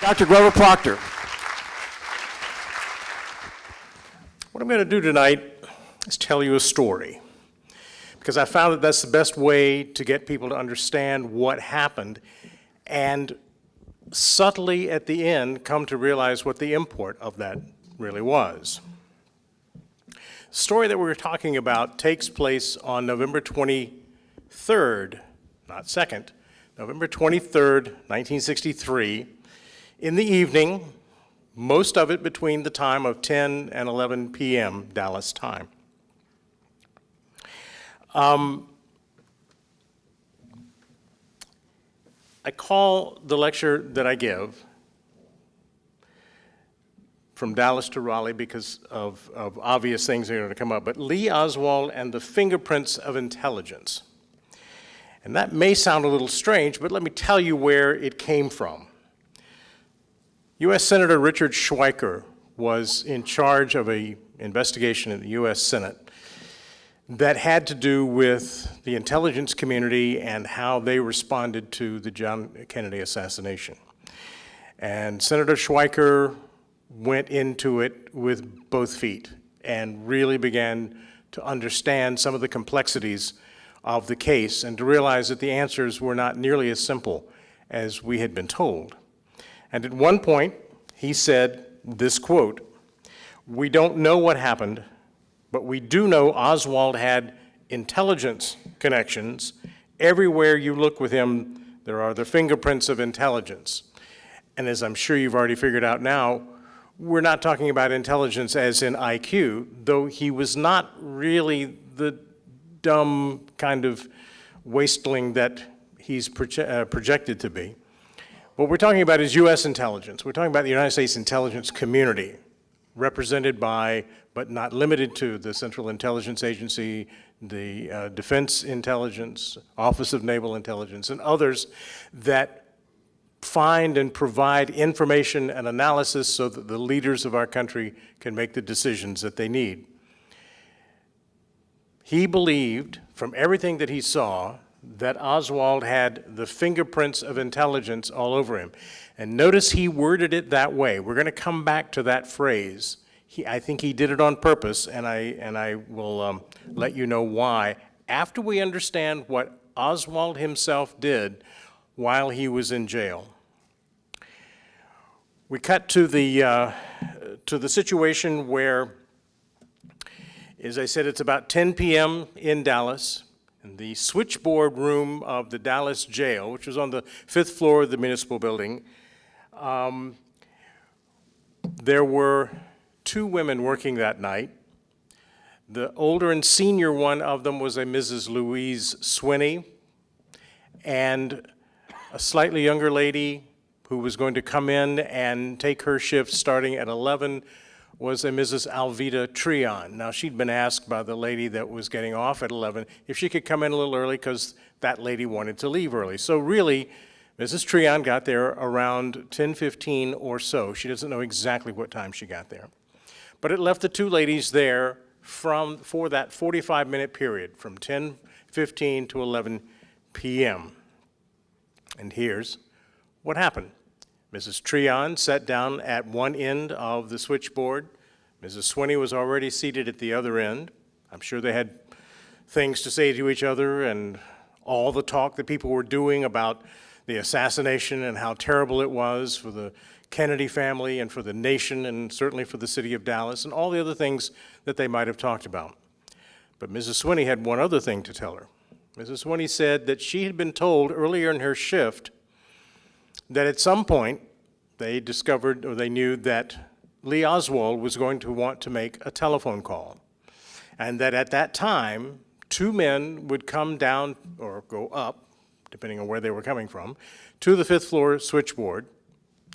Dr. Grover Proctor. What I'm going to do tonight is tell you a story, because I found that that's the best way to get people to understand what happened and subtly at the end come to realize what the import of that really was. The story that we're talking about takes place on November 23rd, not 2nd, November 23rd, 1963, in the evening, most of it between the time of 10 and 11 p.m. Dallas time. I call the lecture that I give from Dallas to Raleigh because of obvious things that are going to come up, but Lee Oswald and the Fingerprints of Intelligence. And that may sound a little strange, but let me tell you where it came from. U.S. Senator Richard Schweiker was in charge of an investigation in the U.S. Senate that had to do with the intelligence community and how they responded to the John Kennedy assassination. And Senator Schweiker went into it with both feet and really began to understand some of the complexities of the case and to realize that the answers were not nearly as simple as we had been told. And at one point, he said this quote, "We don't know what happened, but we do know Oswald had intelligence connections. Everywhere you look with him, there are the fingerprints of intelligence." And as I'm sure you've already figured out now, we're not talking about intelligence as in IQ, though he was not really the dumb kind of wasteling that he's projected to be. What we're talking about is U.S. intelligence. We're talking about the United States intelligence community, represented by, but not limited to, the Central Intelligence Agency, the Defense Intelligence, Office of Naval Intelligence, and others that find and provide information and analysis so that the leaders of our country can make the decisions that they need. He believed, from everything that he saw, that Oswald had the fingerprints of intelligence all over him. And notice he worded it that way. We're going to come back to that phrase. I think he did it on purpose, and I will let you know why after we understand what Oswald himself did while he was in jail. We cut to the situation where, as I said, it's about 10 p.m. in Dallas. In the switchboard room of the Dallas jail, which was on the 5th floor of the municipal building, there were two women working that night. The older and senior one of them was a Mrs. Louise Swinney, and a slightly younger lady who was going to come in and take her shift starting at 11 was a Mrs. Alveda Treon. Now, she'd been asked by the lady that was getting off at 11 if she could come in a little early because that lady wanted to leave early. So really, Mrs. Treon got there around 10:15 or so. She doesn't know exactly what time she got there. But it left the two ladies there for that 45-minute period, from 10:15 to 11 p.m. And here's what happened. Mrs. Treon sat down at one end of the switchboard. Mrs. Swinney was already seated at the other end. I'm sure they had things to say to each other and all the talk that people were doing about the assassination and how terrible it was for the Kennedy family and for the nation and certainly for the city of Dallas and all the other things that they might have talked about. But Mrs. Swinney had one other thing to tell her. Mrs. Swinney said that she had been told earlier in her shift that at some point they discovered or they knew that Lee Oswald was going to want to make a telephone call. And that at that time, two men would come down or go up, depending on where they were coming from, to the 5th floor switchboard.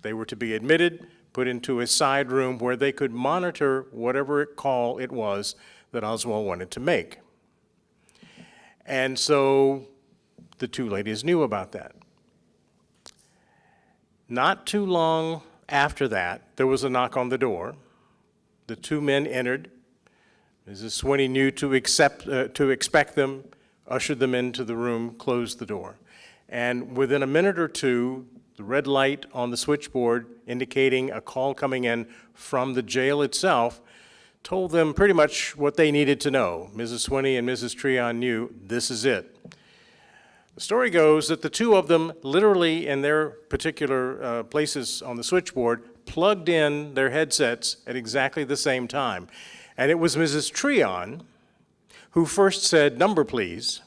They were to be admitted, put into a side room where they could monitor whatever call it was that Oswald wanted to make. And so the two ladies knew about that. Not too long after that, there was a knock on the door. The two men entered. Mrs. Swinney knew to expect them, ushered them into the room, closed the door. And within a minute or two, the red light on the switchboard indicating a call coming in from the jail itself, told them pretty much what they needed to know. Mrs. Swinney and Mrs. Treon knew this is it. The story goes that the two of them, literally in their particular places on the switchboard, plugged in their headsets at exactly the same time. And it was Mrs. Treon who first said, "Number, please."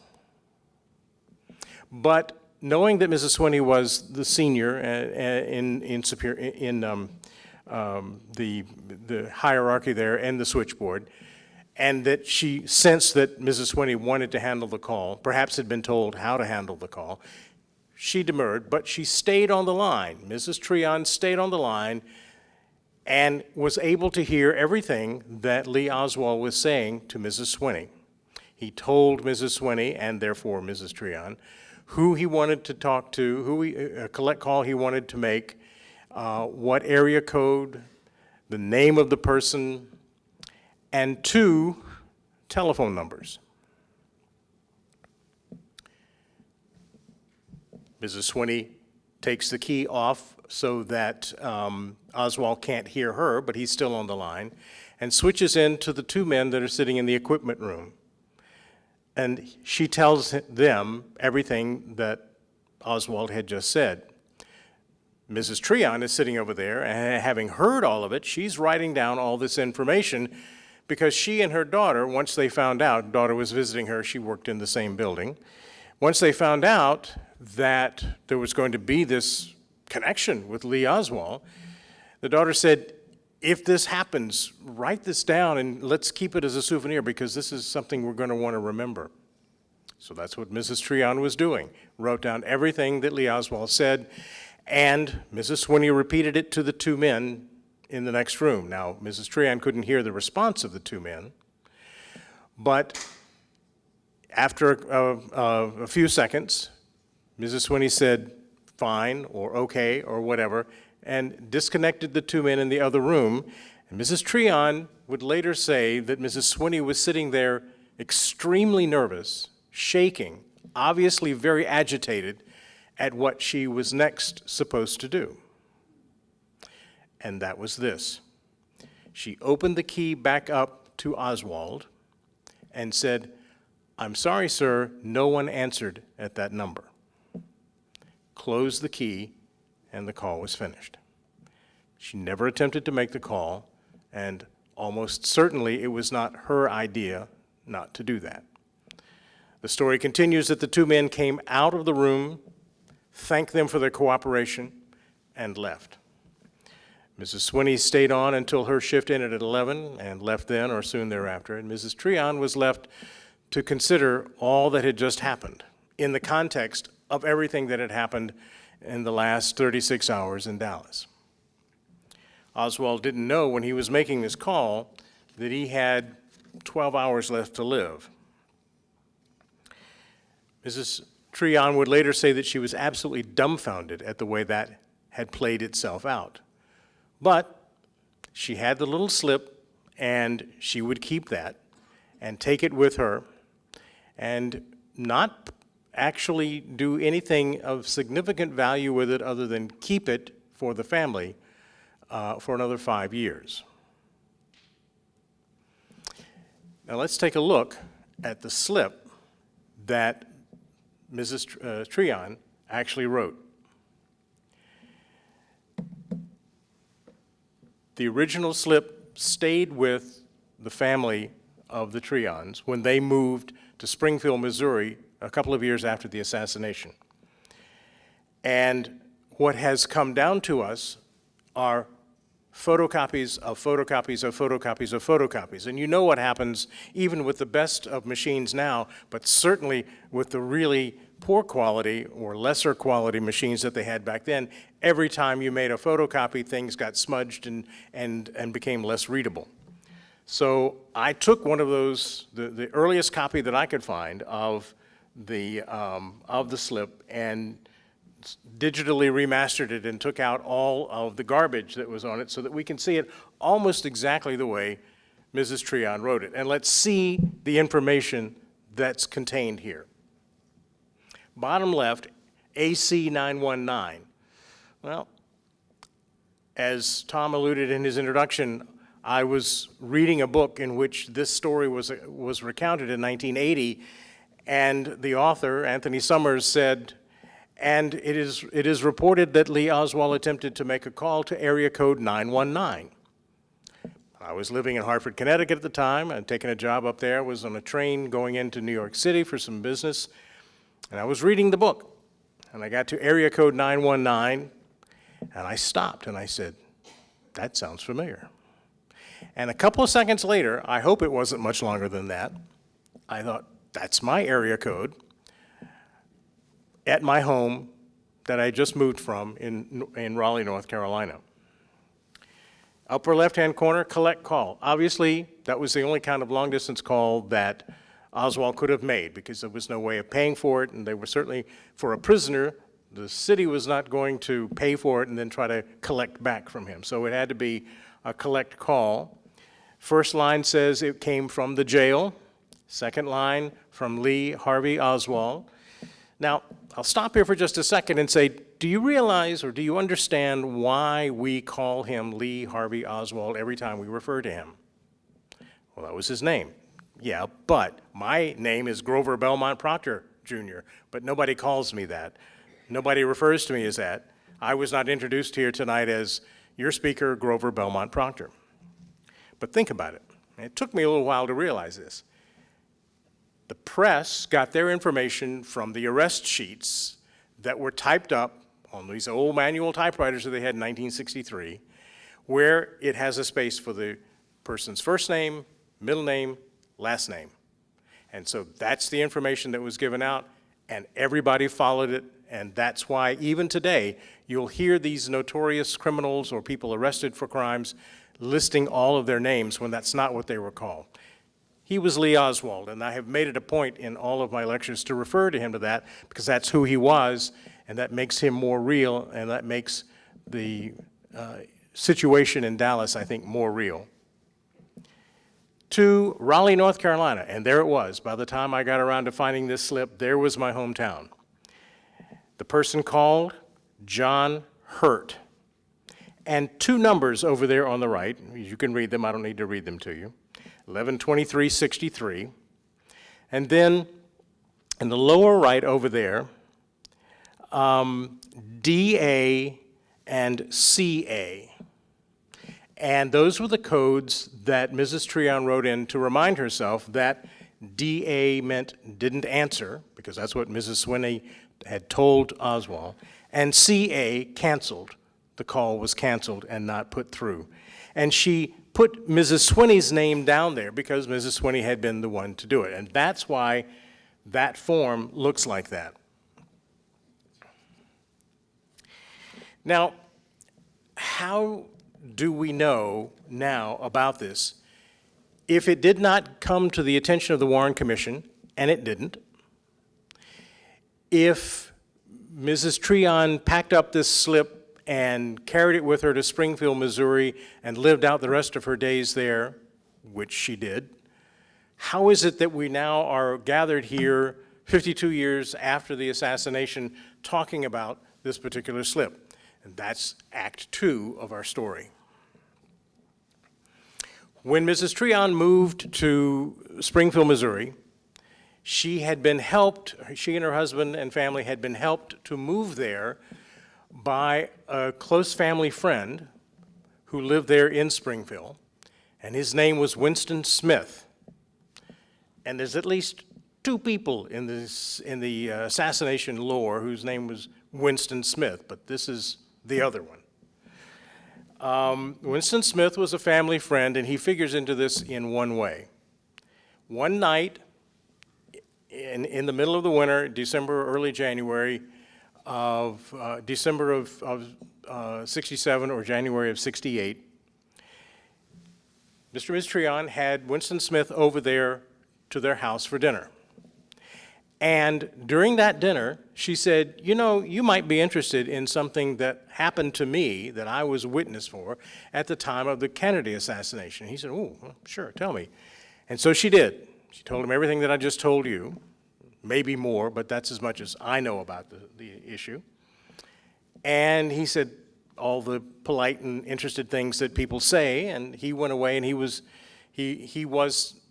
But knowing that Mrs. Swinney was the senior in the hierarchy there and the switchboard, and that she sensed that Mrs. Swinney wanted to handle the call, perhaps had been told how to handle the call, she demurred, but she stayed on the line. Mrs. Treon stayed on the line and was able to hear everything that Lee Oswald was saying to Mrs. Swinney. He told Mrs. Swinney, and therefore Mrs. Treon, who he wanted to talk to, a collect call he wanted to make, what area code, the name of the person, and 2 telephone numbers. Mrs. Swinney takes the key off so that Oswald can't hear her, but he's still on the line, and switches in to the 2 men that are sitting in the equipment room. And she tells them everything that Oswald had just said. Mrs. Treon is sitting over there, and having heard all of it, she's writing down all this information because she and her daughter, once they found out, daughter was visiting her, she worked in the same building, once they found out that there was going to be this connection with Lee Oswald, the daughter said, "If this happens, write this down and let's keep it as a souvenir because this is something we're going to want to remember." So that's what Mrs. Treon was doing, wrote down everything that Lee Oswald said, and Mrs. Swinney repeated it to the 2 men in the next room. Now, Mrs. Treon couldn't hear the response of the 2 men, but after a few seconds, Mrs. Swinney said, "Fine," or "Okay," or whatever, and disconnected the 2 men in the other room. And Mrs. Treon would later say that Mrs. Swinney was sitting there extremely nervous, shaking, obviously very agitated at what she was next supposed to do. And that was this. She opened the key back up to Oswald and said, "I'm sorry, sir, no one answered at that number." Closed the key, and the call was finished. She never attempted to make the call, and almost certainly it was not her idea not to do that. The story continues that the 2 men came out of the room, thanked them for their cooperation, and left. Mrs. Swinney stayed on until her shift ended at 11 and left then or soon thereafter, and Mrs. Treon was left to consider all that had just happened in the context of everything that had happened in the last 36 hours in Dallas. Oswald didn't know when he was making this call that he had 12 hours left to live. Mrs. Treon would later say that she was absolutely dumbfounded at the way that had played itself out. But she had the little slip, and she would keep that and take it with her and not actually do anything of significant value with it other than keep it for the family for another 5 years. Now let's take a look at the slip that Mrs. Treon actually wrote. The original slip stayed with the family of the Treons when they moved to Springfield, Missouri, a couple of years after the assassination. And what has come down to us are photocopies of photocopies of photocopies of photocopies. And you know what happens even with the best of machines now, but certainly with the really poor quality or lesser quality machines that they had back then. Every time you made a photocopy, things got smudged and became less readable. So I took one of those, the earliest copy that I could find of the slip, and digitally remastered it and took out all of the garbage that was on it so that we can see it almost exactly the way Mrs. Treon wrote it. And let's see the information that's contained here. Bottom left, AC 919. Well, as Tom alluded in his introduction, I was reading a book in which this story was recounted in 1980, and the author, Anthony Summers, said, and it is reported that Lee Oswald attempted to make a call to area code 919. I was living in Hartford, Connecticut at the time. I'd taken a job up there, was on a train going into New York City for some business, and I was reading the book. And I got to area code 919, and I stopped and I said, that sounds familiar. And a couple of seconds later, I hope it wasn't much longer than that, I thought, that's my area code at my home that I just moved from in Raleigh, North Carolina. Upper left-hand corner, collect call. Obviously, that was the only kind of long-distance call that Oswald could have made because there was no way of paying for it, and they were certainly, for a prisoner, the city was not going to pay for it and then try to collect back from him. So it had to be a collect call. First line says it came from the jail. Second line from Lee Harvey Oswald. Now, I'll stop here for just a second and say, do you realize or do you understand why we call him Lee Harvey Oswald every time we refer to him? Well, that was his name. Yeah, but my name is Grover Belmont Proctor, Jr., but nobody calls me that. Nobody refers to me as that. I was not introduced here tonight as your speaker, Grover Belmont Proctor. But think about it. It took me a little while to realize this. The press got their information from the arrest sheets that were typed up on these old manual typewriters that they had in 1963, where it has a space for the person's first name, middle name, last name. And so that's the information that was given out, and everybody followed it, and that's why even today you'll hear these notorious criminals or people arrested for crimes listing all of their names when that's not what they were called. He was Lee Oswald, and I have made it a point in all of my lectures to refer to him to that because that's who he was, and that makes him more real, and that makes the situation in Dallas, I think, more real. To Raleigh, North Carolina, and there it was. By the time I got around to finding this slip, there was my hometown. The person called John Hurt. And two numbers over there on the right, you can read them, I don't need to read them to you. 112363, and then in the lower right over there, DA and CA. And those were the codes that Mrs. Treon wrote in to remind herself that DA meant didn't answer, because that's what Mrs. Swinney had told Oswald, and CA canceled. The call was canceled and not put through. And she put Mrs. Swinney's name down there because Mrs. Swinney had been the one to do it. And that's why that form looks like that. Now, how do we know now about this? If it did not come to the attention of the Warren Commission, and it didn't, if Mrs. Treon packed up this slip and carried it with her to Springfield, Missouri, and lived out the rest of her days there, which she did, how is it that we now are gathered here 52 years after the assassination talking about this particular slip? And that's Act 2 of our story. When Mrs. Treon moved to Springfield, Missouri, she had been helped, she and her husband and family had been helped to move there by a close family friend who lived there in Springfield, and his name was Winston Smith. And there's at least two people in the assassination lore whose name was Winston Smith, but this is the other one. Winston Smith was a family friend, and he figures into this in one way. One night, in the middle of the winter, December, early January, December of 67 or January of 68, Mr. and Ms. Treon had Winston Smith over there to their house for dinner. And during that dinner, she said, you know, you might be interested in something that happened to me that I was witness for at the time of the Kennedy assassination. He said, oh, well, sure, tell me. And so she did. She told him everything that I just told you. Maybe more, but that's as much as I know about the issue. And he said all the polite and interested things that people say, and he went away, and he was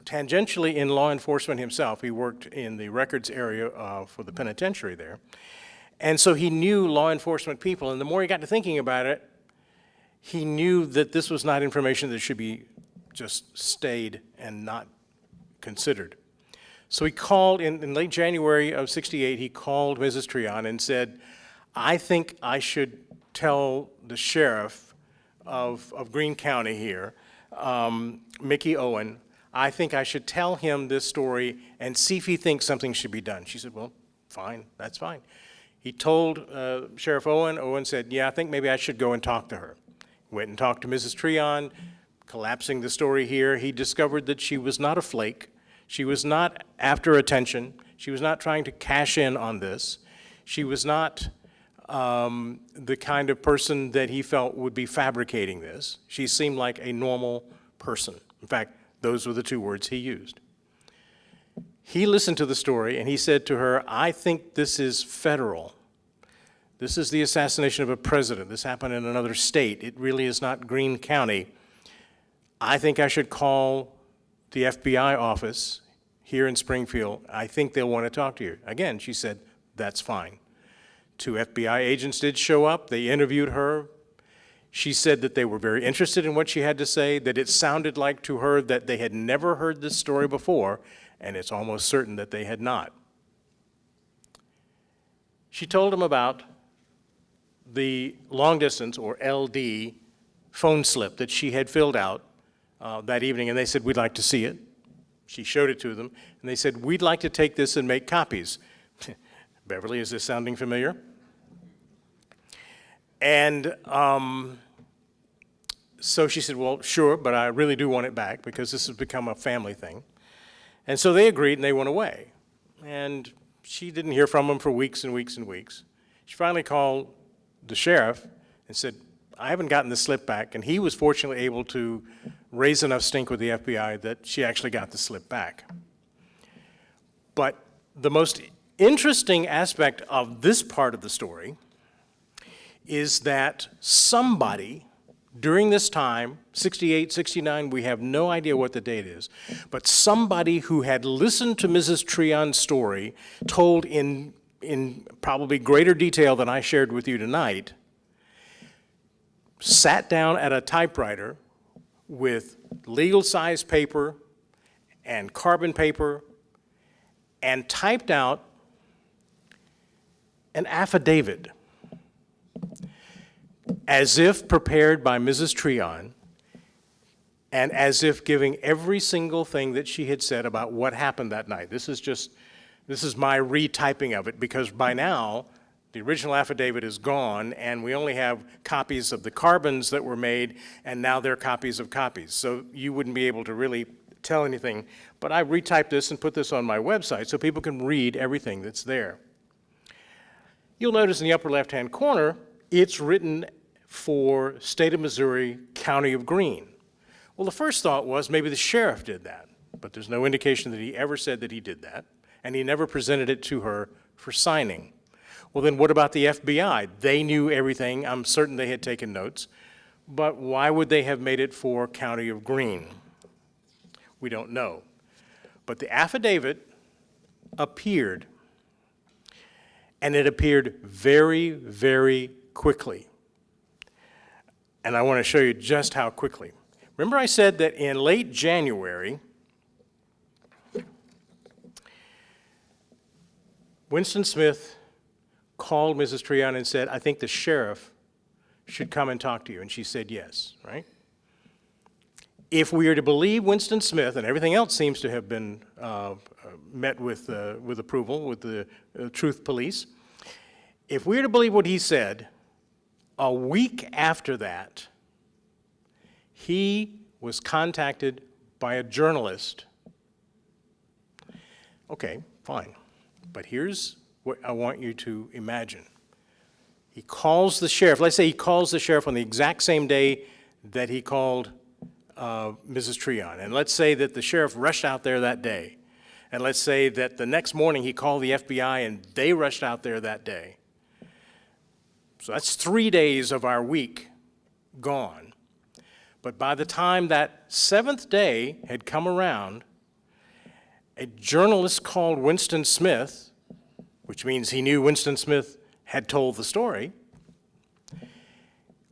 tangentially in law enforcement himself. He worked in the records area for the penitentiary there. And so he knew law enforcement people, and the more he got to thinking about it, he knew that this was not information that should be just stayed and not considered. So he called, in late January of '68, he called Mrs. Treon and said, I think I should tell the sheriff of Greene County here, Mickey Owen, I think I should tell him this story and see if he thinks something should be done. She said, well, fine, that's fine. He told Sheriff Owen. Owen said, yeah, I think maybe I should go and talk to her. Went and talked to Mrs. Treon. Collapsing the story here, he discovered that she was not a flake. She was not after attention. She was not trying to cash in on this. She was not the kind of person that he felt would be fabricating this. She seemed like a normal person. In fact, those were the two words he used. He listened to the story and he said to her, I think this is federal. This is the assassination of a president. This happened in another state. It really is not Greene County. I think I should call the FBI office here in Springfield. I think they'll want to talk to you. Again, she said, that's fine. 2 FBI agents did show up. They interviewed her. She said that they were very interested in what she had to say, that it sounded like to her that they had never heard this story before, and it's almost certain that they had not. She told them about the long distance, or LD, phone slip that she had filled out that evening, and they said, we'd like to see it. She showed it to them, and they said, we'd like to take this and make copies. Beverly, is this sounding familiar? And so she said, well, sure, but I really do want it back because this has become a family thing. And so they agreed and they went away. And she didn't hear from them for weeks and weeks and weeks. She finally called the sheriff and said, I haven't gotten the slip back. And he was fortunately able to raise enough stink with the FBI that she actually got the slip back. But the most interesting aspect of this part of the story is that somebody during this time, 68, 69, we have no idea what the date is, but somebody who had listened to Mrs. Treon's story, told in probably greater detail than I shared with you tonight, sat down at a typewriter with legal-size paper and carbon paper and typed out an affidavit, as if prepared by Mrs. Treon, and as if giving every single thing that she had said about what happened that night. This is my retyping of it, because by now, the original affidavit is gone, and we only have copies of the carbons that were made, and now they're copies of copies. So you wouldn't be able to really tell anything, but I retyped this and put this on my website so people can read everything that's there. You'll notice in the upper left-hand corner, it's written for State of Missouri, County of Greene. Well, the first thought was maybe the sheriff did that, but there's no indication that he ever said that he did that, and he never presented it to her for signing. Well, then what about the FBI? They knew everything. I'm certain they had taken notes, but why would they have made it for County of Greene? We don't know. But the affidavit appeared, and it appeared very, very quickly. And I want to show you just how quickly. Remember I said that in late January, Winston Smith called Mrs. Treon and said, I think the sheriff should come and talk to you. And she said yes, right? If we are to believe Winston Smith, and everything else seems to have been met with approval with the Truth Police, if we are to believe what he said, a week after that, he was contacted by a journalist. Okay, fine. But here's what I want you to imagine. He calls the sheriff. Let's say he calls the sheriff on the exact same day that he called Mrs. Treon. And let's say that the sheriff rushed out there that day. And let's say that the next morning he called the FBI and they rushed out there that day. So that's 3 days of our week gone. But by the time that seventh day had come around, a journalist called Winston Smith, which means he knew Winston Smith had told the story,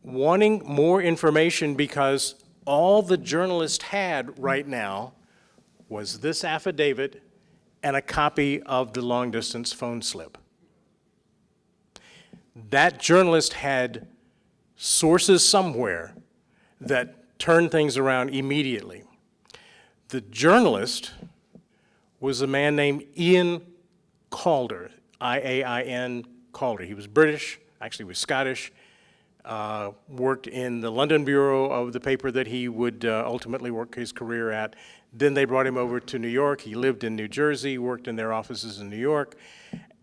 wanting more information because all the journalist had right now was this affidavit and a copy of the long-distance phone slip. That journalist had sources somewhere that turned things around immediately. The journalist was a man named Ian Calder, I-A-I-N Calder. He was British, actually was Scottish, worked in the London bureau of the paper that he would ultimately work his career at. Then they brought him over to New York. He lived in New Jersey, worked in their offices in New York.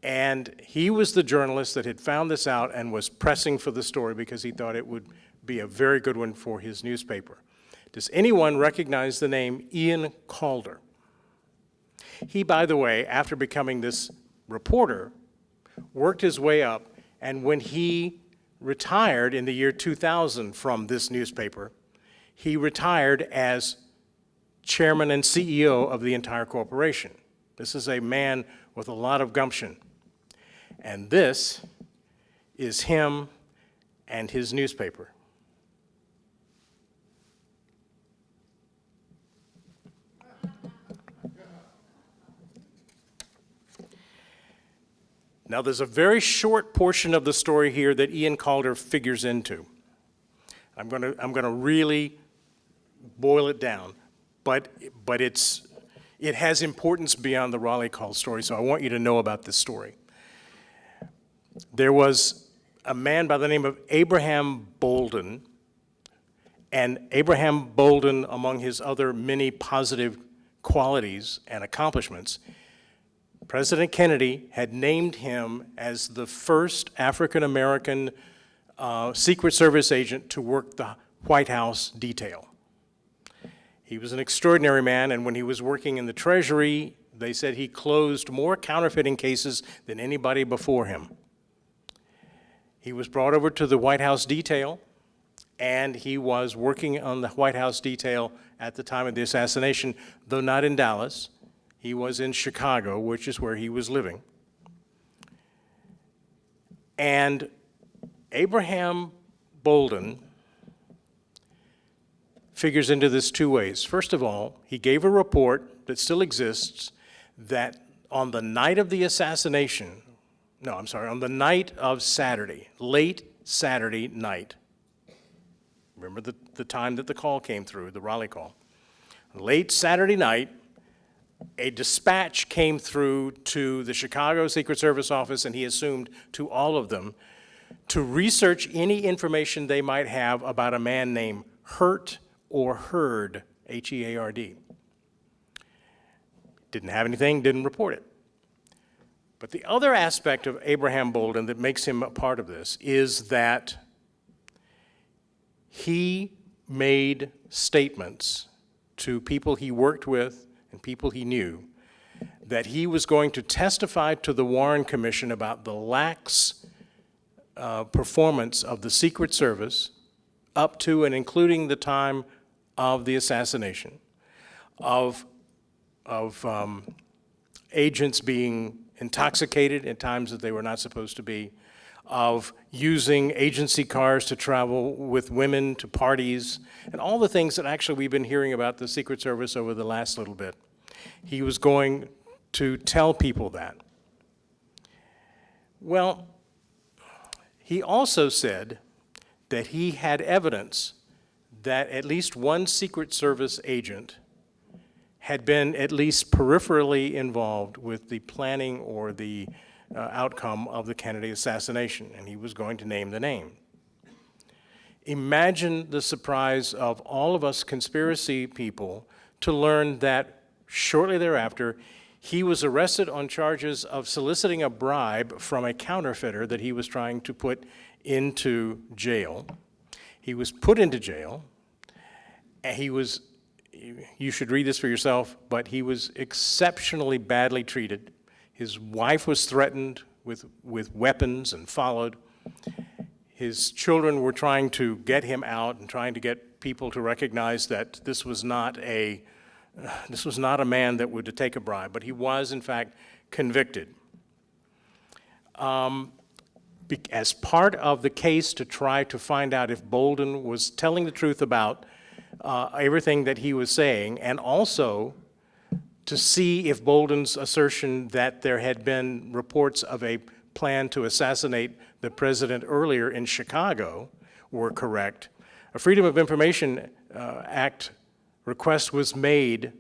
And he was the journalist that had found this out and was pressing for the story because he thought it would be a very good one for his newspaper. Does anyone recognize the name Ian Calder? He, by the way, after becoming this reporter, worked his way up, and when he retired in the year 2000 from this newspaper, he retired as chairman and CEO of the entire corporation. This is a man with a lot of gumption. And this is him and his newspaper. Now, there's a very short portion of the story here that Ian Calder figures into. I'm going to really boil it down, but it has importance beyond the Raleigh Call story, so I want you to know about this story. There was a man by the name of Abraham Bolden, and Abraham Bolden, among his other many positive qualities and accomplishments, President Kennedy had named him as the first African-American Secret Service agent to work the White House detail. He was an extraordinary man, and when he was working in the Treasury, they said he closed more counterfeiting cases than anybody before him. He was brought over to the White House detail, and he was working on the White House detail at the time of the assassination, though not in Dallas. He was in Chicago, which is where he was living. And Abraham Bolden figures into this two ways. First of all, he gave a report that still exists that on the night of the assassination, on the night of Saturday, late Saturday night, remember the time that the call came through, the Raleigh call. Late Saturday night, a dispatch came through to the Chicago Secret Service office, and he assumed to all of them, to research any information they might have about a man named Hurt or Heard, H-E-A-R-D. Didn't have anything, didn't report it. But the other aspect of Abraham Bolden that makes him a part of this is that he made statements to people he worked with and people he knew that he was going to testify to the Warren Commission about the lax performance of the Secret Service up to and including the time of the assassination, of agents being intoxicated at times that they were not supposed to be, of using agency cars to travel with women to parties, and all the things that actually we've been hearing about the Secret Service over the last little bit. He was going to tell people that. Well, he also said that he had evidence that at least one Secret Service agent had been at least peripherally involved with the planning or the outcome of the Kennedy assassination, and he was going to name the name. Imagine the surprise of all of us conspiracy people to learn that shortly thereafter, he was arrested on charges of soliciting a bribe from a counterfeiter that he was trying to put into jail. He was put into jail, and you should read this for yourself, but he was exceptionally badly treated. His wife was threatened with weapons and followed. His children were trying to get him out and trying to get people to recognize that this was not a man that would take a bribe, but he was, in fact, convicted. As part of the case to try to find out if Bolden was telling the truth about everything that he was saying, and also to see if Bolden's assertion that there had been reports of a plan to assassinate the president earlier in Chicago were correct, a Freedom of Information Act request was made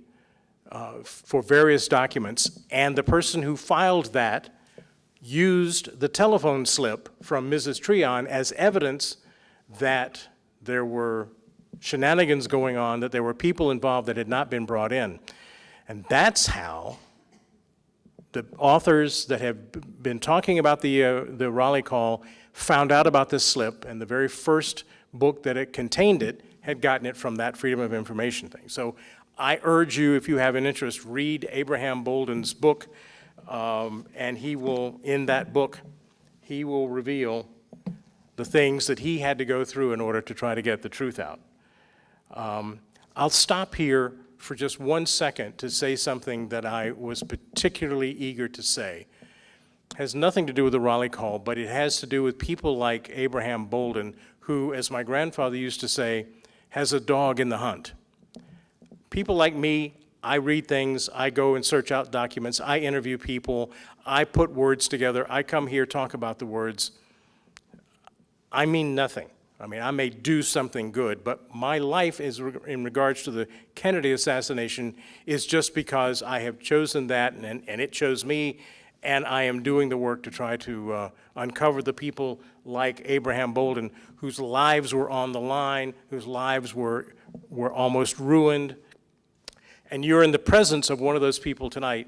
for various documents, and the person who filed that used the telephone slip from Mrs. Treon as evidence that there were shenanigans going on, that there were people involved that had not been brought in. And that's how the authors that have been talking about the Raleigh call found out about this slip, and the very first book that it contained it had gotten it from that Freedom of Information thing. So I urge you, if you have an interest, read Abraham Bolden's book, and he will, in that book, he will reveal the things that he had to go through in order to try to get the truth out. I'll stop here for just 1 second to say something that I was particularly eager to say. It has nothing to do with the Raleigh call, but it has to do with people like Abraham Bolden, who, as my grandfather used to say, has a dog in the hunt. People like me, I read things, I go and search out documents, I interview people, I put words together, I come here, talk about the words. I mean nothing. I mean, I may do something good, but my life is in regards to the Kennedy assassination is just because I have chosen that, and it chose me, and I am doing the work to try to uncover the people like Abraham Bolden, whose lives were on the line, whose lives were almost ruined. And you're in the presence of one of those people tonight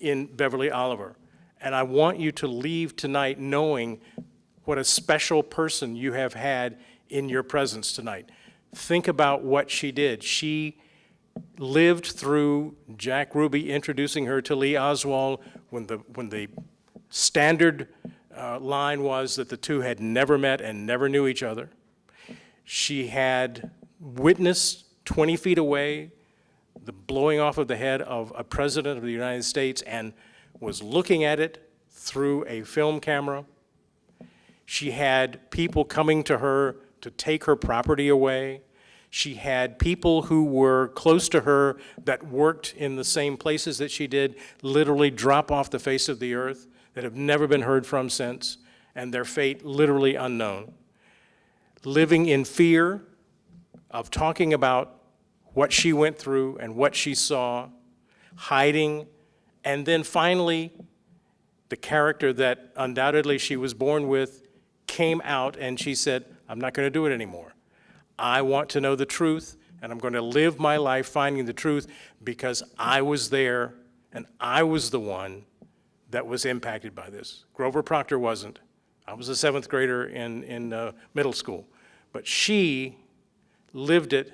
in Beverly Oliver. And I want you to leave tonight knowing what a special person you have had in your presence tonight. Think about what she did. She lived through Jack Ruby introducing her to Lee Oswald when the standard line was that the two had never met and never knew each other. She had witnessed 20 feet away the blowing off of the head of a president of the United States and was looking at it through a film camera. She had people coming to her to take her property away. She had people who were close to her that worked in the same places that she did literally drop off the face of the earth that have never been heard from since, and their fate literally unknown. Living in fear of talking about what she went through and what she saw, hiding, and then finally, the character that undoubtedly she was born with came out and she said, I'm not going to do it anymore. I want to know the truth, and I'm going to live my life finding the truth because I was there and I was the one that was impacted by this. Grover Proctor wasn't. I was a 7th grader in middle school. But she lived it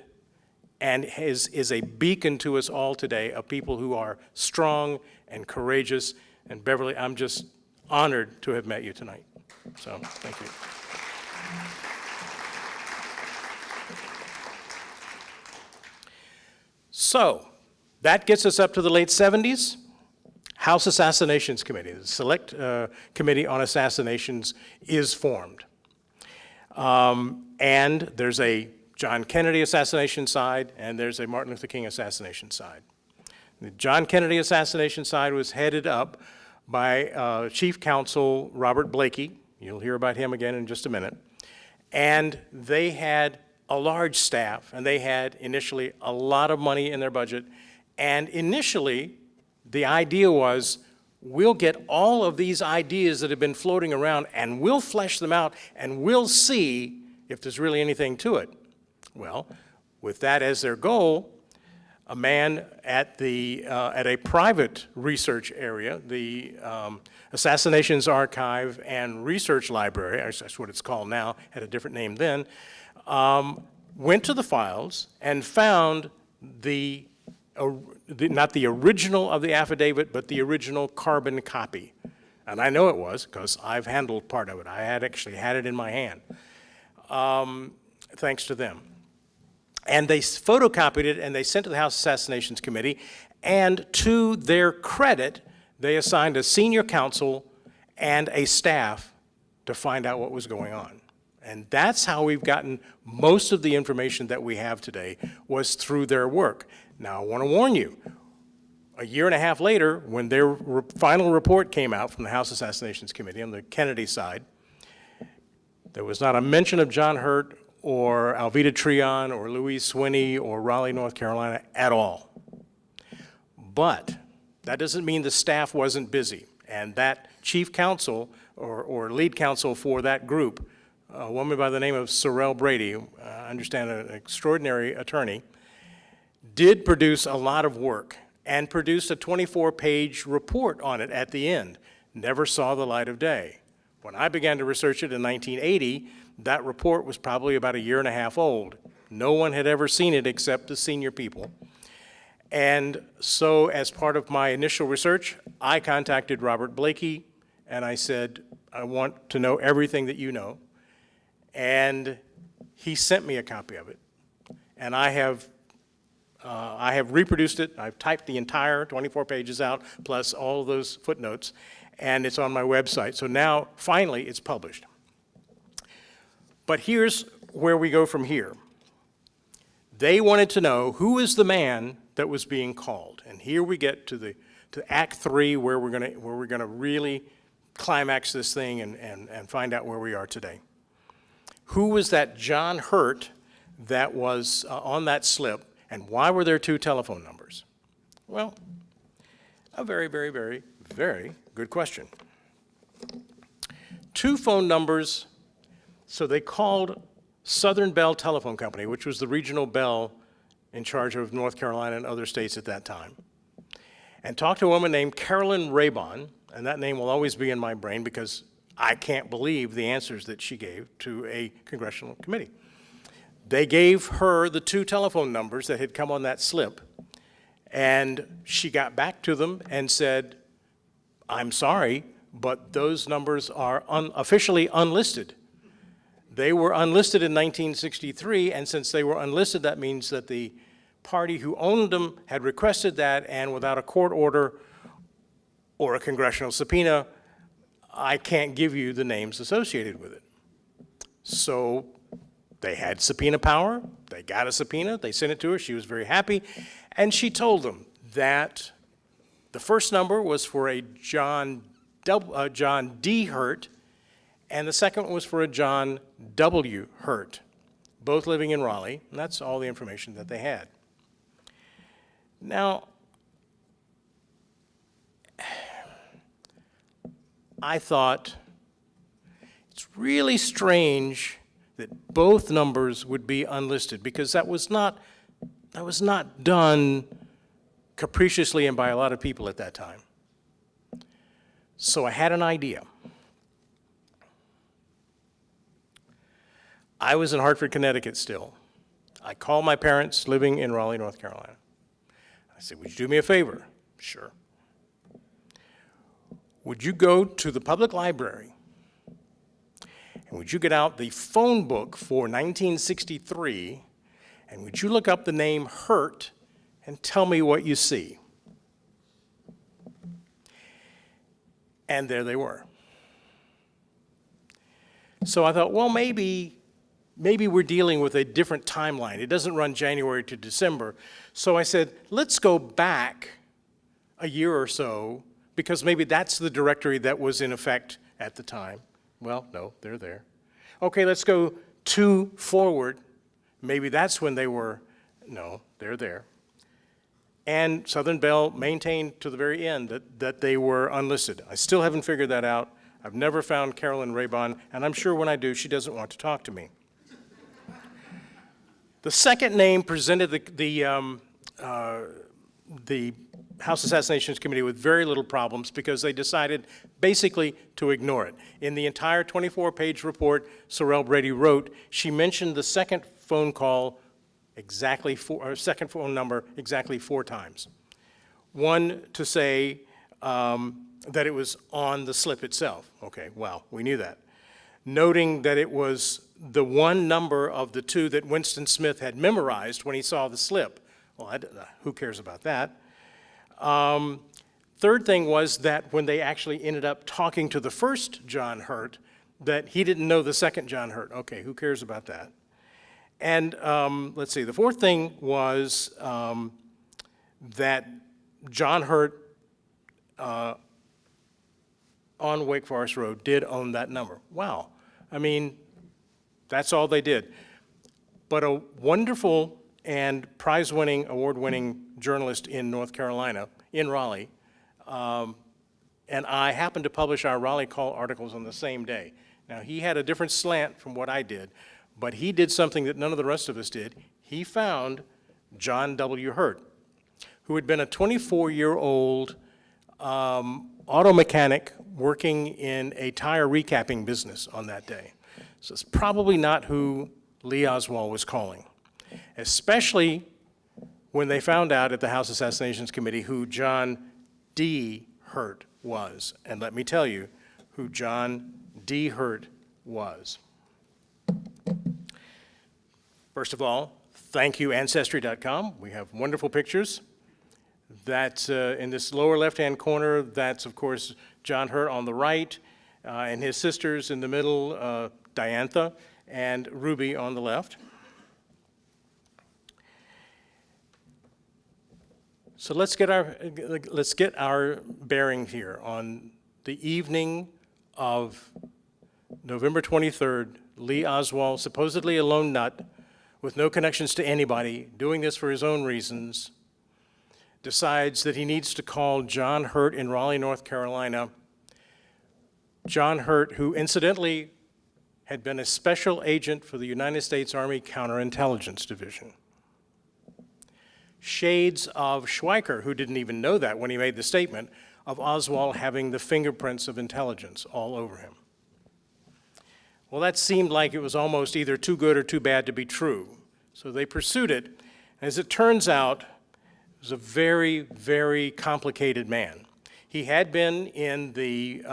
and is a beacon to us all today of people who are strong and courageous. And Beverly, I'm just honored to have met you tonight. So, thank you. So, that gets us up to the late 70s. House Assassinations Committee, the Select Committee on Assassinations, is formed. And there's a John Kennedy assassination side, and there's a Martin Luther King assassination side. The John Kennedy assassination side was headed up by Chief Counsel Robert Blakey. You'll hear about him again in just a minute. And they had a large staff, and they had initially a lot of money in their budget. And initially, the idea was, we'll get all of these ideas that have been floating around, and we'll flesh them out, and we'll see if there's really anything to it. Well, with that as their goal, a man at a private research area, the Assassinations Archive and Research Library, that's what it's called now, had a different name then, went to the files and found not the original of the affidavit, but the original carbon copy. And I know it was, because I've handled part of it. I had actually had it in my hand. thanks to them. And they photocopied it and they sent to the House Assassinations Committee, and to their credit, they assigned a senior counsel and a staff to find out what was going on. And that's how we've gotten most of the information that we have today, was through their work. Now, I want to warn you, a year and a half later, when their final report came out from the House Assassinations Committee on the Kennedy side, there was not a mention of John Hurt or Alveda Treon or Louise Swinney or Raleigh, North Carolina at all. But that doesn't mean the staff wasn't busy. And that chief counsel or lead counsel for that group, a woman by the name of Sorrell Brady, I understand an extraordinary attorney, did produce a lot of work and produced a 24-page report on it at the end. Never saw the light of day. When I began to research it in 1980, that report was probably about a year and a half old. No one had ever seen it except the senior people. And so as part of my initial research, I contacted Robert Blakey and I said, I want to know everything that you know. And he sent me a copy of it. And I have reproduced it. I've typed the entire 24 pages out, plus all of those footnotes, and it's on my website. So now, finally, it's published. But here's where we go from here. They wanted to know who is the man that was being called. And here we get to Act 3, where we're gonna really climax this thing and find out where we are today. Who was that John Hurt that was on that slip, and why were there 2 telephone numbers? Well, a very, very, very, very good question. 2 phone numbers, so they called Southern Bell Telephone Company, which was the regional bell in charge of North Carolina and other states at that time, and talked to a woman named Carolyn Raybon, and that name will always be in my brain because I can't believe the answers that she gave to a congressional committee. They gave her the 2 telephone numbers that had come on that slip, and she got back to them and said, I'm sorry, but those numbers are officially unlisted. They were unlisted in 1963, and since they were unlisted, that means that the party who owned them had requested that, and without a court order or a congressional subpoena, I can't give you the names associated with it. So they had subpoena power, they got a subpoena, they sent it to her, she was very happy, and she told them that the first number was for a John D. Hurt, and the second one was for a John W. Hurt, both living in Raleigh, and that's all the information that they had. Now, I thought it's really strange that both numbers would be unlisted, because that was not done capriciously and by a lot of people at that time. So I had an idea. I was in Hartford, Connecticut still. I called my parents living in Raleigh, North Carolina. I said, would you do me a favor? Sure. Would you go to the public library and would you get out the phone book for 1963 and would you look up the name Hurt and tell me what you see? And there they were. So I thought, well, maybe we're dealing with a different timeline. It doesn't run January to December. So I said, let's go back a year or so, because maybe that's the directory that was in effect at the time. Well, no, they're there. Okay, let's go 2 forward. Maybe that's when they were. No, they're there. And Southern Bell maintained to the very end that they were unlisted. I still haven't figured that out. I've never found Carolyn Raybon, and I'm sure when I do, she doesn't want to talk to me. The second name presented the House Assassinations Committee with very little problems because they decided basically to ignore it. In the entire 24-page report Sorrell Brady wrote, she mentioned the second phone call second phone number exactly 4 times. One to say that it was on the slip itself. Okay, wow, we knew that. noting that it was the one number of the two that Winston Smith had memorized when he saw the slip. Well, who cares about that? Third thing was that when they actually ended up talking to the first John Hurt, that he didn't know the second John Hurt. Okay, who cares about that? And let's see, the fourth thing was that John Hurt on Wake Forest Road did own that number. Wow. I mean, that's all they did. But a wonderful and prize-winning, award-winning journalist in North Carolina, in Raleigh, and I happened to publish our Raleigh Call articles on the same day. Now, he had a different slant from what I did, but he did something that none of the rest of us did. He found John W. Hurt, who had been a 24-year-old auto mechanic working in a tire recapping business on that day. So it's probably not who Lee Oswald was calling, especially when they found out at the House Assassinations Committee who John D. Hurt was. And let me tell you who John D. Hurt was. First of all, thank you, Ancestry.com. We have wonderful pictures. That's in this lower left-hand corner, that's, of course, John Hurt on the right, and his sisters in the middle, Diantha and Ruby on the left. So let's get our bearing here. On the evening of November 23rd, Lee Oswald, supposedly a lone nut with no connections to anybody, doing this for his own reasons, decides that he needs to call John Hurt in Raleigh, North Carolina. John Hurt, who incidentally had been a special agent for the United States Army Counterintelligence Division. Shades of Schweiker, who didn't even know that when he made the statement, of Oswald having the fingerprints of intelligence all over him. Well, that seemed like it was almost either too good or too bad to be true. So they pursued it. As it turns out, he was a very, very complicated man. He had been in the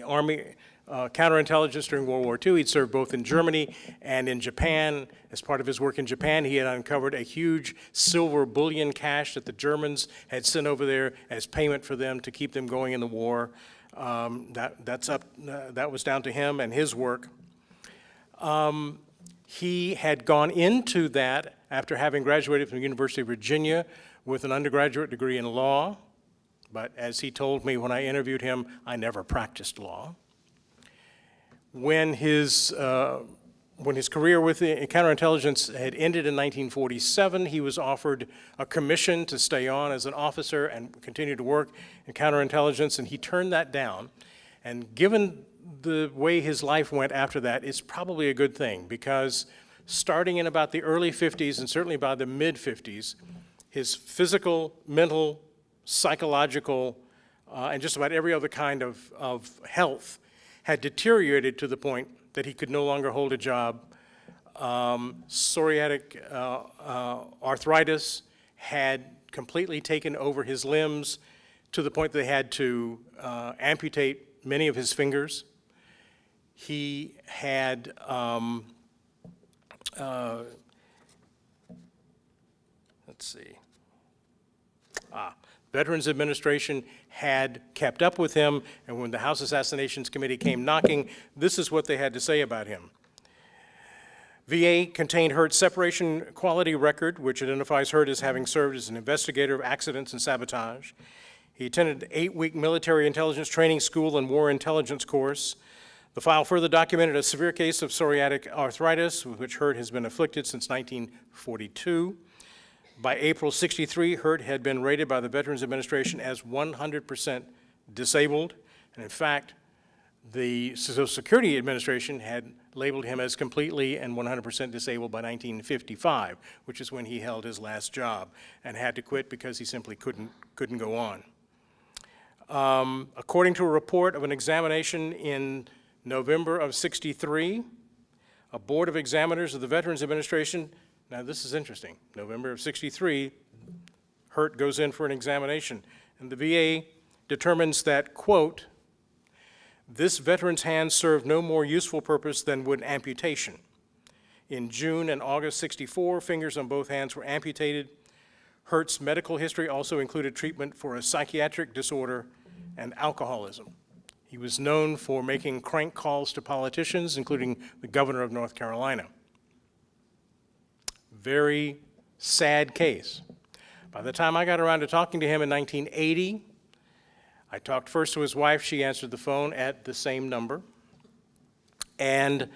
Army counterintelligence during World War II. He'd served both in Germany and in Japan. As part of his work in Japan, he had uncovered a huge silver bullion cache that the Germans had sent over there as payment for them to keep them going in the war. That was down to him and his work. He had gone into that after having graduated from the University of Virginia with an undergraduate degree in law. But as he told me when I interviewed him, I never practiced law. When his career with the counterintelligence had ended in 1947, he was offered a commission to stay on as an officer and continue to work in counterintelligence, and he turned that down. And given the way his life went after that, it's probably a good thing, because starting in about the early 50s and certainly by the mid-50s, his physical, mental, psychological, and just about every other kind of health had deteriorated to the point that he could no longer hold a job. Psoriatic arthritis had completely taken over his limbs to the point that they had to amputate many of his fingers. He had Veterans Administration had kept up with him, and when the House Assassinations Committee came knocking, this is what they had to say about him. VA contained Hurt's separation quality record, which identifies Hurt as having served as an investigator of accidents and sabotage. He attended an 8-week military intelligence training school and war intelligence course. The file further documented a severe case of psoriatic arthritis, with which Hurt has been afflicted since 1942. By April '63, Hurt had been rated by the Veterans Administration as 100% disabled. And in fact, the Social Security Administration had labeled him as completely and 100% disabled by 1955, which is when he held his last job and had to quit because he simply couldn't go on. According to a report of an examination in November of '63, a board of examiners of the Veterans Administration, now this is interesting, November of '63, Hurt goes in for an examination, and the VA determines that, quote, This veteran's hand served no more useful purpose than would amputation. In June and August '64, fingers on both hands were amputated. Hurt's medical history also included treatment for a psychiatric disorder and alcoholism. He was known for making crank calls to politicians, including the governor of North Carolina. Very sad case. By the time I got around to talking to him in 1980, I talked first to his wife. She answered the phone at the same number. And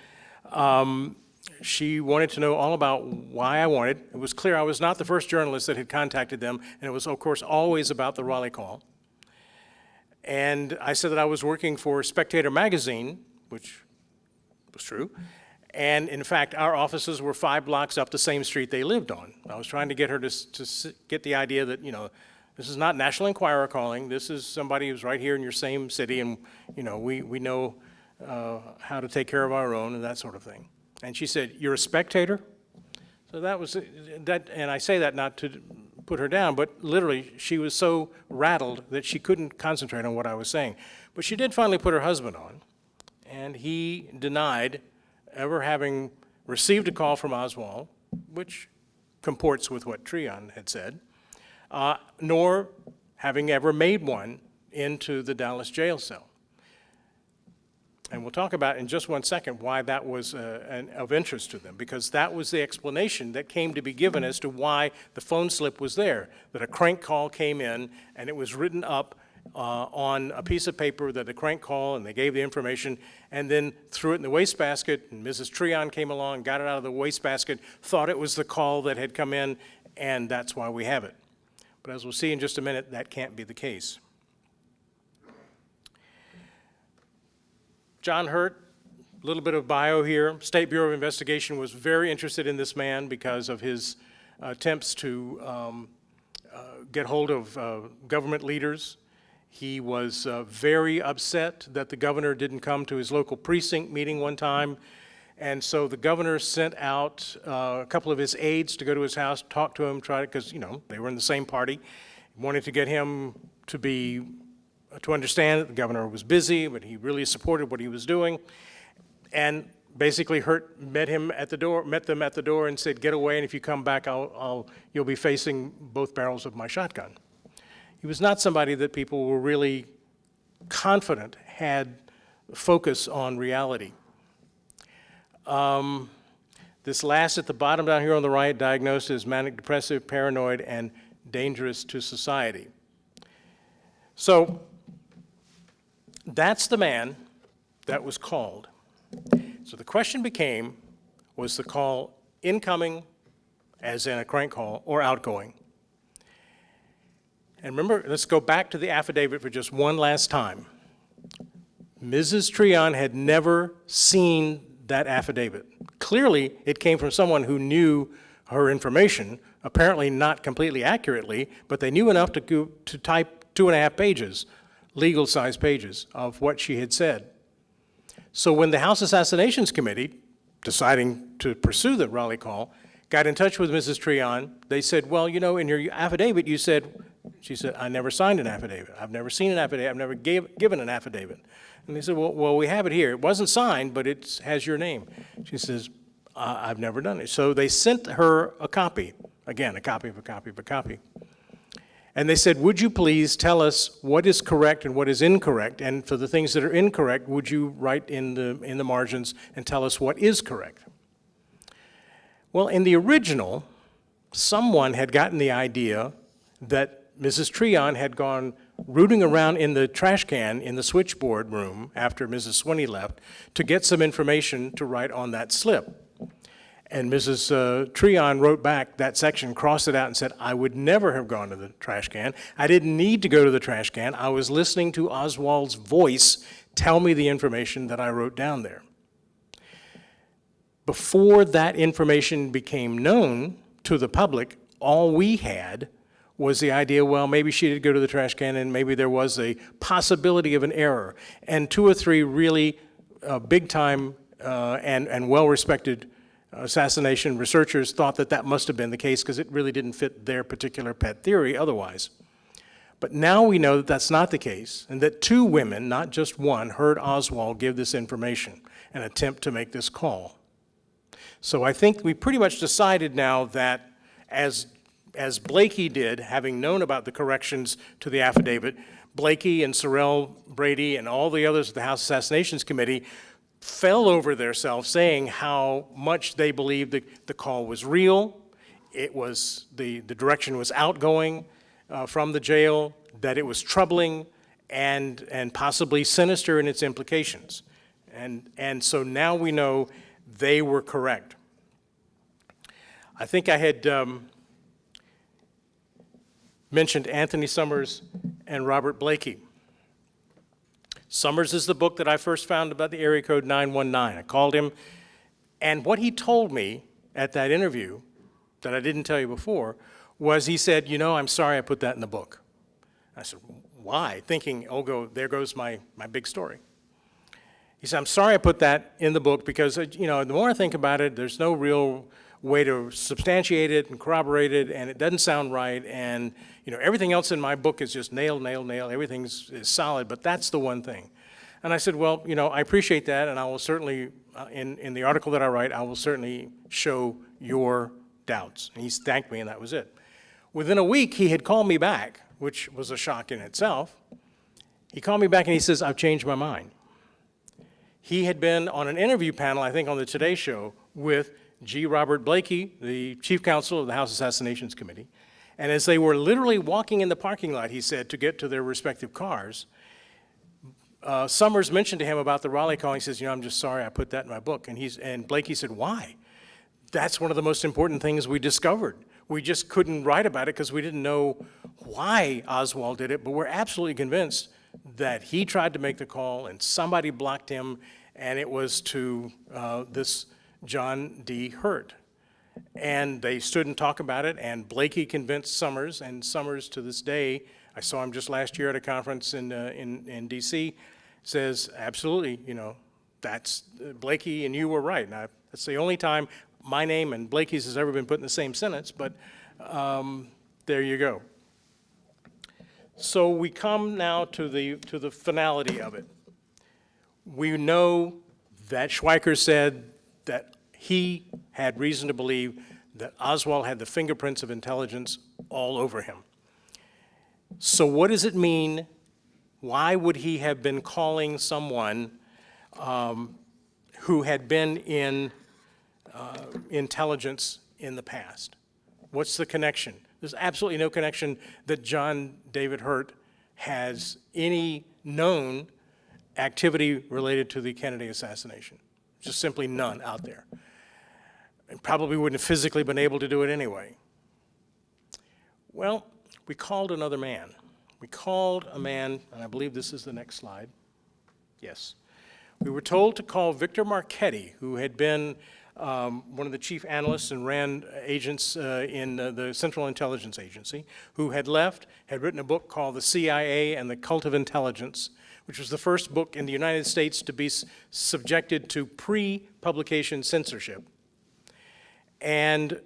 she wanted to know all about why I wanted. It was clear I was not the first journalist that had contacted them, and it was, of course, always about the Raleigh call. And I said that I was working for Spectator magazine, which was true. And in fact, our offices were 5 blocks up the same street they lived on. I was trying to get her to get the idea that, you know, this is not National Enquirer calling. This is somebody who's right here in your same city, and, you know, we know how to take care of our own and that sort of thing. And she said, "You're a Spectator?" So that was that, and I say that not to put her down, but literally she was so rattled that she couldn't concentrate on what I was saying. But she did finally put her husband on, and he denied ever having received a call from Oswald, which comports with what Treon had said, nor having ever made one into the Dallas jail cell. And we'll talk about in just one second why that was of interest to them, because that was the explanation that came to be given as to why the phone slip was there, that a crank call came in and it was written up on a piece of paper that a crank call, and they gave the information, and then threw it in the wastebasket, and Mrs. Treon came along, got it out of the wastebasket, thought it was the call that had come in, and that's why we have it. But as we'll see in just a minute, that can't be the case. John Hurt, a little bit of bio here. State Bureau of Investigation was very interested in this man because of his attempts to get hold of government leaders. He was very upset that the governor didn't come to his local precinct meeting one time, and so the governor sent out a couple of his aides to go to his house, talk to him, try to, because, you know, they were in the same party, wanted to get him to understand that the governor was busy, but he really supported what he was doing. And basically Hurt met them at the door and said, "Get away, and if you come back, you'll be facing both barrels of my shotgun." He was not somebody that people were really confident had focus on reality. This last at the bottom down here on the right, diagnosed as manic depressive, paranoid, and dangerous to society. So that's the man that was called. So the question became, was the call incoming, as in a crank call, or outgoing? And remember, let's go back to the affidavit for just one last time. Mrs. Treon had never seen that affidavit. Clearly, it came from someone who knew her information, apparently not completely accurately, but they knew enough to type 2.5 pages, legal-sized pages, of what she had said. So when the House Assassinations Committee, deciding to pursue the Raleigh call, got in touch with Mrs. Treon, they said, "Well, you know, in your affidavit you said," she said, "I never signed an affidavit. I've never seen an affidavit. I've never given an affidavit." And they said, well, we have it here. It wasn't signed, but it has your name. She says, "I've never done it." So they sent her a copy, again, a copy of a copy of a copy. And they said, "Would you please tell us what is correct and what is incorrect? And for the things that are incorrect, would you write in the margins and tell us what is correct?" Well, in the original, someone had gotten the idea that Mrs. Treon had gone rooting around in the trash can in the switchboard room after Mrs. Swinney left to get some information to write on that slip. And Mrs. Treon wrote back that section, crossed it out, and said, "I would never have gone to the trash can. I didn't need to go to the trash can. I was listening to Oswald's voice tell me the information that I wrote down there." Before that information became known to the public, all we had was the idea, well, maybe she did go to the trash can and maybe there was a possibility of an error. And 2 or 3 really big-time and well-respected assassination researchers thought that that must have been the case because it really didn't fit their particular pet theory otherwise. But now we know that that's not the case, and that two women, not just one, heard Oswald give this information and attempt to make this call. So I think we pretty much decided now that as Blakey did, having known about the corrections to the affidavit, Blakey and Sorrell Brady and all the others at the House Assassinations Committee fell over themselves saying how much they believed the call was real. It was, the direction was outgoing from the jail, that it was troubling and possibly sinister in its implications. And so now we know they were correct. I think I had mentioned Anthony Summers and Robert Blakey. Summers is the book that I first found about the area code 919. I called him, and what he told me at that interview that I didn't tell you before was he said, you know, I'm sorry I put that in the book. I said, why? Thinking, oh, there goes my big story. He said, I'm sorry I put that in the book because, you know, the more I think about it, there's no real way to substantiate it and corroborate it, and it doesn't sound right, and, you know, everything else in my book is just nail, nail, nail, everything is solid, but that's the one thing. And I said, well, you know, I appreciate that, and I will certainly, in the article that I write, I will certainly show your doubts. And he thanked me, and that was it. Within a week, he had called me back, which was a shock in itself. He called me back and he says, I've changed my mind. He had been on an interview panel, I think on the Today Show, with G. Robert Blakey, the chief counsel of the House Assassinations Committee. And as they were literally walking in the parking lot, he said, to get to their respective cars, Summers mentioned to him about the Raleigh call. He says, you know, I'm just sorry I put that in my book. And Blakey said, why? That's one of the most important things we discovered. We just couldn't write about it because we didn't know why Oswald did it, but we're absolutely convinced that he tried to make the call and somebody blocked him, and it was to this John D. Hurt. And they stood and talked about it, and Blakey convinced Summers, and Summers to this day, I saw him just last year at a conference in D.C., says, absolutely, you know, that's, Blakey and you were right. Now, that's the only time my name and Blakey's has ever been put in the same sentence, but there you go. So we come now to the finality of it. We know that Schweiker said that he had reason to believe that Oswald had the fingerprints of intelligence all over him. So what does it mean? Why would he have been calling someone who had been in intelligence in the past? What's the connection? There's absolutely no connection that John David Hurt has any known activity related to the Kennedy assassination. Just simply none out there. And probably wouldn't have physically been able to do it anyway. Well, we called another man. We called a man, and I believe this is the next slide. Yes. We were told to call Victor Marchetti, who had been one of the chief analysts and ran agents in the Central Intelligence Agency, who had left, had written a book called The CIA and the Cult of Intelligence, which was the first book in the United States to be subjected to pre-publication censorship. And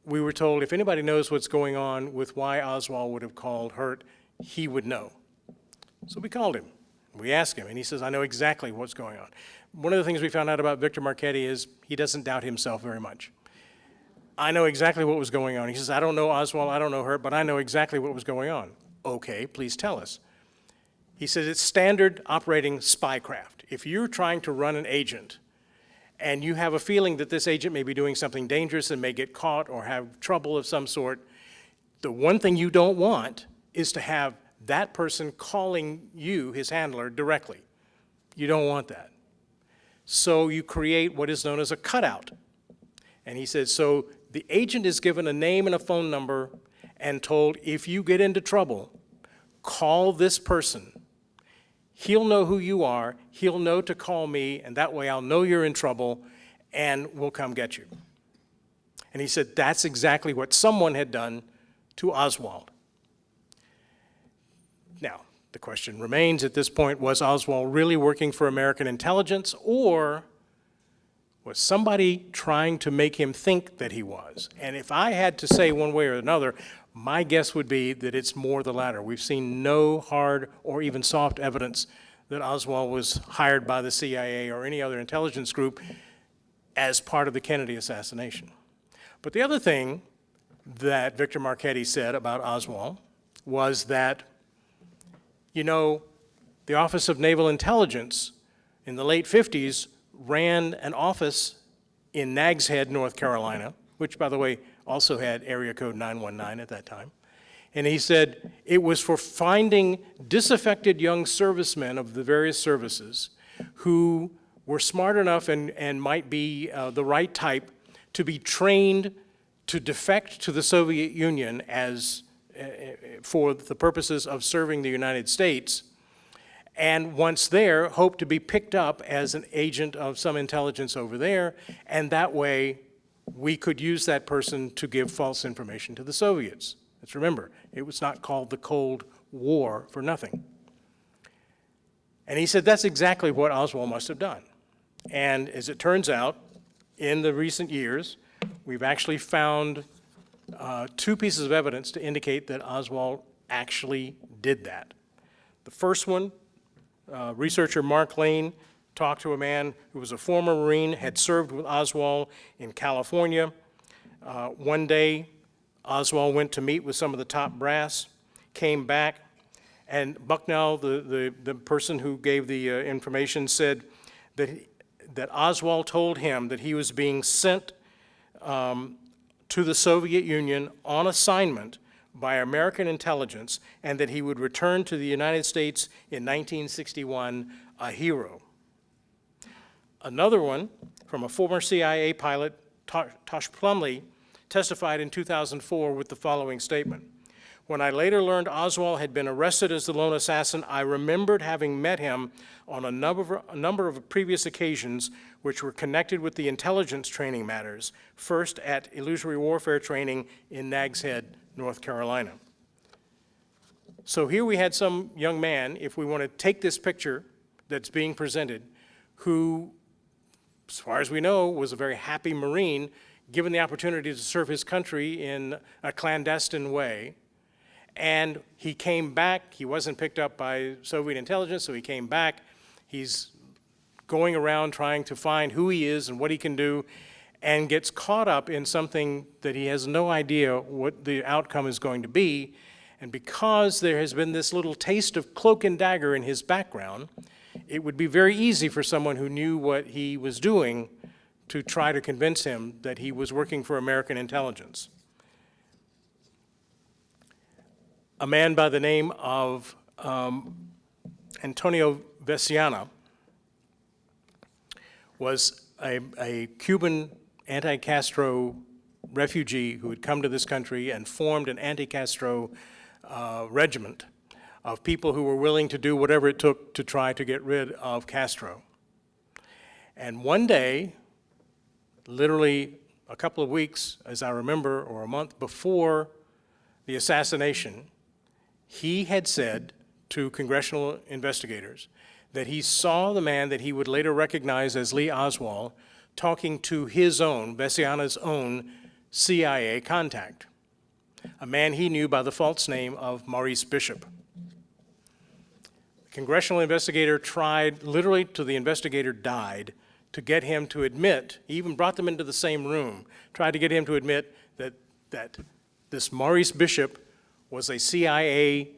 we were told if anybody knows what's going on with why Oswald would have called Hurt, he would know. So we called him. We asked him, and he says, I know exactly what's going on. One of the things we found out about Victor Marchetti is he doesn't doubt himself very much. I know exactly what was going on. He says, I don't know Oswald, I don't know Hurt, but I know exactly what was going on. Okay, please tell us. He says it's standard operating spycraft. If you're trying to run an agent and you have a feeling that this agent may be doing something dangerous and may get caught or have trouble of some sort, the one thing you don't want is to have that person calling you, his handler, directly. You don't want that. So you create what is known as a cutout. And he says, so the agent is given a name and a phone number and told, if you get into trouble, call this person. He'll know who you are, he'll know to call me, and that way I'll know you're in trouble, and we'll come get you. And he said that's exactly what someone had done to Oswald. Now, the question remains at this point, was Oswald really working for American intelligence, or was somebody trying to make him think that he was. And if I had to say one way or another, my guess would be that it's more the latter. We've seen no hard or even soft evidence that Oswald was hired by the CIA or any other intelligence group as part of the Kennedy assassination. But the other thing that Victor Marchetti said about Oswald was that, you know, the Office of Naval Intelligence in the late 50s ran an office in Nags Head, North Carolina, which, by the way, also had area code 919 at that time. And he said it was for finding disaffected young servicemen of the various services who were smart enough and might be the right type to be trained to defect to the Soviet Union as for the purposes of serving the United States, and once there, hope to be picked up as an agent of some intelligence over there, and that way we could use that person to give false information to the Soviets. Let's remember, it was not called the Cold War for nothing. And he said that's exactly what Oswald must have done. And as it turns out, in the recent years, we've actually found two pieces of evidence to indicate that Oswald actually did that. The first one, researcher Mark Lane talked to a man who was a former Marine, had served with Oswald in California. One day, Oswald went to meet with some of the top brass, came back, and Bucknell, the person who gave the information, said that Oswald told him that he was being sent to the Soviet Union on assignment by American intelligence, and that he would return to the United States in 1961 a hero. Another one from a former CIA pilot, Tosh Plumley, testified in 2004 with the following statement. When I later learned Oswald had been arrested as the lone assassin, I remembered having met him on a number of previous occasions which were connected with the intelligence training matters, first at illusory warfare training in Nags Head, North Carolina. So here we had some young man, if we want to take this picture that's being presented, who, as far as we know, was a very happy Marine, given the opportunity to serve his country in a clandestine way. And he came back. He wasn't picked up by Soviet intelligence, so he came back. He's going around trying to find who he is and what he can do, and gets caught up in something that he has no idea what the outcome is going to be. And because there has been this little taste of cloak and dagger in his background, it would be very easy for someone who knew what he was doing to try to convince him that he was working for American intelligence. A man by the name of Antonio Veciana was a Cuban anti-Castro refugee who had come to this country and formed an anti-Castro regiment of people who were willing to do whatever it took to try to get rid of Castro. And one day, literally a couple of weeks, as I remember, or a month before the assassination, he had said to congressional investigators that he saw the man that he would later recognize as Lee Oswald talking to his own, Veciana's own, CIA contact, a man he knew by the false name of Maurice Bishop. The congressional investigator tried, literally till the investigator died, to get him to admit, he even brought them into the same room, tried to get him to admit that this Maurice Bishop was a CIA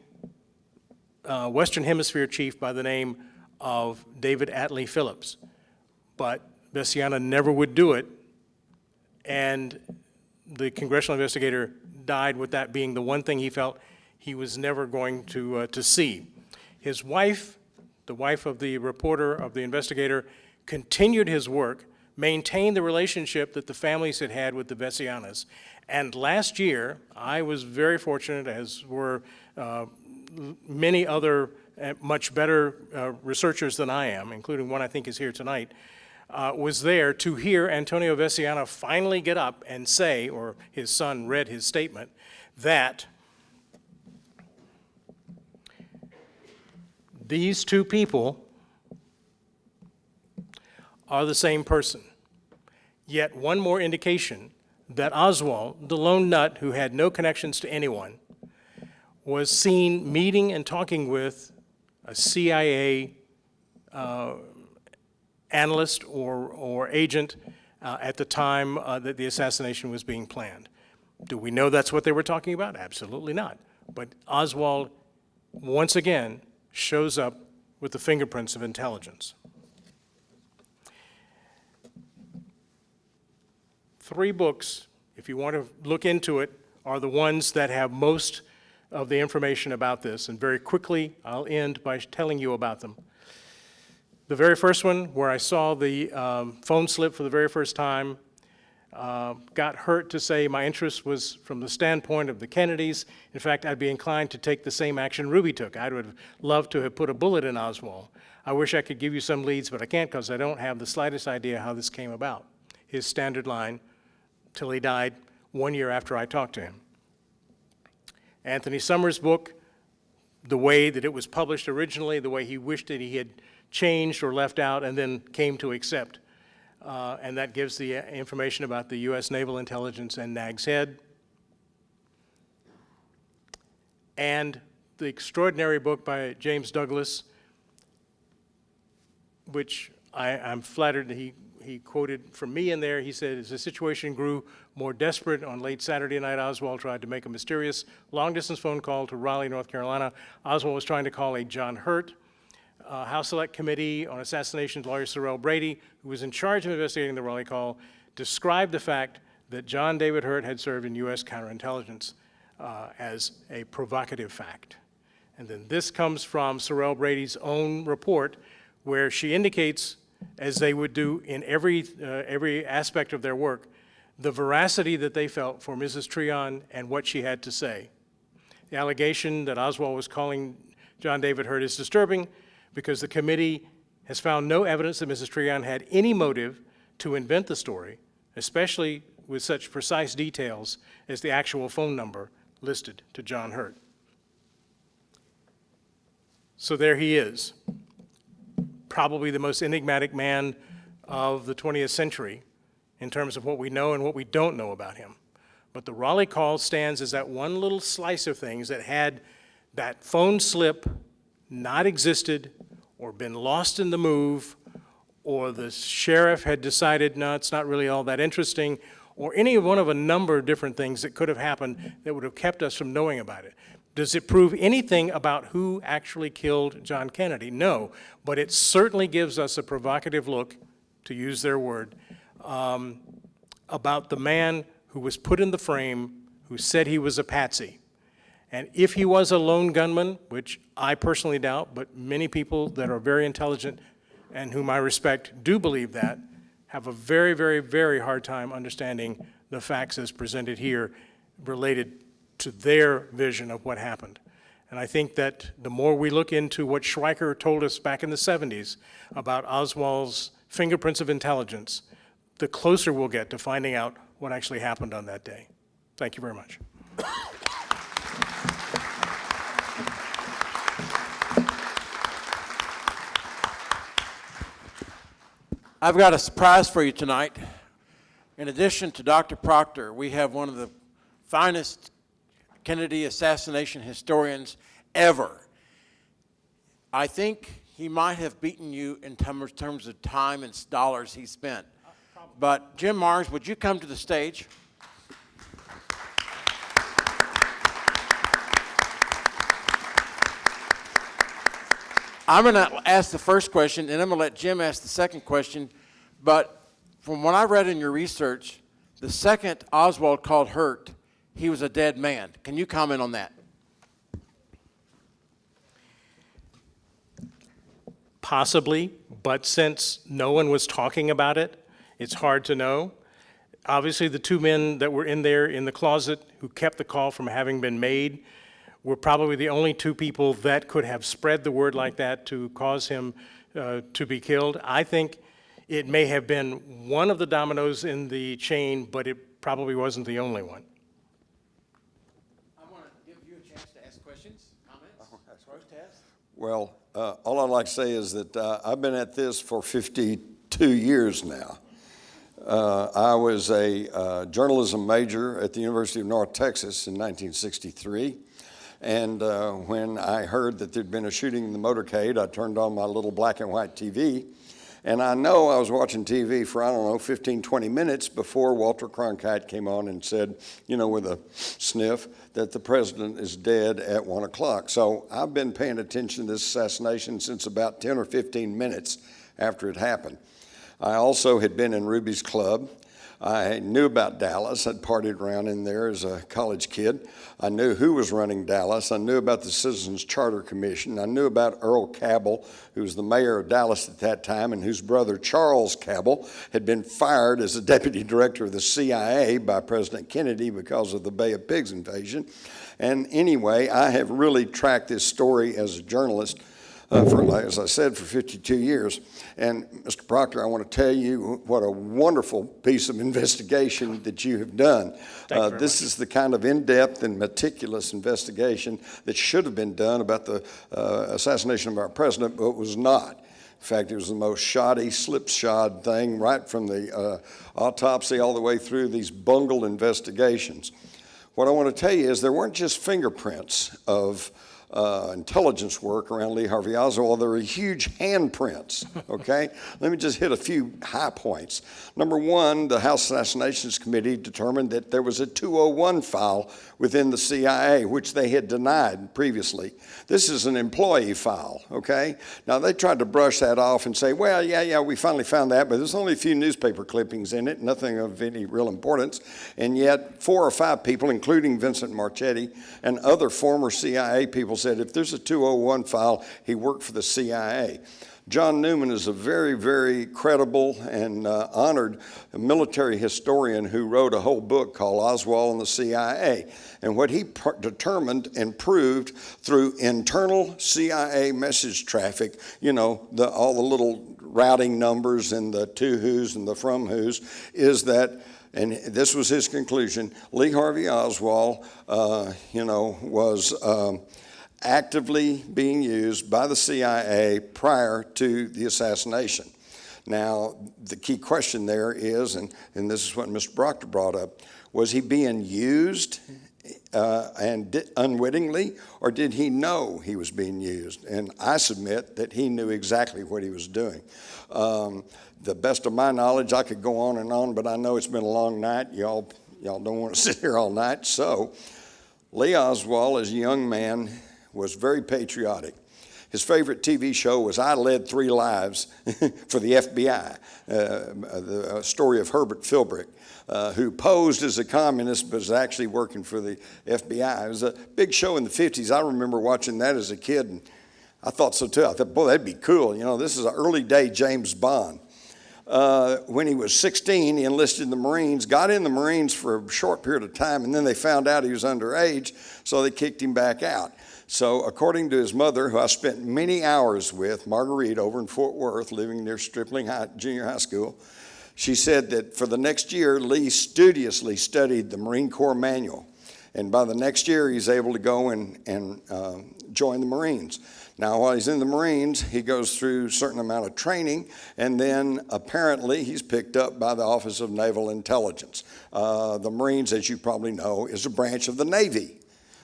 Western Hemisphere chief by the name of David Atlee Phillips. But Veciana never would do it, and the congressional investigator died with that being the one thing he felt he was never going to see. His wife, the wife of the reporter, of the investigator, continued his work, maintained the relationship that the families had had with the Vecianas. And last year, I was very fortunate, as were many other much better researchers than I am, including one I think is here tonight, was there to hear Antonio Veciana finally get up and say, or his son read his statement, that these two people are the same person. yet one more indication that Oswald, the lone nut who had no connections to anyone, was seen meeting and talking with a CIA analyst or agent at the time that the assassination was being planned. Do we know that's what they were talking about? Absolutely not. But Oswald, once again, shows up with the fingerprints of intelligence. 3 books, if you want to look into it, are the ones that have most of the information about this. And very quickly, I'll end by telling you about them. The very first one, where I saw the phone slip for the very first time, got hurt to say my interest was from the standpoint of the Kennedys. In fact, I'd be inclined to take the same action Ruby took. I would have loved to have put a bullet in Oswald. I wish I could give you some leads, but I can't because I don't have the slightest idea how this came about. His standard line, till he died 1 year after I talked to him. Anthony Summers' book, the way that it was published originally, the way he wished that he had changed or left out and then came to accept. And that gives the information about the U.S. Naval Intelligence and Nag's Head. And the extraordinary book by James Douglas, which I'm flattered that he quoted from me in there. He said, as the situation grew more desperate on late Saturday night, Oswald tried to make a mysterious long-distance phone call to Raleigh, North Carolina. Oswald was trying to call a John Hurt, House Select Committee on Assassinations lawyer Sorrell Brady, who was in charge of investigating the Raleigh call, described the fact that John David Hurt had served in U.S. counterintelligence as a provocative fact. And then this comes from Sorrell Brady's own report, where she indicates, as they would do in every aspect of their work, the veracity that they felt for Mrs. Treon and what she had to say. The allegation that Oswald was calling John David Hurt is disturbing because the committee has found no evidence that Mrs. Treon had any motive to invent the story, especially with such precise details as the actual phone number listed to John Hurt. So there he is, probably the most enigmatic man of the 20th century in terms of what we know and what we don't know about him. But the Raleigh call stands as that one little slice of things that had that phone slip not existed or been lost in the move, or the sheriff had decided, no, it's not really all that interesting, or any one of a number of different things that could have happened that would have kept us from knowing about it. Does it prove anything about who actually killed John Kennedy? No, but it certainly gives us a provocative look, to use their word, about the man who was put in the frame, who said he was a patsy. And if he was a lone gunman, which I personally doubt, but many people that are very intelligent and whom I respect do believe that, have a very, very, very hard time understanding the facts as presented here related to their vision of what happened. And I think that the more we look into what Schweiker told us back in the 70s about Oswald's fingerprints of intelligence, the closer we'll get to finding out what actually happened on that day. Thank you very much. I've got a surprise for you tonight. In addition to Dr. Proctor, we have one of the finest Kennedy assassination historians ever. I think he might have beaten you in terms of time and dollars he spent. But Jim Marrs, would you come to the stage? I'm going to ask the first question, and I'm going to let Jim ask the second question. But from what I read in your research, the second Oswald called Hurt, he was a dead man. Can you comment on that? Possibly, but since no one was talking about it, it's hard to know. Obviously, the 2 men that were in there in the closet who kept the call from having been made were probably the only 2 people that could have spread the word like that to cause him to be killed. I think it may have been one of the dominoes in the chain, but it probably wasn't the only one. I want to give you a chance to ask questions, comments, protests. Well, all I'd like to say is that I've been at this for 52 years now. I was a journalism major at the University of North Texas in 1963. And when I heard that there'd been a shooting in the motorcade, I turned on my little black and white TV. And I know I was watching TV for, I don't know, 15, 20 minutes before Walter Cronkite came on and said, you know, with a sniff, that the president is dead at 1 o'clock. So I've been paying attention to this assassination since about 10 or 15 minutes after it happened. I also had been in Ruby's Club. I knew about Dallas. I'd partied around in there as a college kid. I knew who was running Dallas. I knew about the Citizens Charter Commission. I knew about Earl Cabell, who was the mayor of Dallas at that time, and whose brother Charles Cabell had been fired as the deputy director of the CIA by President Kennedy because of the Bay of Pigs invasion. And anyway, I have really tracked this story as a journalist for, as I said, for 52 years. And Mr. Proctor, I want to tell you what a wonderful piece of investigation that you have done. This is the kind of in-depth and meticulous investigation that should have been done about the assassination of our president, but was not. In fact, it was the most shoddy, slipshod thing right from the autopsy all the way through these bungled investigations. What I want to tell you is there weren't just fingerprints of intelligence work around Lee Harvey Oswald. There were huge handprints, okay? Let me just hit a few high points. Number one, the House Assassinations Committee determined that there was a 201 file within the CIA, which they had denied previously. This is an employee file, okay? Now, they tried to brush that off and say, well, yeah, we finally found that, but there's only a few newspaper clippings in it, nothing of any real importance. And yet, 4 or 5 people, including Vincent Marchetti and other former CIA people, said if there's a 201 file, he worked for the CIA. John Newman is a very, very credible and honored military historian who wrote a whole book called Oswald and the CIA. And what he determined and proved through internal CIA message traffic, you know, all the little routing numbers and the to whos and the from whos, is that, and this was his conclusion, Lee Harvey Oswald, was actively being used by the CIA prior to the assassination. Now, the key question there is, and this is what Mr. Proctor brought up, was he being used unwittingly, or did he know he was being used? And I submit that he knew exactly what he was doing. The best of my knowledge, I could go on and on, but I know it's been a long night. Y'all don't want to sit here all night. So Lee Oswald, as a young man, was very patriotic. His favorite TV show was I Led 3 Lives for the FBI, the story of Herbert Philbrick, who posed as a communist but was actually working for the FBI. It was a big show in the 50s. I remember watching that as a kid, and I thought so too. I thought, boy, that'd be cool. You know, this is an early day James Bond. When he was 16, he enlisted in the Marines, got in the Marines for a short period of time, and then they found out he was underage, so they kicked him back out. So according to his mother, who I spent many hours with, Marguerite, over in Fort Worth, living near Stripling Junior High School, she said that for the next year, Lee studiously studied the Marine Corps manual. And by the next year, he's able to go and join the Marines. Now, while he's in the Marines, he goes through a certain amount of training, and then apparently he's picked up by the Office of Naval Intelligence. The Marines, as you probably know, is a branch of the Navy.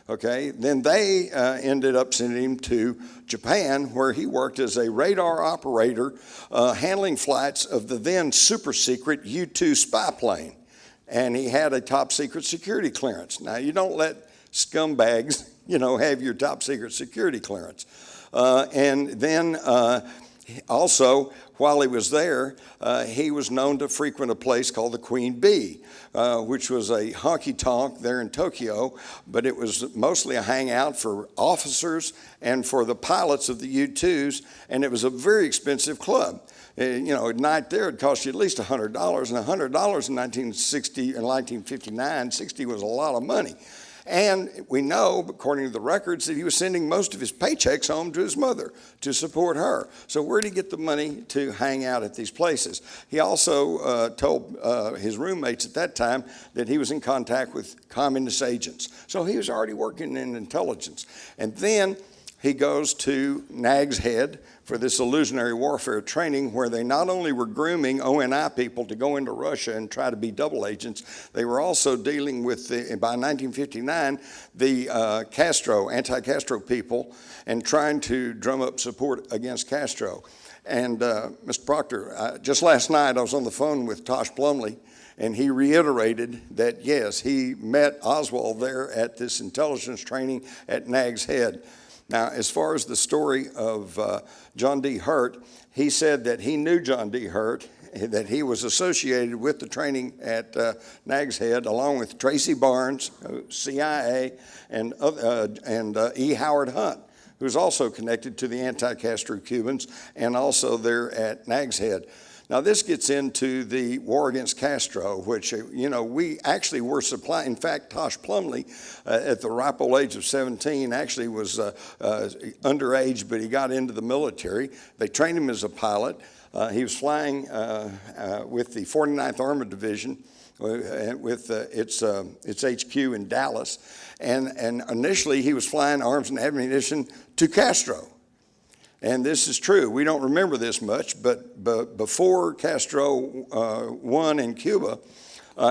Okay, then they ended up sending him to Japan, where he worked as a radar operator, handling flights of the then super secret U-2 spy plane. And he had a top secret security clearance. Now, you don't let scumbags, have your top secret security clearance. And then also, while he was there, he was known to frequent a place called the Queen Bee, which was a honky-tonk there in Tokyo, but it was mostly a hangout for officers and for the pilots of the U-2s, and it was a very expensive club. A night there would cost you at least $100, and $100 in 1960 and 1959, 60 was a lot of money. And we know, according to the records, that he was sending most of his paychecks home to his mother to support her. So where did he get the money to hang out at these places? He also told his roommates at that time that he was in contact with communist agents. So he was already working in intelligence. And then he goes to Nag's Head for this illusionary warfare training, where they not only were grooming ONI people to go into Russia and try to be double agents, they were also dealing with, by 1959, the anti-Castro people, and trying to drum up support against Castro. And Mr. Proctor, just last night I was on the phone with Tosh Plumlee, and he reiterated that, yes, he met Oswald there at this intelligence training at Nag's Head. Now, as far as the story of John D. Hurt, he said that he knew John D. Hurt, that he was associated with the training at Nag's Head, along with Tracy Barnes, CIA, and E. Howard Hunt, who's also connected to the anti-Castro Cubans and also there at Nag's Head. Now, this gets into the war against Castro, which, we actually were supplying. In fact, Tosh Plumlee, at the ripe old age of 17, actually was underage, but he got into the military. They trained him as a pilot. He was flying with the 49th Armored Division, with its HQ in Dallas. And initially, he was flying arms and ammunition to Castro. And this is true. We don't remember this much, but before Castro won in Cuba,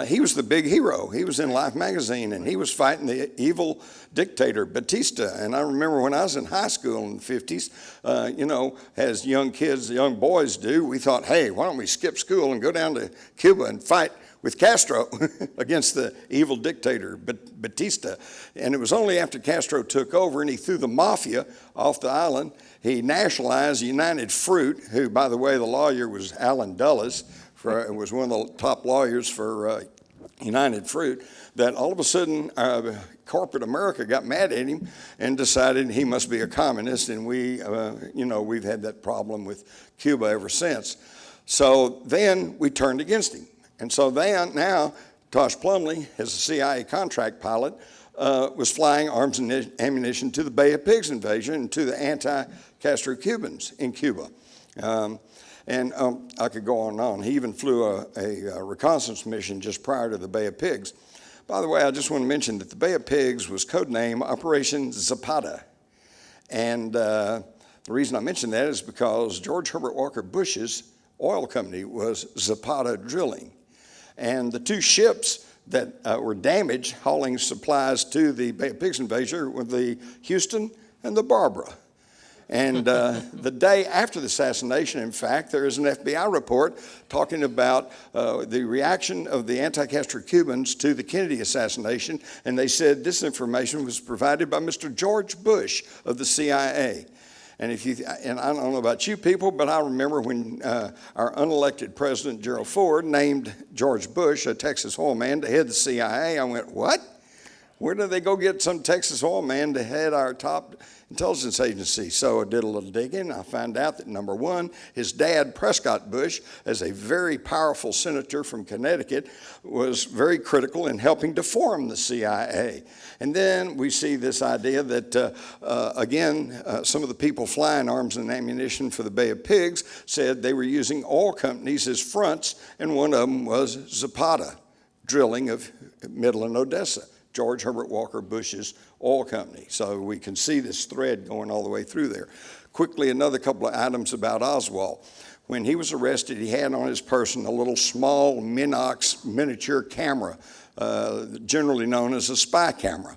he was the big hero. He was in Life magazine, and he was fighting the evil dictator, Batista. And I remember when I was in high school in the 50s, as young kids, young boys do, we thought, hey, why don't we skip school and go down to Cuba and fight with Castro against the evil dictator, Batista. And it was only after Castro took over and he threw the mafia off the island, he nationalized United Fruit, who, by the way, the lawyer was Allen Dulles, was one of the top lawyers for United Fruit, that all of a sudden corporate America got mad at him and decided he must be a communist, and we've had that problem with Cuba ever since. So then we turned against him. And so now Tosh Plumlee, as a CIA contract pilot, was flying arms and ammunition to the Bay of Pigs invasion and to the anti-Castro Cubans in Cuba. And I could go on and on. He even flew a reconnaissance mission just prior to the Bay of Pigs. By the way, I just want to mention that the Bay of Pigs was codenamed Operation Zapata. And the reason I mention that is because George Herbert Walker Bush's oil company was Zapata Drilling. And the two ships that were damaged hauling supplies to the Bay of Pigs invasion were the Houston and the Barbara. And the day after the assassination, in fact, there is an FBI report talking about the reaction of the anti-Castro Cubans to the Kennedy assassination, and they said this information was provided by Mr. George Bush of the CIA. And I don't know about you people, but I remember when our unelected president, Gerald Ford, named George Bush, a Texas oil man, to head the CIA. I went, what? Where did they go get some Texas oil man to head our top intelligence agency? So I did a little digging. I found out that, number one, his dad, Prescott Bush, as a very powerful senator from Connecticut, was very critical in helping to form the CIA. And then we see this idea that, some of the people flying arms and ammunition for the Bay of Pigs said they were using oil companies as fronts, and one of them was Zapata Drilling of Midland, Odessa, George Herbert Walker Bush's oil company. So we can see this thread going all the way through there. Quickly, another couple of items about Oswald. When he was arrested, he had on his person a little small Minox miniature camera, generally known as a spy camera.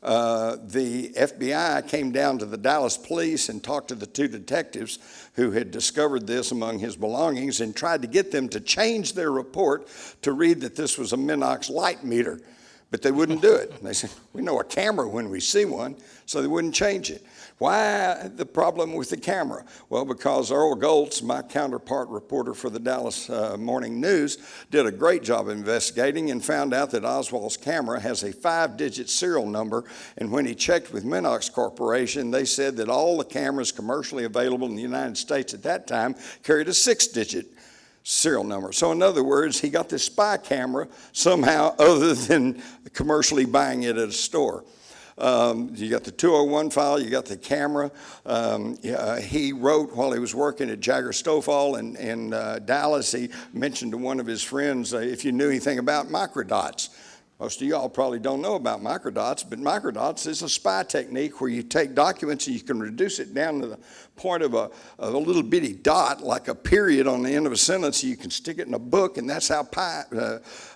The FBI came down to the Dallas police and talked to the two detectives who had discovered this among his belongings and tried to get them to change their report to read that this was a Minox light meter. But they wouldn't do it. And they said, we know a camera when we see one, so they wouldn't change it. Why the problem with the camera? Well, because Earl Goltz, my counterpart reporter for the Dallas Morning News, did a great job investigating and found out that Oswald's camera has a 5-digit serial number, and when he checked with Minox Corporation, they said that all the cameras commercially available in the United States at that time carried a 6-digit serial number. So in other words, he got this spy camera somehow other than commercially buying it at a store. You got the 201 file, you got the camera. He wrote while he was working at Jagger Stofall in Dallas, he mentioned to one of his friends, if you knew anything about microdots. Most of y'all probably don't know about microdots, but microdots is a spy technique where you take documents and you can reduce it down to the point of a little bitty dot, like a period on the end of a sentence, so you can stick it in a book, and that's how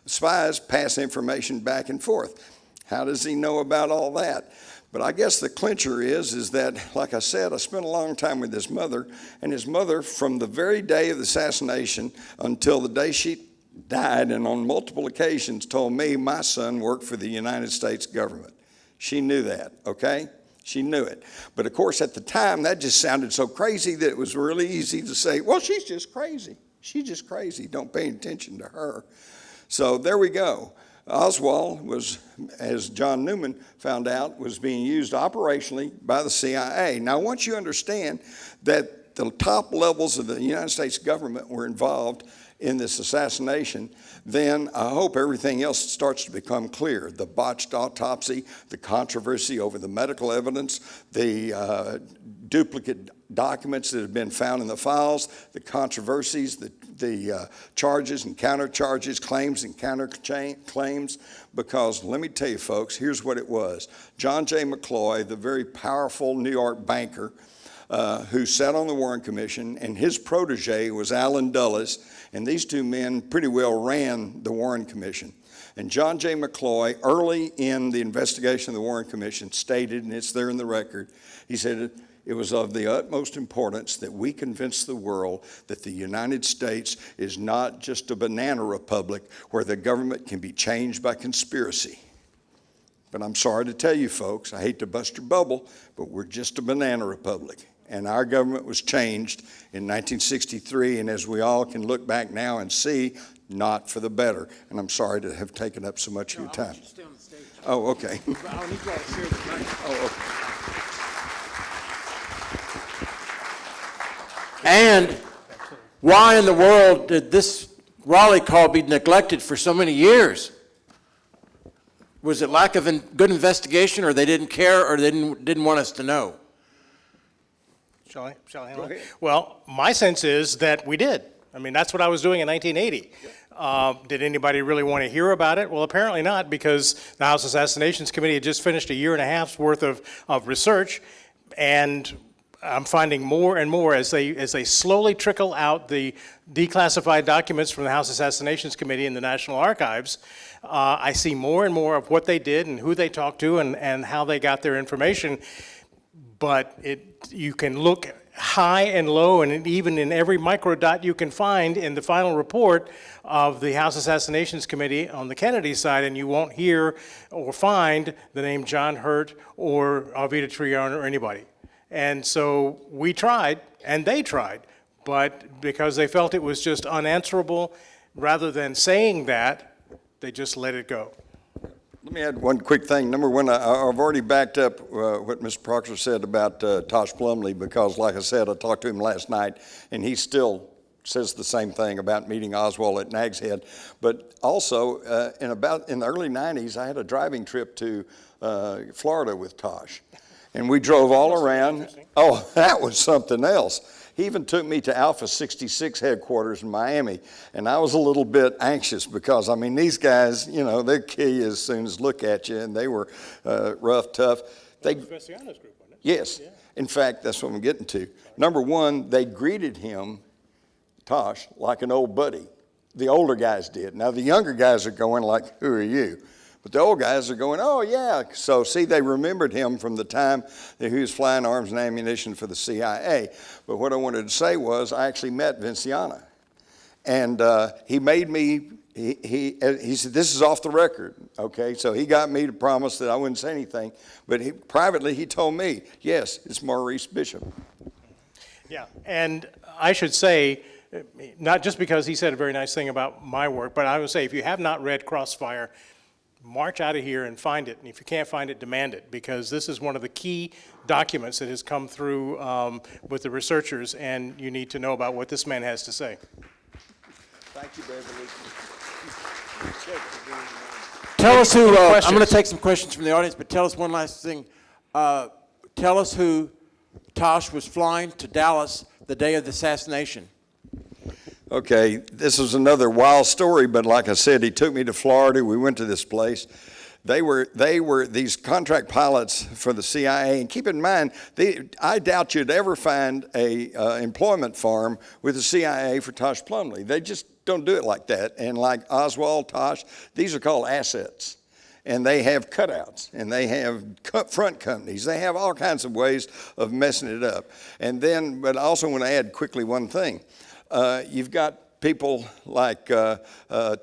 spies pass information back and forth. How does he know about all that? But I guess the clincher is that, like I said, I spent a long time with his mother, and his mother, from the very day of the assassination until the day she died, and on multiple occasions told me my son worked for the United States government. She knew that, okay? She knew it. But of course, at the time, that just sounded so crazy that it was really easy to say, well, she's just crazy. She's just crazy. Don't pay attention to her. So there we go. Oswald was, as John Newman found out, was being used operationally by the CIA. Now, once you understand that the top levels of the United States government were involved in this assassination, then I hope everything else starts to become clear. The botched autopsy, the controversy over the medical evidence, the duplicate documents that have been found in the files, the controversies, the charges and countercharges, claims and counterclaims, because let me tell you folks, here's what it was. John J. McCloy, the very powerful New York banker, who sat on the Warren Commission, and his protege was Allen Dulles, and these two men pretty well ran the Warren Commission. And John J. McCloy, early in the investigation of the Warren Commission, stated, and it's there in the record, he said, it was of the utmost importance that we convince the world that the United States is not just a banana republic where the government can be changed by conspiracy. But I'm sorry to tell you folks, I hate to bust your bubble, but we're just a banana republic. And our government was changed in 1963, and as we all can look back now and see, not for the better. And I'm sorry to have taken up so much of your time. I want you to stay on the stage. Oh, okay. I need you all to share the mic. Oh, okay. And why in the world did this Raleigh call be neglected for so many years? Was it lack of good investigation, or they didn't care, or they didn't want us to know? Shall I handle it? Well, my sense is that we did. I mean, that's what I was doing in 1980. Did anybody really want to hear about it? Well, apparently not, because the House Assassinations Committee had just finished a year and a half's worth of research, and I'm finding more and more as they slowly trickle out the declassified documents from the House Assassinations Committee in the National Archives. I see more and more of what they did and who they talked to and how they got their information. But you can look high and low, and even in every microdot you can find in the final report of the House Assassinations Committee on the Kennedy side, and you won't hear or find the name John Hurt or Alveda Triana or anybody. And so we tried, and they tried, but because they felt it was just unanswerable, rather than saying that, they just let it go. Let me add one quick thing. Number one, I've already backed up what Mr. Proctor said about Tosh Plumlee, because like I said, I talked to him last night, and he still says the same thing about meeting Oswald at Nag's Head. But also, in the early 90s, I had a driving trip to Florida with Tosh. And we drove all around. Oh, that was something else. He even took me to Alpha 66 headquarters in Miami, and I was a little bit anxious because, I mean, these guys, you know, they'll kill you as soon as look at you, and they were rough, tough. That was Vesiano's group, wasn't it? Yes. Yeah. In fact, that's what I'm getting to. Number one, they greeted him, Tosh, like an old buddy. The older guys did. Now, the younger guys are going like, who are you? But the old guys are going, oh, yeah. So, see, they remembered him from the time that he was flying arms and ammunition for the CIA. But what I wanted to say was I actually met Vinciana. And he made me, he said, this is off the record, okay? So he got me to promise that I wouldn't say anything. But privately, he told me, yes, it's Maurice Bishop. Yeah, and I should say, not just because he said a very nice thing about my work, but I would say if you have not read Crossfire, march out of here and find it. And if you can't find it, demand it, because this is one of the key documents that has come through with the researchers, and you need to know about what this man has to say. Thank you, Beverly. Tell us who, I'm questions? going to take some questions from the audience, but tell us one last thing. Tell us who Tosh was flying to Dallas the day of the assassination. Okay, this was another wild story, but like I said, he took me to Florida. We went to this place. They were these contract pilots for the CIA, and keep in mind, I doubt you'd ever find a employment form with the CIA for Tosh Plumlee. They just don't do it like that. And like Oswald, Tosh, these are called assets. And they have cutouts, and they have front companies. They have all kinds of ways of messing it up. And then, but I also want to add quickly one thing. You've got people like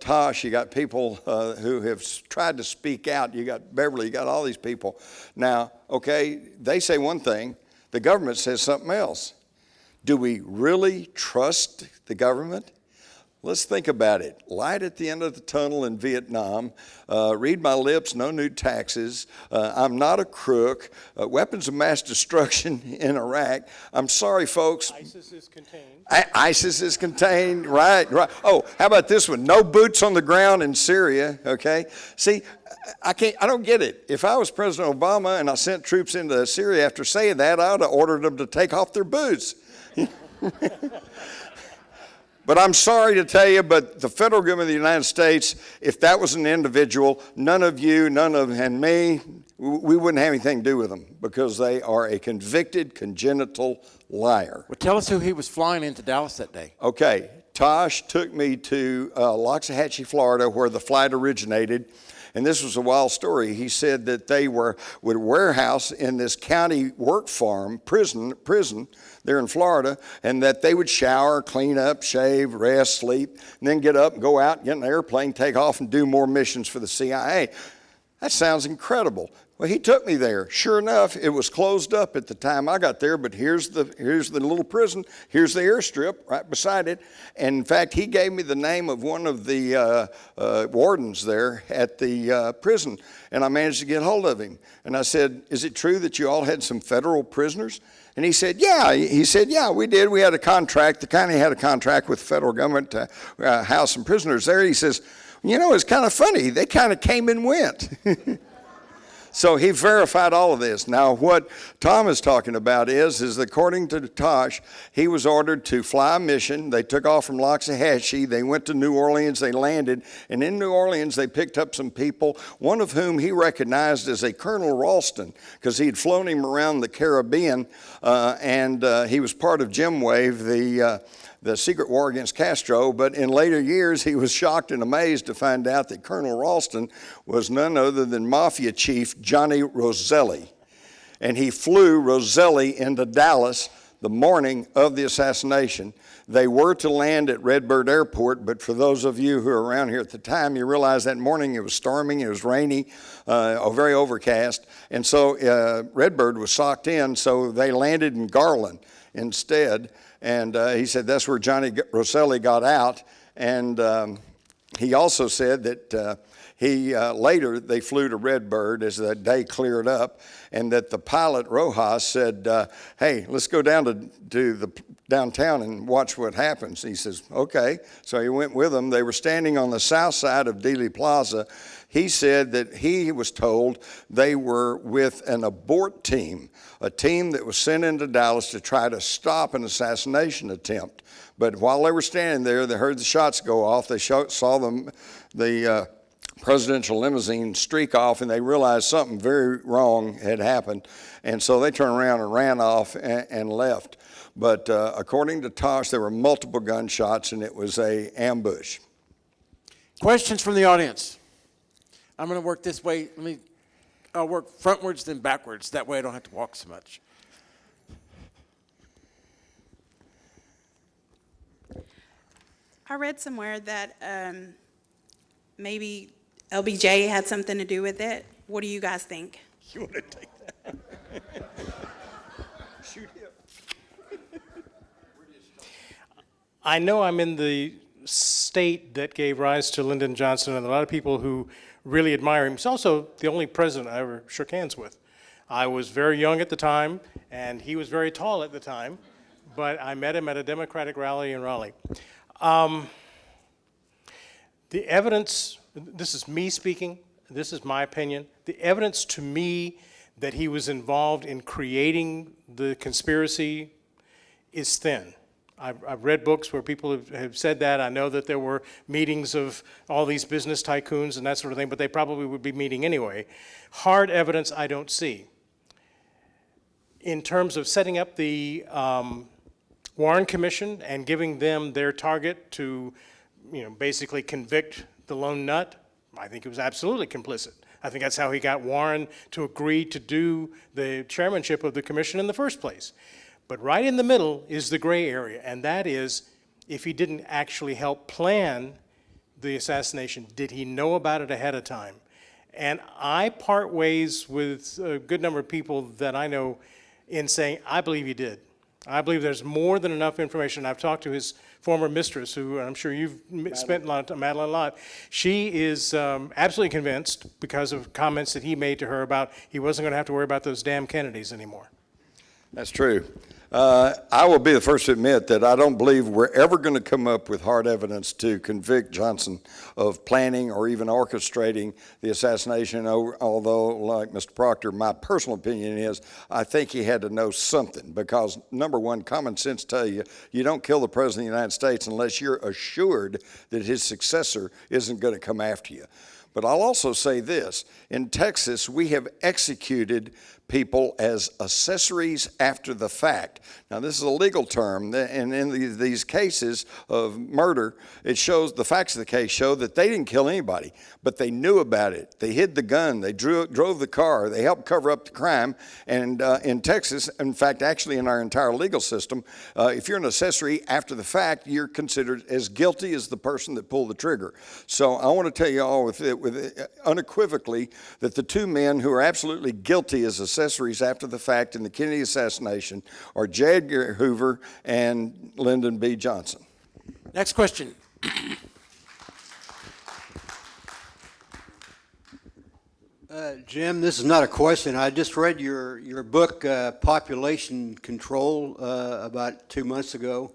Tosh, you got people who have tried to speak out. You got Beverly, you got all these people. Now, okay, they say one thing, the government says something else. Do we really trust the government? Let's think about it. Light at the end of the tunnel in Vietnam. Read my lips, no new taxes. I'm not a crook. Weapons of mass destruction in Iraq. I'm sorry, folks. ISIS is contained. ISIS is contained, right. Oh, how about this one? No boots on the ground in Syria, okay? See, I don't get it. If I was President Obama and I sent troops into Syria after saying that, I would have ordered them to take off their boots. But I'm sorry to tell you, but the federal government of the United States, if that was an individual, none of you, and me, we wouldn't have anything to do with them because they are a convicted, congenital liar. Well, tell us who he was flying into Dallas that day. Okay, Tosh took me to Loxahatchee, Florida, where the flight originated. And this was a wild story. He said that they would warehouse in this county work farm, prison there in Florida, and that they would shower, clean up, shave, rest, sleep, and then get up and go out, get in an airplane, take off, and do more missions for the CIA. That sounds incredible. Well, he took me there. Sure enough, it was closed up at the time I got there, but here's the little prison. Here's the airstrip right beside it. And in fact, he gave me the name of one of the wardens there at the prison, and I managed to get hold of him. And I said, is it true that you all had some federal prisoners? And he said, yeah. He said, yeah, we did. We had a contract. The county had a contract with the federal government to house some prisoners there. He says, you know, it's kind of funny. They kind of came and went. So he verified all of this. Now, what Tom is talking about is according to Tosh, he was ordered to fly a mission. They took off from Loxahatchee. They went to New Orleans. They landed. And in New Orleans, they picked up some people, one of whom he recognized as a Colonel Ralston, because he had flown him around the Caribbean, and he was part of Jim Wave, the secret war against Castro, but in later years he was shocked and amazed to find out that Colonel Ralston was none other than Mafia Chief Johnny Roselli. And he flew Roselli into Dallas the morning of the assassination. They were to land at Redbird Airport, but for those of you who were around here at the time, you realize that morning it was storming, it was rainy, very overcast, and so Redbird was socked in, so they landed in Garland instead. And he said that's where Johnny Roselli got out. And he also said that later they flew to Redbird as the day cleared up, and that the pilot Rojas said, hey, let's go down to the downtown and watch what happens. He says, okay. So he went with them. They were standing on the south side of Dealey Plaza. He said that he was told they were with an abort team, a team that was sent into Dallas to try to stop an assassination attempt. But while they were standing there, they heard the shots go off. They saw the presidential limousine streak off, and they realized something very wrong had happened. And so they turned around and ran off and left. But according to Tosh, there were multiple gunshots, and it was an ambush. Questions from the audience? I'm going to work this way. I'll work frontwards, then backwards. That way I don't have to walk so much. I read somewhere that maybe LBJ had something to do with it. What do you guys think? You want to take that? Shoot him. I know I'm in the state that gave rise to Lyndon Johnson, and a lot of people who really admire him. He's also the only president I ever shook hands with. I was very young at the time, and he was very tall at the time, but I met him at a Democratic rally in Raleigh. The evidence, this is me speaking, this is my opinion, the evidence to me that he was involved in creating the conspiracy is thin. I've read books where people have said that. I know that there were meetings of all these business tycoons and that sort of thing, but they probably would be meeting anyway. Hard evidence I don't see. In terms of setting up the Warren Commission and giving them their target to, basically convict the lone nut, I think it was absolutely complicit. I think that's how he got Warren to agree to do the chairmanship of the commission in the first place. But right in the middle is the gray area, and that is if he didn't actually help plan the assassination, did he know about it ahead of time? And I part ways with a good number of people that I know in saying, I believe he did. I believe there's more than enough information. I've talked to his former mistress, who I'm sure you've spent a lot of time, Madeline, a lot. She is absolutely convinced, because of comments that he made to her about he wasn't going to have to worry about those damn Kennedys anymore. That's true. I will be the first to admit that I don't believe we're ever going to come up with hard evidence to convict Johnson of planning or even orchestrating the assassination, although, like Mr. Proctor, my personal opinion is I think he had to know something because, number one, common sense tells you you don't kill the President of the United States unless you're assured that his successor isn't going to come after you. But I'll also say this. In Texas, we have executed people as accessories after the fact. Now, this is a legal term, and in these cases of murder, it shows, the facts of the case show that they didn't kill anybody, but they knew about it. They hid the gun, they drove the car, they helped cover up the crime, and in Texas, in fact, actually in our entire legal system, if you're an accessory after the fact, you're considered as guilty as the person that pulled the trigger. So I want to tell you all unequivocally that the two men who are absolutely guilty as accessories after the fact in the Kennedy assassination are J. Edgar Hoover and Lyndon B. Johnson. Next question. Jim, this is not a question. I just read your book, Population Control, about 2 months ago,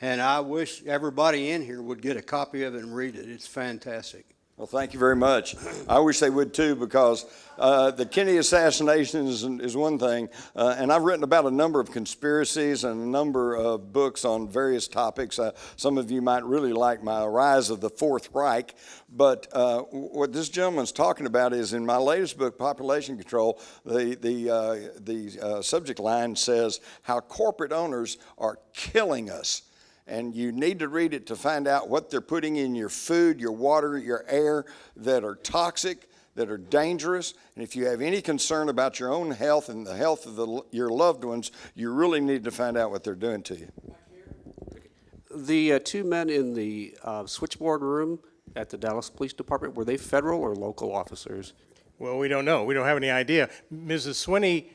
and I wish everybody in here would get a copy of it and read it. It's fantastic. Well, thank you very much. I wish they would too, because the Kennedy assassination is one thing, and I've written about a number of conspiracies and a number of books on various topics. Some of you might really like my Rise of the Fourth Reich, but what this gentleman's talking about is in my latest book, Population Control, the subject line says how corporate owners are killing us. And you need to read it to find out what they're putting in your food, your water, your air that are toxic, that are dangerous. And if you have any concern about your own health and the health of your loved ones, you really need to find out what they're doing to you. The two men in the switchboard room at the Dallas Police Department, were they federal or local officers? Well, we don't know. We don't have any idea. Mrs. Swinney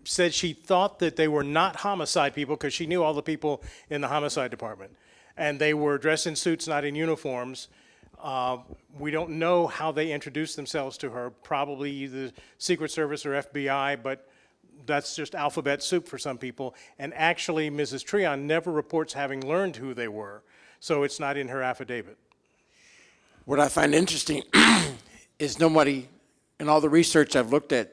said she thought that they were not homicide people because she knew all the people in the homicide department. And they were dressed in suits, not in uniforms. We don't know how they introduced themselves to her, probably either Secret Service or FBI, but that's just alphabet soup for some people. And actually, Mrs. Treon never reports having learned who they were, so it's not in her affidavit. What I find interesting is nobody, in all the research I've looked at,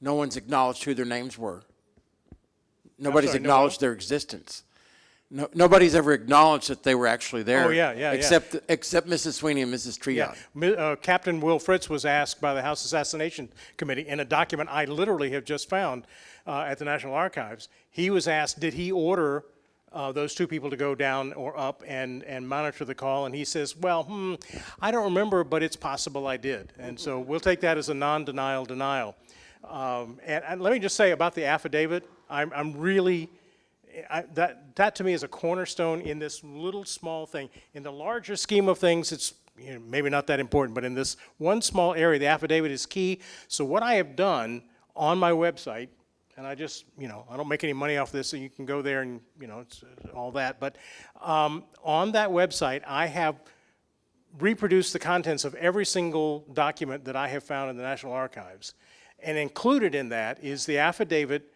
no one's acknowledged who their names were. Nobody's acknowledged their existence. Nobody's ever acknowledged that they were actually there. Oh, yeah. Except Mrs. Sweeney and Mrs. Treon. Yeah. Captain Will Fritz was asked by the House Assassination Committee in a document I literally have just found at the National Archives. He was asked, did he order those two people to go down or up and monitor the call? And he says, well, I don't remember, but it's possible I did. And so we'll take that as a non-denial denial. And let me just say about the affidavit, I'm really, that to me is a cornerstone in this little small thing. In the larger scheme of things, it's maybe not that important, but in this one small area, the affidavit is key. So what I have done on my website, and I just, I don't make any money off this, so you can go there and, it's all that. But on that website, I have reproduced the contents of every single document that I have found in the National Archives. And included in that is the affidavit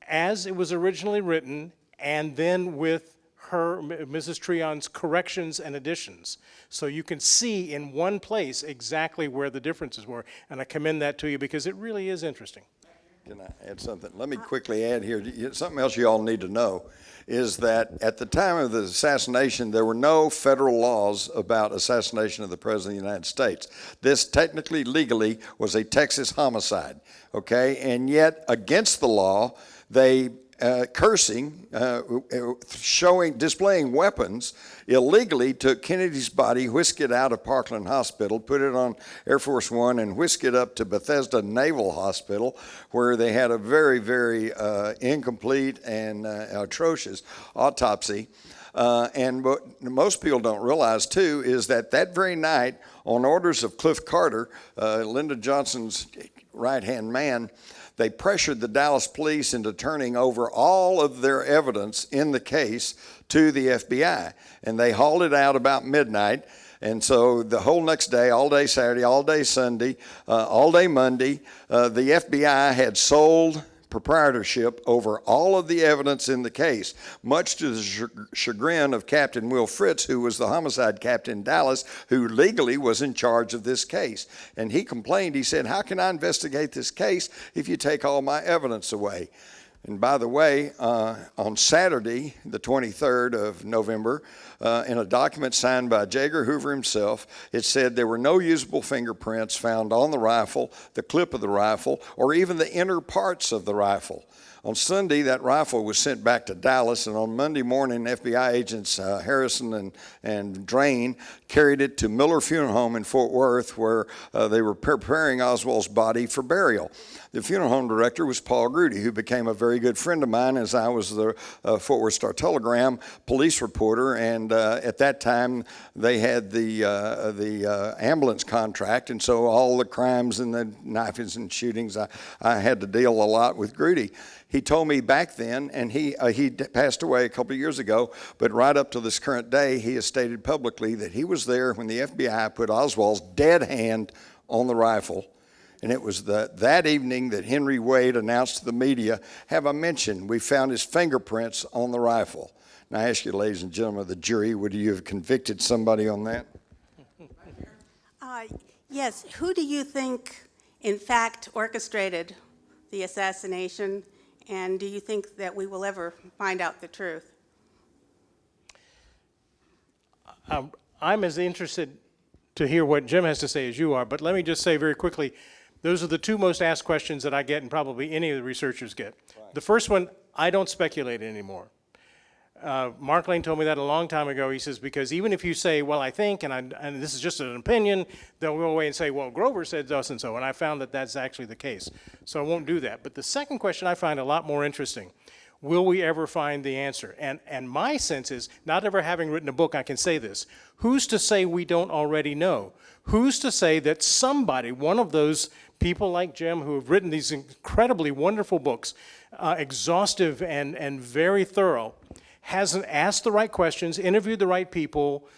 as it was originally written, and then with her, Mrs. Treon's, corrections and additions. So you can see in one place exactly where the differences were. And I commend that to you because it really is interesting. Can I add something? Let me quickly add here, something else you all need to know is that at the time of the assassination, there were no federal laws about assassination of the President of the United States. This technically, legally, was a Texas homicide, okay? And yet, against the law, they cursing, displaying weapons, illegally took Kennedy's body, whisked it out of Parkland Hospital, put it on Air Force One, and whisked it up to Bethesda Naval Hospital, where they had a very, very incomplete and atrocious autopsy. And what most people don't realize, too, is that that very night, on orders of Cliff Carter, Lyndon Johnson's right-hand man, they pressured the Dallas police into turning over all of their evidence in the case to the FBI. And they hauled it out about midnight. And so the whole next day, all day Saturday, all day Sunday, all day Monday, the FBI had sold proprietorship over all of the evidence in the case, much to the chagrin of Captain Will Fritz, who was the homicide captain in Dallas, who legally was in charge of this case. And he complained, he said, "How can I investigate this case if you take all my evidence away?" And by the way, on Saturday, the 23rd of November, in a document signed by J. Edgar Hoover himself, it said there were no usable fingerprints found on the rifle, the clip of the rifle, or even the inner parts of the rifle. On Sunday, that rifle was sent back to Dallas, and on Monday morning, FBI agents Harrison and Drain carried it to Miller Funeral Home in Fort Worth, where they were preparing Oswald's body for burial. The funeral home director was Paul Grudy, who became a very good friend of mine, as I was the Fort Worth Star-Telegram police reporter, and at that time, they had the ambulance contract, and so all the crimes and the knifings and shootings, I had to deal a lot with Grudy. He told me back then, and he passed away a couple of years ago, but right up to this current day, he has stated publicly that he was there when the FBI put Oswald's dead hand on the rifle. And it was that evening that Henry Wade announced to the media, "Have I mentioned we found his fingerprints on the rifle?" Now I ask you, ladies and gentlemen of the jury, would you have convicted somebody on that? Yes. Who do you think, in fact, orchestrated the assassination, and do you think that we will ever find out the truth? I'm as interested to hear what Jim has to say as you are, but let me just say very quickly, those are the two most asked questions that I get and probably any of the researchers get. Right. The first one, I don't speculate anymore. Mark Lane told me that a long time ago. He says, because even if you say, well, I think, and this is just an opinion, they'll go away and say, well, Grover said thus and so, and I found that that's actually the case. So I won't do that. But the second question I find a lot more interesting. Will we ever find the answer? And my sense is, not ever having written a book, I can say this. Who's to say we don't already know? Who's to say that somebody, one of those people like Jim who have written these incredibly wonderful books, exhaustive and very thorough, hasn't asked the right questions, interviewed the right people,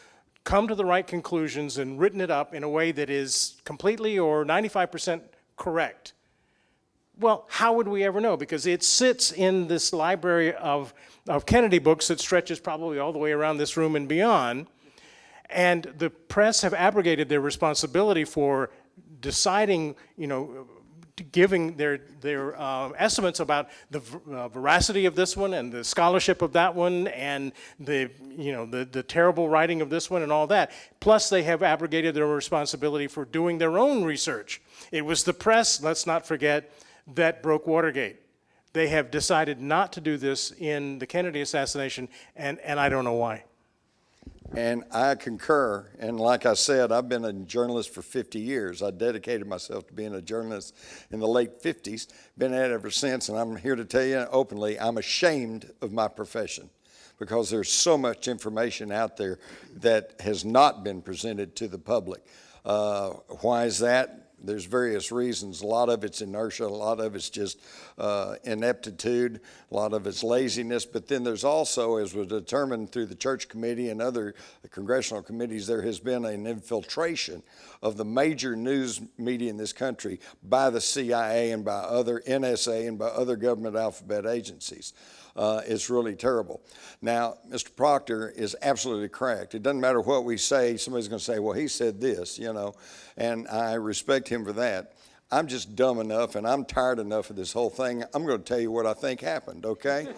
come to the right conclusions, and written it up in a way that is completely or 95% correct? Well, how would we ever know? Because it sits in this library of Kennedy books that stretches probably all the way around this room and beyond. And the press have abrogated their responsibility for deciding, giving their estimates about the veracity of this one and the scholarship of that one and the terrible writing of this one and all that. Plus, they have abrogated their responsibility for doing their own research. It was the press, let's not forget, that broke Watergate. They have decided not to do this in the Kennedy assassination, and I don't know why. And I concur, and like I said, I've been a journalist for 50 years. I dedicated myself to being a journalist in the late 50s, been at it ever since, and I'm here to tell you openly, I'm ashamed of my profession because there's so much information out there that has not been presented to the public. Why is that? There's various reasons. A lot of it's inertia, a lot of it's just ineptitude, a lot of it's laziness, but then there's also, as was determined through the Church Committee and other congressional committees, there has been an infiltration of the major news media in this country by the CIA and by other NSA and by other government alphabet agencies. It's really terrible. Now, Mr. Proctor is absolutely correct. It doesn't matter what we say, somebody's going to say, well, he said this, and I respect him for that. I'm just dumb enough and I'm tired enough of this whole thing. I'm going to tell you what I think happened, okay?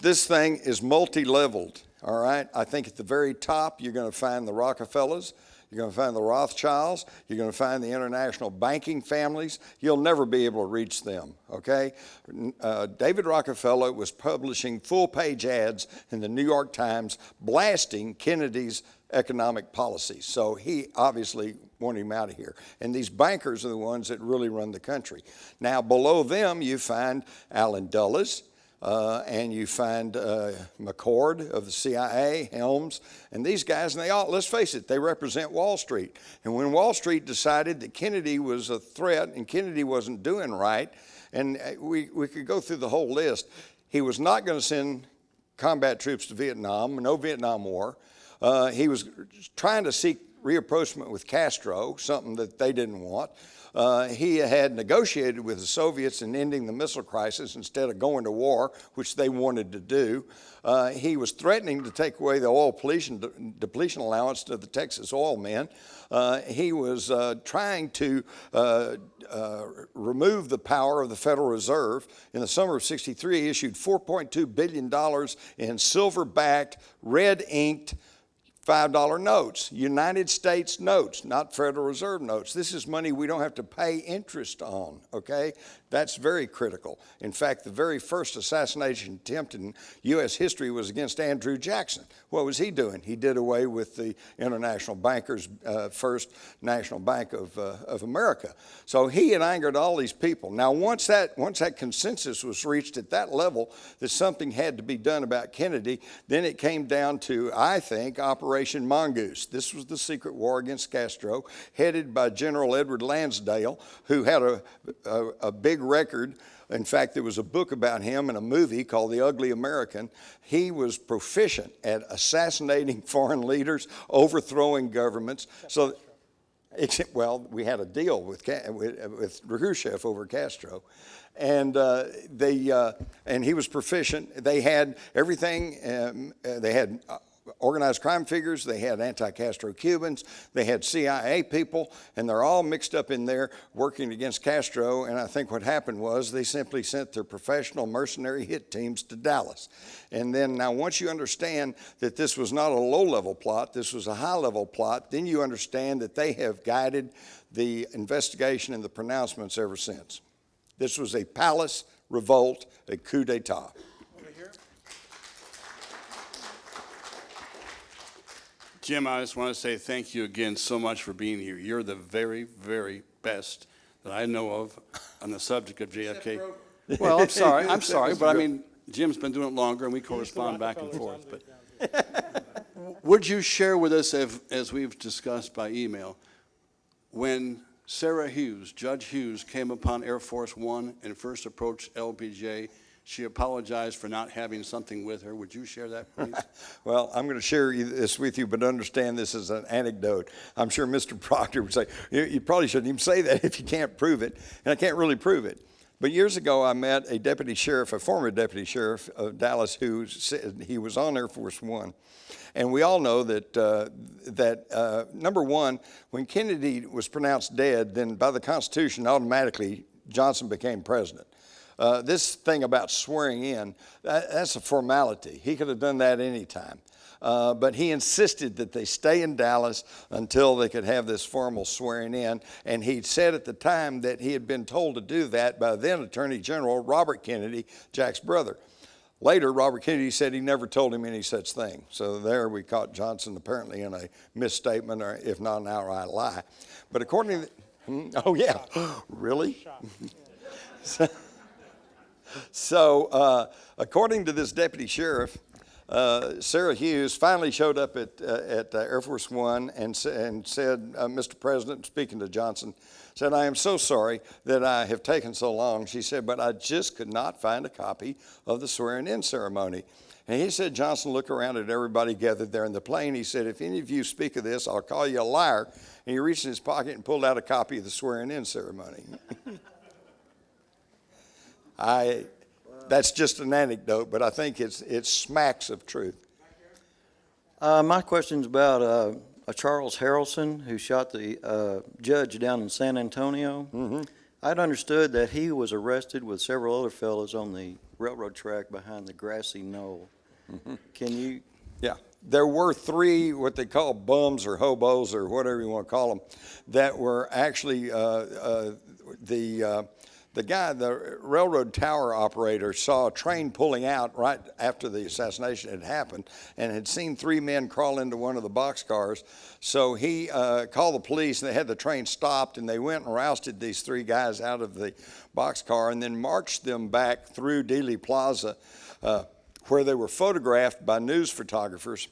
This thing is multi-leveled, all right? I think at the very top, you're going to find the Rockefellers. You're going to find the Rothschilds. You're going to find the international banking families. You'll never be able to reach them, okay? David Rockefeller was publishing full-page ads in the New York Times blasting Kennedy's economic policies. So he obviously wanted him out of here. And these bankers are the ones that really run the country. Now, below them, you find Allen Dulles, and you find McCord of the CIA, Helms, and these guys, and they all, let's face it, they represent Wall Street. And when Wall Street decided that Kennedy was a threat and Kennedy wasn't doing right, and we could go through the whole list, he was not going to send combat troops to Vietnam, no Vietnam War. He was trying to seek reapproachment with Castro, something that they didn't want. He had negotiated with the Soviets in ending the missile crisis instead of going to war, which they wanted to do. He was threatening to take away the oil depletion allowance to the Texas oil men. He was trying to remove the power of the Federal Reserve. In the summer of '63, he issued $4.2 billion in silver-backed, red-inked $5 notes, United States notes, not Federal Reserve notes. This is money we don't have to pay interest on, okay? That's very critical. In fact, the very first assassination attempt in U.S. history was against Andrew Jackson. What was he doing? He did away with the international bankers, First National Bank of America. So he had angered all these people. Now, once that consensus was reached at that level that something had to be done about Kennedy, then it came down to, I think, Operation Mongoose. This was the secret war against Castro, headed by General Edward Lansdale, who had a big record. In fact, there was a book about him and a movie called The Ugly American. He was proficient at assassinating foreign leaders, overthrowing governments. So, well, we had a deal with Khrushchev over Castro. And and he was proficient. They had everything. They had organized crime figures, they had anti-Castro Cubans, they had CIA people, and they're all mixed up in there working against Castro. And I think what happened was they simply sent their professional mercenary hit teams to Dallas. And then now once you understand that this was not a low-level plot, this was a high-level plot, then you understand that they have guided the investigation and the pronouncements ever since. This was a palace revolt, a coup d'etat. Jim, I just want to say thank you again so much for being here. You're the very, very best that I know of on the subject of JFK. Well, I'm sorry, but I mean, Jim's been doing it longer, and we correspond back and forth. But would you share with us, as we've discussed by email, when Sarah Hughes, Judge Hughes, came upon Air Force One and first approached LBJ, she apologized for not having something with her. Would you share that, please? Well, I'm going to share this with you, but understand this is an anecdote. I'm sure Mr. Proctor would say, you probably shouldn't even say that if you can't prove it. And I can't really prove it. But years ago, I met a deputy sheriff, a former deputy sheriff of Dallas, who said he was on Air Force One. And we all know that, number one, when Kennedy was pronounced dead, then by the Constitution, automatically Johnson became president. This thing about swearing in, that's a formality. He could have done that any time. But he insisted that they stay in Dallas until they could have this formal swearing in. And he said at the time that he had been told to do that by then Attorney General Robert Kennedy, Jack's brother. Later, Robert Kennedy said he never told him any such thing. So there we caught Johnson apparently in a misstatement, or if not an outright lie. But according to, oh yeah, really? So according to this deputy sheriff, Sarah Hughes finally showed up at Air Force One and said, Mr. President, speaking to Johnson, said, I am so sorry that I have taken so long. She said, but I just could not find a copy of the swearing-in ceremony. And he said, Johnson looked around at everybody gathered there in the plane. He said, if any of you speak of this, I'll call you a liar. And he reached in his pocket and pulled out a copy of the swearing-in ceremony. That's just an anecdote, but I think it smacks of truth. My question's about Charles Harrelson, who shot the judge down in San Antonio. I'd understood that he was arrested with several other fellows on the railroad track behind the grassy knoll. Can you? Yeah, there were 3 what they call bums or hobos or whatever you want to call them that were actually the guy, the railroad tower operator, saw a train pulling out right after the assassination had happened and had seen 3 men crawl into one of the boxcars. So he called the police, and they had the train stopped, and they went and rousted these 3 guys out of the boxcar and then marched them back through Dealey Plaza, where they were photographed by news photographers,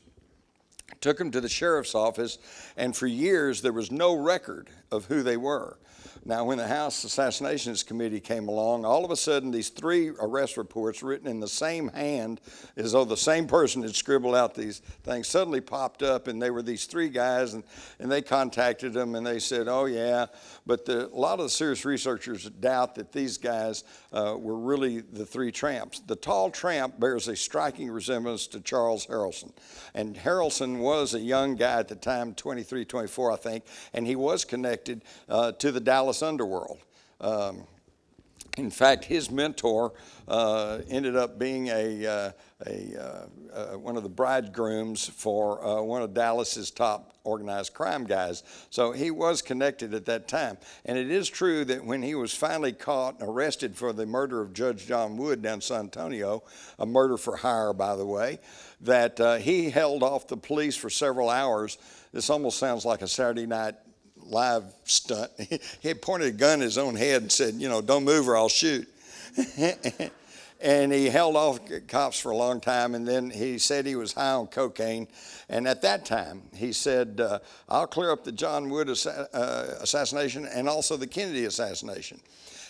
took them to the sheriff's office, and for years there was no record of who they were. Now, when the House Assassinations Committee came along, all of a sudden these 3 arrest reports written in the same hand, as though the same person had scribbled out these things, suddenly popped up, and they were these 3 guys, and they contacted them, and they said, oh yeah, but a lot of the serious researchers doubt that these guys were really the 3 tramps. The tall tramp bears a striking resemblance to Charles Harrelson, and Harrelson was a young guy at the time, 23, 24, I think, and he was connected to the Dallas underworld. In fact, his mentor ended up being one of the bridegrooms for one of Dallas's top organized crime guys. So he was connected at that time. And it is true that when he was finally caught and arrested for the murder of Judge John Wood down in San Antonio, a murder for hire, by the way, that he held off the police for several hours. This almost sounds like a Saturday Night Live stunt. He had pointed a gun at his own head and said, you know, don't move or I'll shoot. And he held off cops for a long time, and then he said he was high on cocaine. And at that time, he said, I'll clear up the John Wood assassination and also the Kennedy assassination.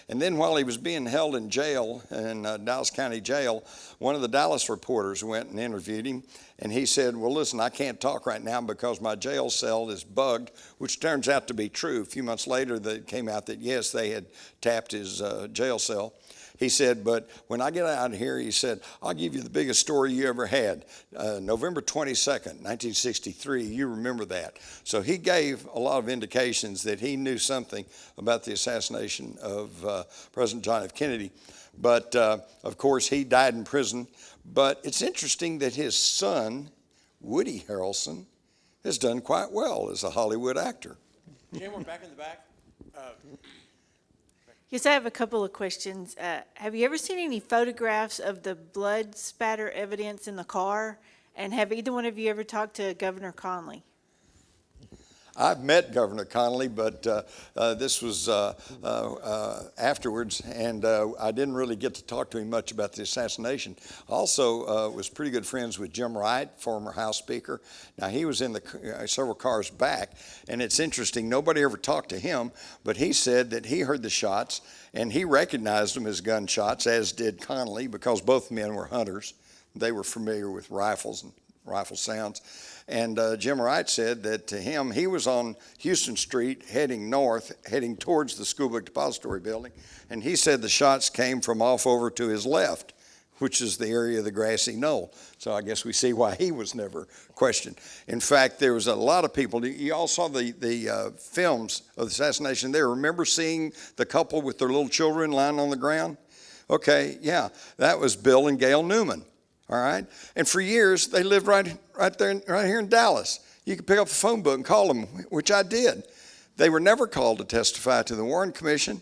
And then while he was being held in jail, in Dallas County Jail, one of the Dallas reporters went and interviewed him, and he said, well, listen, I can't talk right now because my jail cell is bugged, which turns out to be true. A few months later, it came out that, yes, they had tapped his jail cell. He said, but when I get out of here, he said, I'll give you the biggest story you ever had. November 22nd, 1963, you remember that. So he gave a lot of indications that he knew something about the assassination of President John F. Kennedy. But, of course, he died in prison. But it's interesting that his son, Woody Harrelson, has done quite well as a Hollywood actor. Jim, we're back in the back. Yes, I have a couple of questions. Have you ever seen any photographs of the blood spatter evidence in the car? And have either one of you ever talked to Governor Conley? I've met Governor Conley, but this was afterwards, and I didn't really get to talk to him much about the assassination. Also was pretty good friends with Jim Wright, former House Speaker. Now, he was in the several cars back, and it's interesting, nobody ever talked to him, but he said that he heard the shots, and he recognized them as gunshots, as did Conley, because both men were hunters. They were familiar with rifles and rifle sounds. And Jim Wright said that to him, he was on Houston Street heading north, heading towards the School Book Depository building, and he said the shots came from off over to his left, which is the area of the grassy knoll. So I guess we see why he was never questioned. In fact, there was a lot of people, you all saw the films of the assassination there. Remember seeing the couple with their little children lying on the ground? Okay, yeah, that was Bill and Gail Newman. All right, and for years they lived right here in Dallas. You could pick up the phone book and call them, which I did. They were never called to testify to the Warren Commission,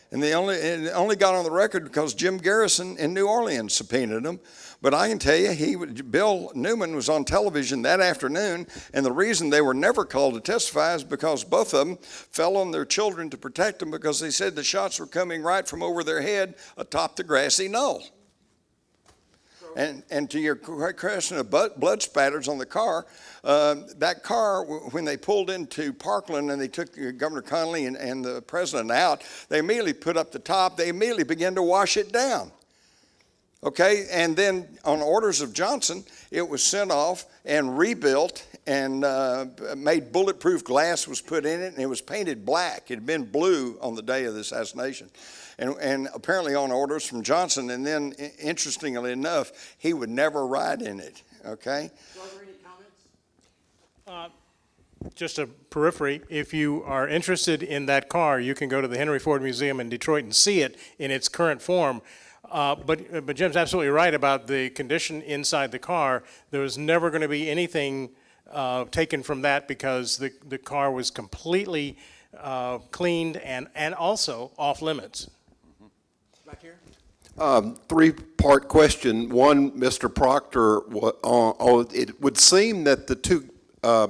and they only got on the record because Jim Garrison in New Orleans subpoenaed them. But I can tell you, Bill Newman was on television that afternoon, and the reason they were never called to testify is because both of them fell on their children to protect them because they said the shots were coming right from over their head atop the grassy knoll. And to your question of blood spatters on the car, that car, when they pulled into Parkland and they took Governor Conley and the president out, they immediately put up the top. They immediately began to wash it down. Okay, and then on orders of Johnson, it was sent off and rebuilt and made bulletproof glass was put in it, and it was painted black. It had been blue on the day of the assassination. And apparently on orders from Johnson, and then interestingly enough, he would never ride in it, okay? Are there any comments? Just a periphery, if you are interested in that car, you can go to the Henry Ford Museum in Detroit and see it in its current form. But Jim's absolutely right about the condition inside the car. There was never going to be anything taken from that because the car was completely cleaned and also off limits. Back here? Three-part question. One, Mr. Proctor, it would seem that the two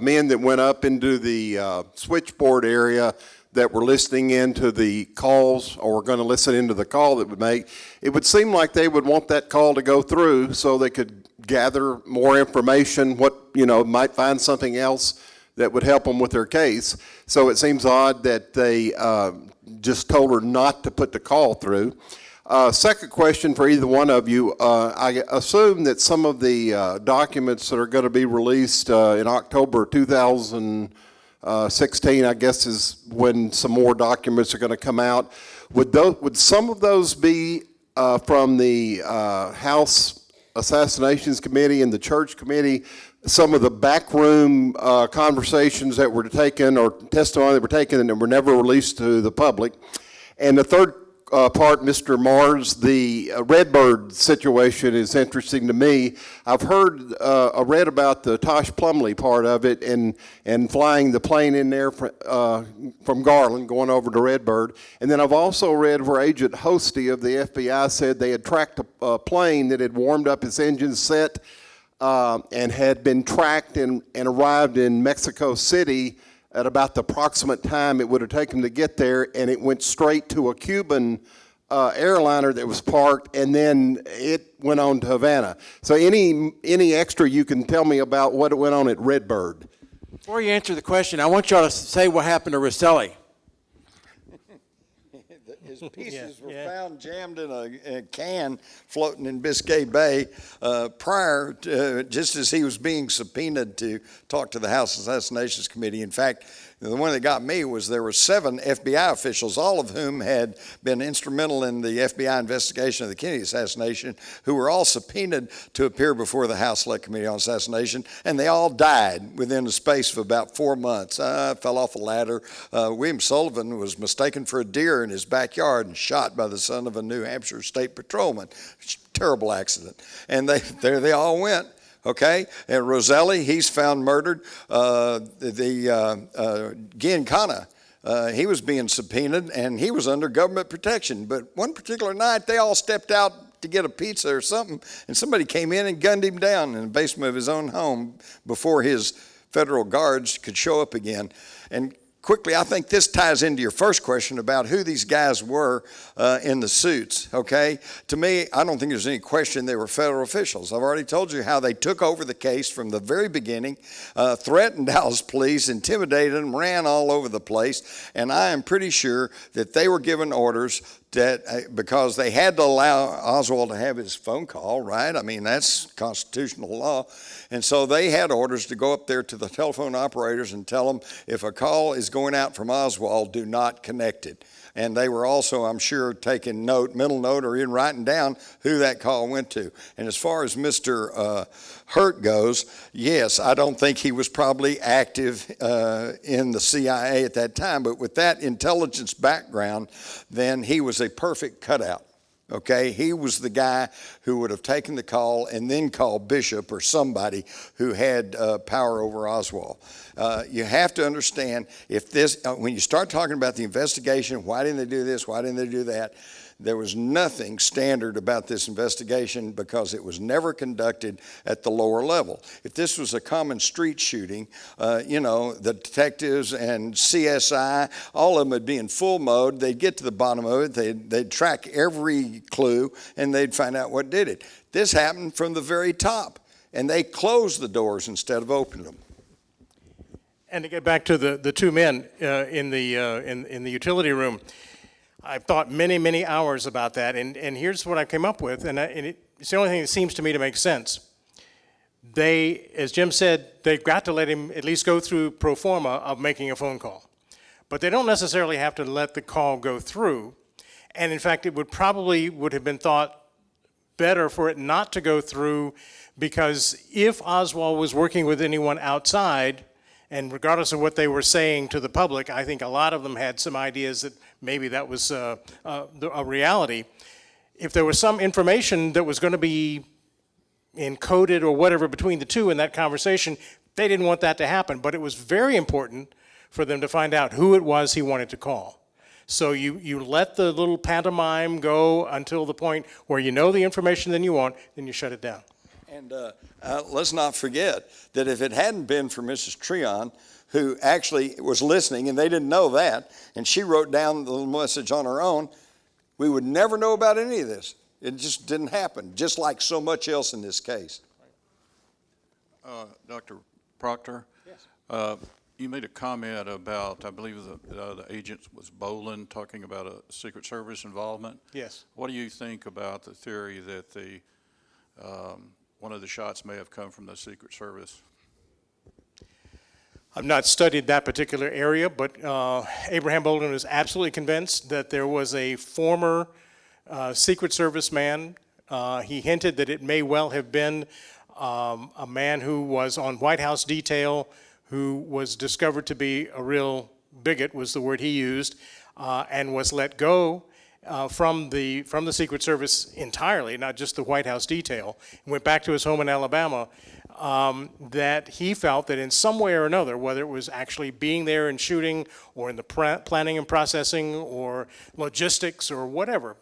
men that went up into the switchboard area that were listening into the calls or were going to listen into the call that would make, it would seem like they would want that call to go through so they could gather more information, might find something else that would help them with their case. So it seems odd that they just told her not to put the call through. Second question for either one of you. I assume that some of the documents that are going to be released in October 2016, I guess, is when some more documents are going to come out. Would some of those be from the House Assassinations Committee and the Church Committee, some of the backroom conversations that were taken or testimony that were taken and that were never released to the public? And the third part, Mr. Mars, the Redbird situation is interesting to me. I've read about the Tosh Plumley part of it and flying the plane in there from Garland going over to Redbird. And then I've also read where Agent Hosty of the FBI said they had tracked a plane that had warmed up its engine set and had been tracked and arrived in Mexico City at about the approximate time it would have taken to get there, and it went straight to a Cuban airliner that was parked, and then it went on to Havana. So any extra you can tell me about what went on at Redbird? Before you answer the question, I want y'all to say what happened to Rosselli. His pieces were found jammed in a can floating in Biscay Bay prior to, just as he was being subpoenaed to talk to the House Assassinations Committee. In fact, the one that got me was there were 7 FBI officials, all of whom had been instrumental in the FBI investigation of the Kennedy assassination, who were all subpoenaed to appear before the House Select Committee on Assassination, and they all died within a space of about 4 months. Fell off a ladder. William Sullivan was mistaken for a deer in his backyard and shot by the son of a New Hampshire state patrolman. Terrible accident. And there they all went. Okay, and Rosselli, he's found murdered. Giancana, he was being subpoenaed, and he was under government protection. But one particular night, they all stepped out to get a pizza or something, and somebody came in and gunned him down in the basement of his own home before his federal guards could show up again. And quickly, I think this ties into your first question about who these guys were in the suits, okay? To me, I don't think there's any question they were federal officials. I've already told you how they took over the case from the very beginning, threatened Dallas police, intimidated them, ran all over the place, and I am pretty sure that they were given orders that because they had to allow Oswald to have his phone call, right? I mean, that's constitutional law. And so they had orders to go up there to the telephone operators and tell them, if a call is going out from Oswald, do not connect it. And they were also, I'm sure, taking note, mental note, or even writing down who that call went to. And as far as Mr. Hurt goes, yes, I don't think he was probably active in the CIA at that time, but with that intelligence background, then he was a perfect cutout. Okay, he was the guy who would have taken the call and then called Bishop or somebody who had power over Oswald. You have to understand, if this, when you start talking about the investigation, why didn't they do this, why didn't they do that? There was nothing standard about this investigation because it was never conducted at the lower level. If this was a common street shooting, the detectives and CSI, all of them would be in full mode. They'd get to the bottom of it. They'd track every clue, and they'd find out what did it. This happened from the very top, and they closed the doors instead of opening them. And to get back to the two men in the utility room, I've thought many, many hours about that, and here's what I came up with, and it's the only thing that seems to me to make sense. They, as Jim said, they've got to let him at least go through pro forma of making a phone call. But they don't necessarily have to let the call go through, and in fact, it would have been thought better for it not to go through, because if Oswald was working with anyone outside, And regardless of what they were saying to the public, I think a lot of them had some ideas that maybe that was a reality. If there was some information that was going to be encoded or whatever between the two in that conversation, they didn't want that to happen. But it was very important for them to find out who it was he wanted to call. So you let the little pantomime go until the point where you know the information that you want, then you shut it down. And let's not forget that if it hadn't been for Mrs. Treon, who actually was listening, and they didn't know that, and she wrote down the little message on her own, we would never know about any of this. It just didn't happen, just like so much else in this case. Dr. Proctor? Yes. You made a comment about, I believe the agent was Boland, talking about a Secret Service involvement. Yes. What do you think about the theory that one of the shots may have come from the Secret Service? I've not studied that particular area, but Abraham Boland was absolutely convinced that there was a former Secret Service man. He hinted that it may well have been a man who was on White House detail, who was discovered to be a real bigot, was the word he used, and was let go from the Secret Service entirely, not just the White House detail, and went back to his home in Alabama, that he felt that in some way or another, whether it was actually being there and shooting, or in the planning and processing, or logistics, or whatever,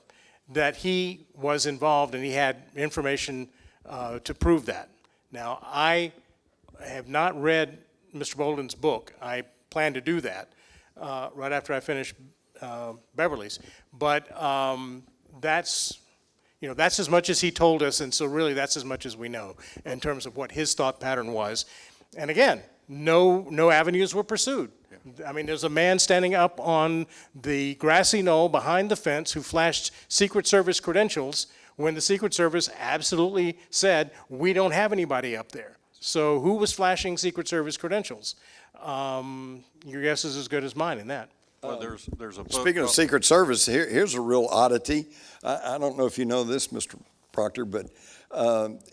that he was involved and he had information to prove that. Now, I have not read Mr. Boland's book. I plan to do that right after I finish Beverly's. But that's as much as he told us, and so really that's as much as we know in terms of what his thought pattern was. And again, no avenues were pursued. I mean, there's a man standing up on the grassy knoll behind the fence who flashed Secret Service credentials when the Secret Service absolutely said, we don't have anybody up there. So who was flashing Secret Service credentials? Your guess is as good as mine in that. Well, there's a book. Speaking of Secret Service, here's a real oddity. I don't know if you know this, Mr. Proctor, but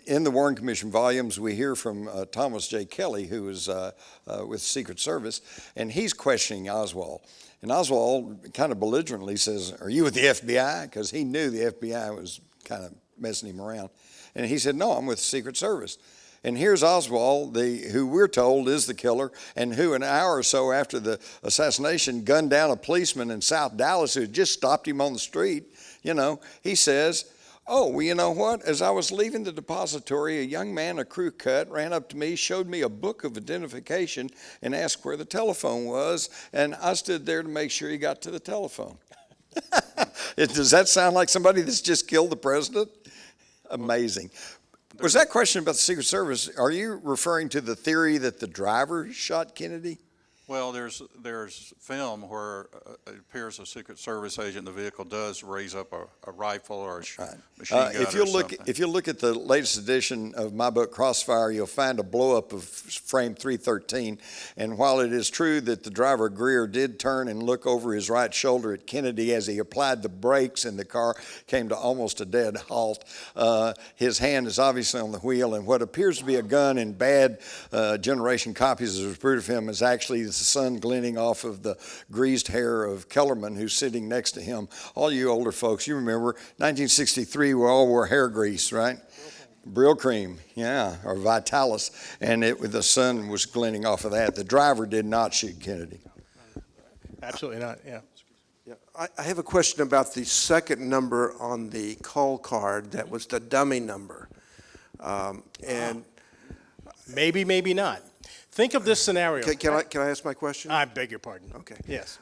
in the Warren Commission volumes, we hear from Thomas J. Kelly, who is with Secret Service, and he's questioning Oswald. And Oswald kind of belligerently says, are you with the FBI? Because he knew the FBI was kind of messing him around. And he said, no, I'm with the Secret Service. And here's Oswald, who we're told is the killer, and who an hour or so after the assassination gunned down a policeman in South Dallas who had just stopped him on the street. You know, he says, oh, well, you know what? As I was leaving the depository, a young man, a crew cut, ran up to me, showed me a book of identification, and asked where the telephone was, and I stood there to make sure he got to the telephone. Does that sound like somebody that's just killed the president? Amazing. Was that question about the Secret Service, are you referring to the theory that the driver shot Kennedy? Well, there's film where it appears a Secret Service agent in the vehicle does raise up a rifle or a machine gun If you look at the latest edition of my book, Crossfire, you'll find a blow-up of frame 313. And while it is true that the driver, Greer, did turn and look over his right shoulder at Kennedy as he applied the brakes and the car came to almost a dead halt, his hand is obviously on the wheel, and what appears to be a gun in bad generation copies as proof of him is actually the sun glinting off of the greased hair of Kellerman, who's sitting next to him. All you older folks, you remember 1963, we all wore hair grease, right? Brill cream, yeah, or Vitalis, and the sun was glinting off of that. The driver did not shoot Kennedy. Absolutely not, yeah. Yeah, I have a question about the second number on the call card that was the dummy number. And Maybe, maybe not. Think of this scenario. can I ask my question? I beg your pardon. Okay. Yes.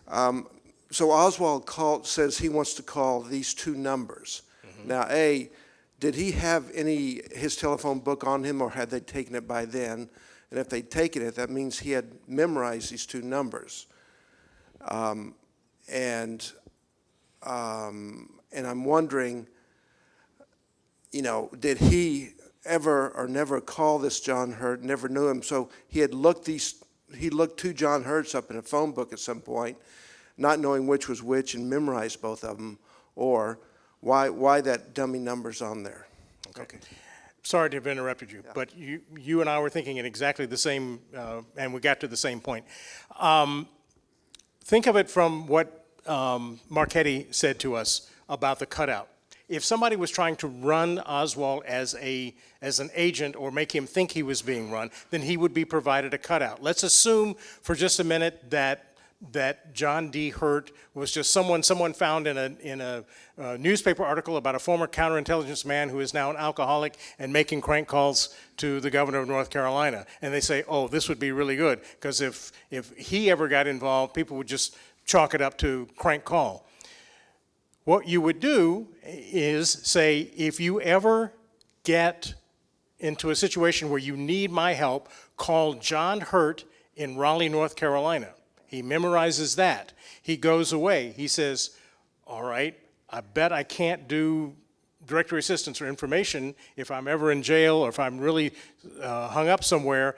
So Oswald says he wants to call these two numbers. Now, A, did he have his telephone book on him, or had they taken it by then? And if they'd taken it, that means he had memorized these two numbers. And I'm wondering, did he ever or never call this John Hurt, never knew him? So he looked two John Hurts up in a phone book at some point, not knowing which was which, and memorized both of them, or why that dummy number's on there. Okay. sorry to have interrupted you, but you and I were thinking in exactly the same, and we got to the same point. Think of it from what Marchetti said to us about the cutout. If somebody was trying to run Oswald as an agent or make him think he was being run, then he would be provided a cutout. Let's assume for just a minute that John D. Hurt was just someone found in a newspaper article about a former counterintelligence man who is now an alcoholic and making crank calls to the governor of North Carolina. And they say, oh, this would be really good, because if he ever got involved, people would just chalk it up to crank call. What you would do is say, if you ever get into a situation where you need my help, call John Hurt in Raleigh, North Carolina. He memorizes that. He goes away. He says, all right, I bet I can't do directory assistance or information if I'm ever in jail or if I'm really hung up somewhere.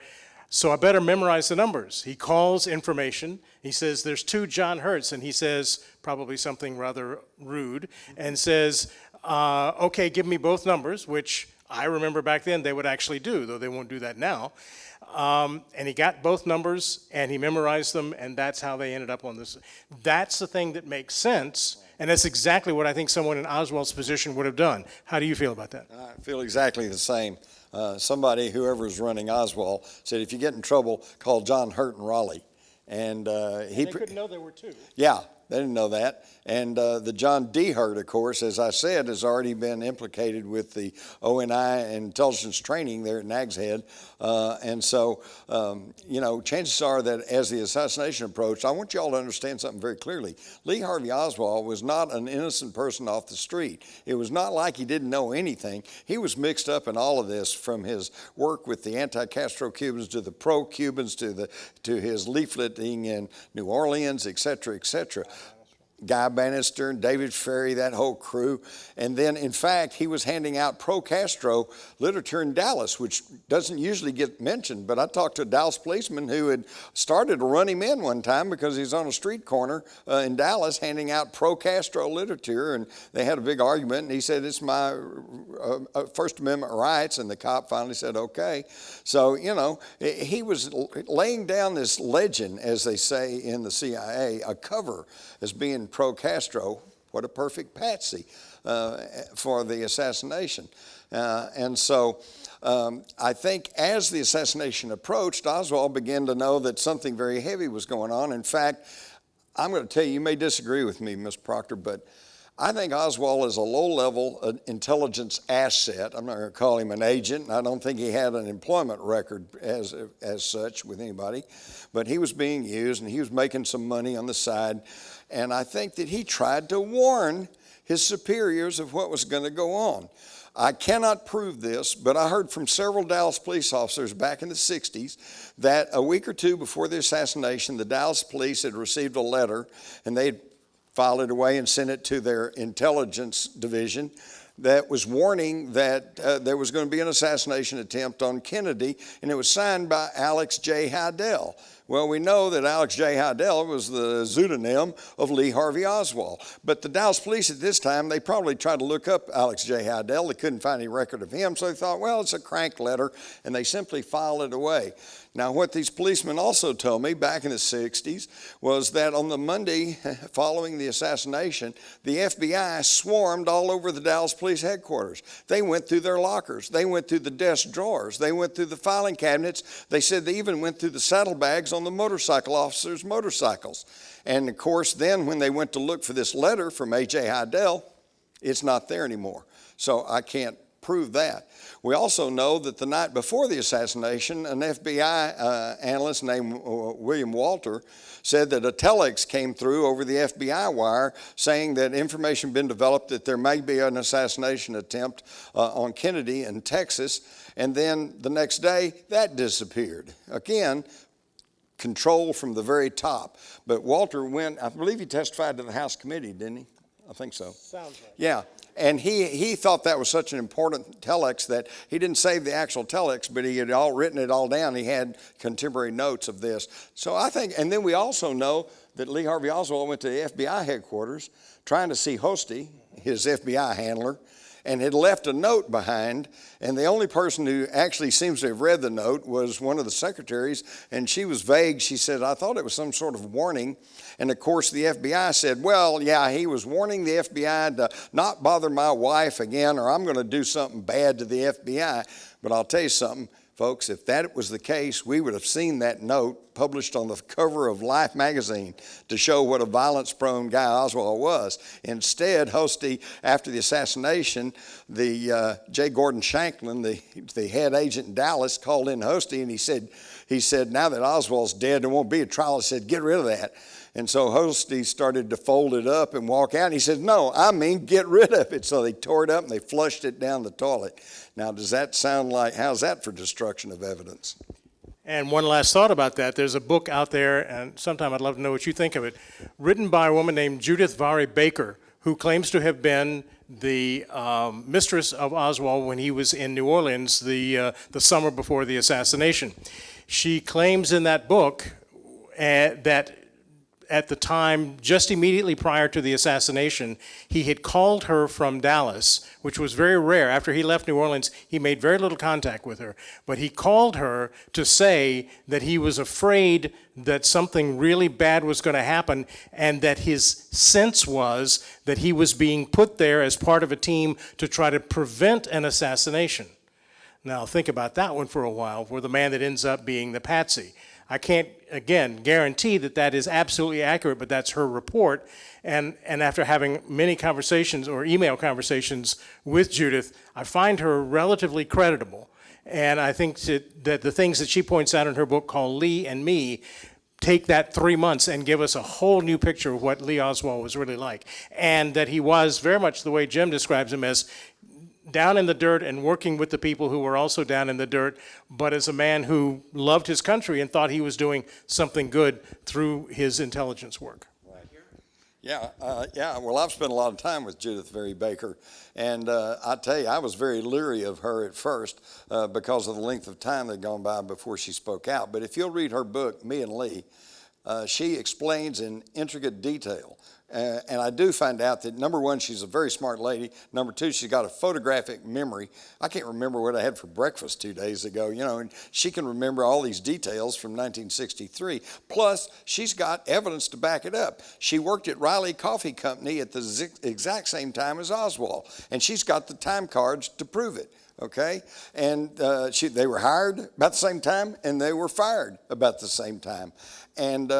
So I better memorize the numbers. He calls information. He says, there's 2 John Hurts, and he says probably something rather rude, and says, okay, give me both numbers, which I remember back then they would actually do, though they won't do that now. And he got both numbers, and he memorized them, and that's how they ended up on this. That's the thing that makes sense, and that's exactly what I think someone in Oswald's position would have done. How do you feel about that? I feel exactly the same. Somebody, whoever's running Oswald, said, if you get in trouble, call John Hurt in Raleigh. And They couldn't know there were 2. Yeah, they didn't know that. And the John D. Hurt, of course, as I said, has already been implicated with the ONI and intelligence training there at Nag's Head. And so, chances are that as the assassination approached, I want you all to understand something very clearly. Lee Harvey Oswald was not an innocent person off the street. It was not like he didn't know anything. He was mixed up in all of this, from his work with the anti-Castro Cubans to the pro-Cubans to his leafleting in New Orleans, et cetera, et cetera. Guy Bannister and David Ferry, that whole crew. And then, in fact, he was handing out pro-Castro literature in Dallas, which doesn't usually get mentioned. But I talked to a Dallas policeman who had started to run him in one time because he was on a street corner in Dallas handing out pro-Castro literature. And they had a big argument, and he said, it's my First Amendment rights. And the cop finally said, okay. So, he was laying down this legend, as they say in the CIA, a cover as being pro-Castro. What a perfect patsy for the assassination. And so I think as the assassination approached, Oswald began to know that something very heavy was going on. In fact, I'm going to tell you, you may disagree with me, Ms. Proctor, but I think Oswald is a low-level intelligence asset. I'm not going to call him an agent, and I don't think he had an employment record as such with anybody. But he was being used, and he was making some money on the side. And I think that he tried to warn his superiors of what was going to go on. I cannot prove this, but I heard from several Dallas police officers back in the 60s that a week or 2 before the assassination, the Dallas police had received a letter, and they had filed it away and sent it to their intelligence division, that was warning that there was going to be an assassination attempt on Kennedy, and it was signed by Alex J. Hidell. Well, we know that Alex J. Hidell was the pseudonym of Lee Harvey Oswald. But the Dallas police at this time, they probably tried to look up Alex J. Hidell. They couldn't find any record of him, so they thought, well, it's a crank letter, and they simply filed it away. Now, what these policemen also told me back in the 60s was that on the Monday following the assassination, the FBI swarmed all over the Dallas Police headquarters. They went through their lockers. They went through the desk drawers. They went through the filing cabinets. They said they even went through the saddlebags on the motorcycle officers' motorcycles. And, of course, then when they went to look for this letter from A.J. Hidell, it's not there anymore. So I can't prove that. We also know that the night before the assassination, an FBI analyst named William Walter said that a telex came through over the FBI wire saying that information had been developed that there may be an assassination attempt on Kennedy in Texas. And then the next day, that disappeared. Again, control from the very top. But Walter went, I believe he testified to the House committee, didn't he? I think so. Sounds right. Yeah. And he thought that was such an important telex that he didn't save the actual telex, but he had written it all down. He had contemporary notes of this. So I think, and then we also know that Lee Harvey Oswald went to the FBI headquarters trying to see Hosty, his FBI handler, and had left a note behind, and the only person who actually seems to have read the note was one of the secretaries, and she was vague. She said, I thought it was some sort of warning. And of course, the FBI said, well, yeah, he was warning the FBI to not bother my wife again, or I'm going to do something bad to the FBI. But I'll tell you something, folks, if that was the case, we would have seen that note published on the cover of Life magazine to show what a violence-prone guy Oswald was. Instead, Hosty, after the assassination, the J. Gordon Shanklin, the head agent in Dallas, called in Hosty, and he said, now that Oswald's dead, there won't be a trial. He said, get rid of that. And so Hosty started to fold it up and walk out. And he said, no, I mean, get rid of it. So they tore it up and they flushed it down the toilet. Now, does that sound like, how's that for destruction of evidence? And one last thought about that. There's a book out there, and sometime I'd love to know what you think of it, written by a woman named Judith Vare Baker, who claims to have been the mistress of Oswald when he was in New Orleans the summer before the assassination. She claims in that book that at the time, just immediately prior to the assassination, he had called her from Dallas, which was very rare. After he left New Orleans, he made very little contact with her. But he called her to say that he was afraid that something really bad was going to happen, and that his sense was that he was being put there as part of a team to try to prevent an assassination. Now, think about that one for a while, for the man that ends up being the patsy. I can't, again, guarantee that that is absolutely accurate, but that's her report. And after having many conversations or email conversations with Judith, I find her relatively credible. And I think that the things that she points out in her book called Lee and Me take that 3 months and give us a whole new picture of what Lee Oswald was really like. And that he was very much the way Jim describes him, as down in the dirt and working with the people who were also down in the dirt, but as a man who loved his country and thought he was doing something good through his intelligence work. Yeah, well, I've spent a lot of time with Judith Vare Baker, and I tell you, I was very leery of her at first because of the length of time that had gone by before she spoke out. But if you'll read her book, Me and Lee, she explains in intricate detail. And I do find out that, number one, she's a very smart lady. Number two, she's got a photographic memory. I can't remember what I had for breakfast 2 days ago, and she can remember all these details from 1963. Plus, she's got evidence to back it up. She worked at Riley Coffee Company at the exact same time as Oswald, and she's got the time cards to prove it. Okay, and they were hired about the same time, and they were fired about the same time. And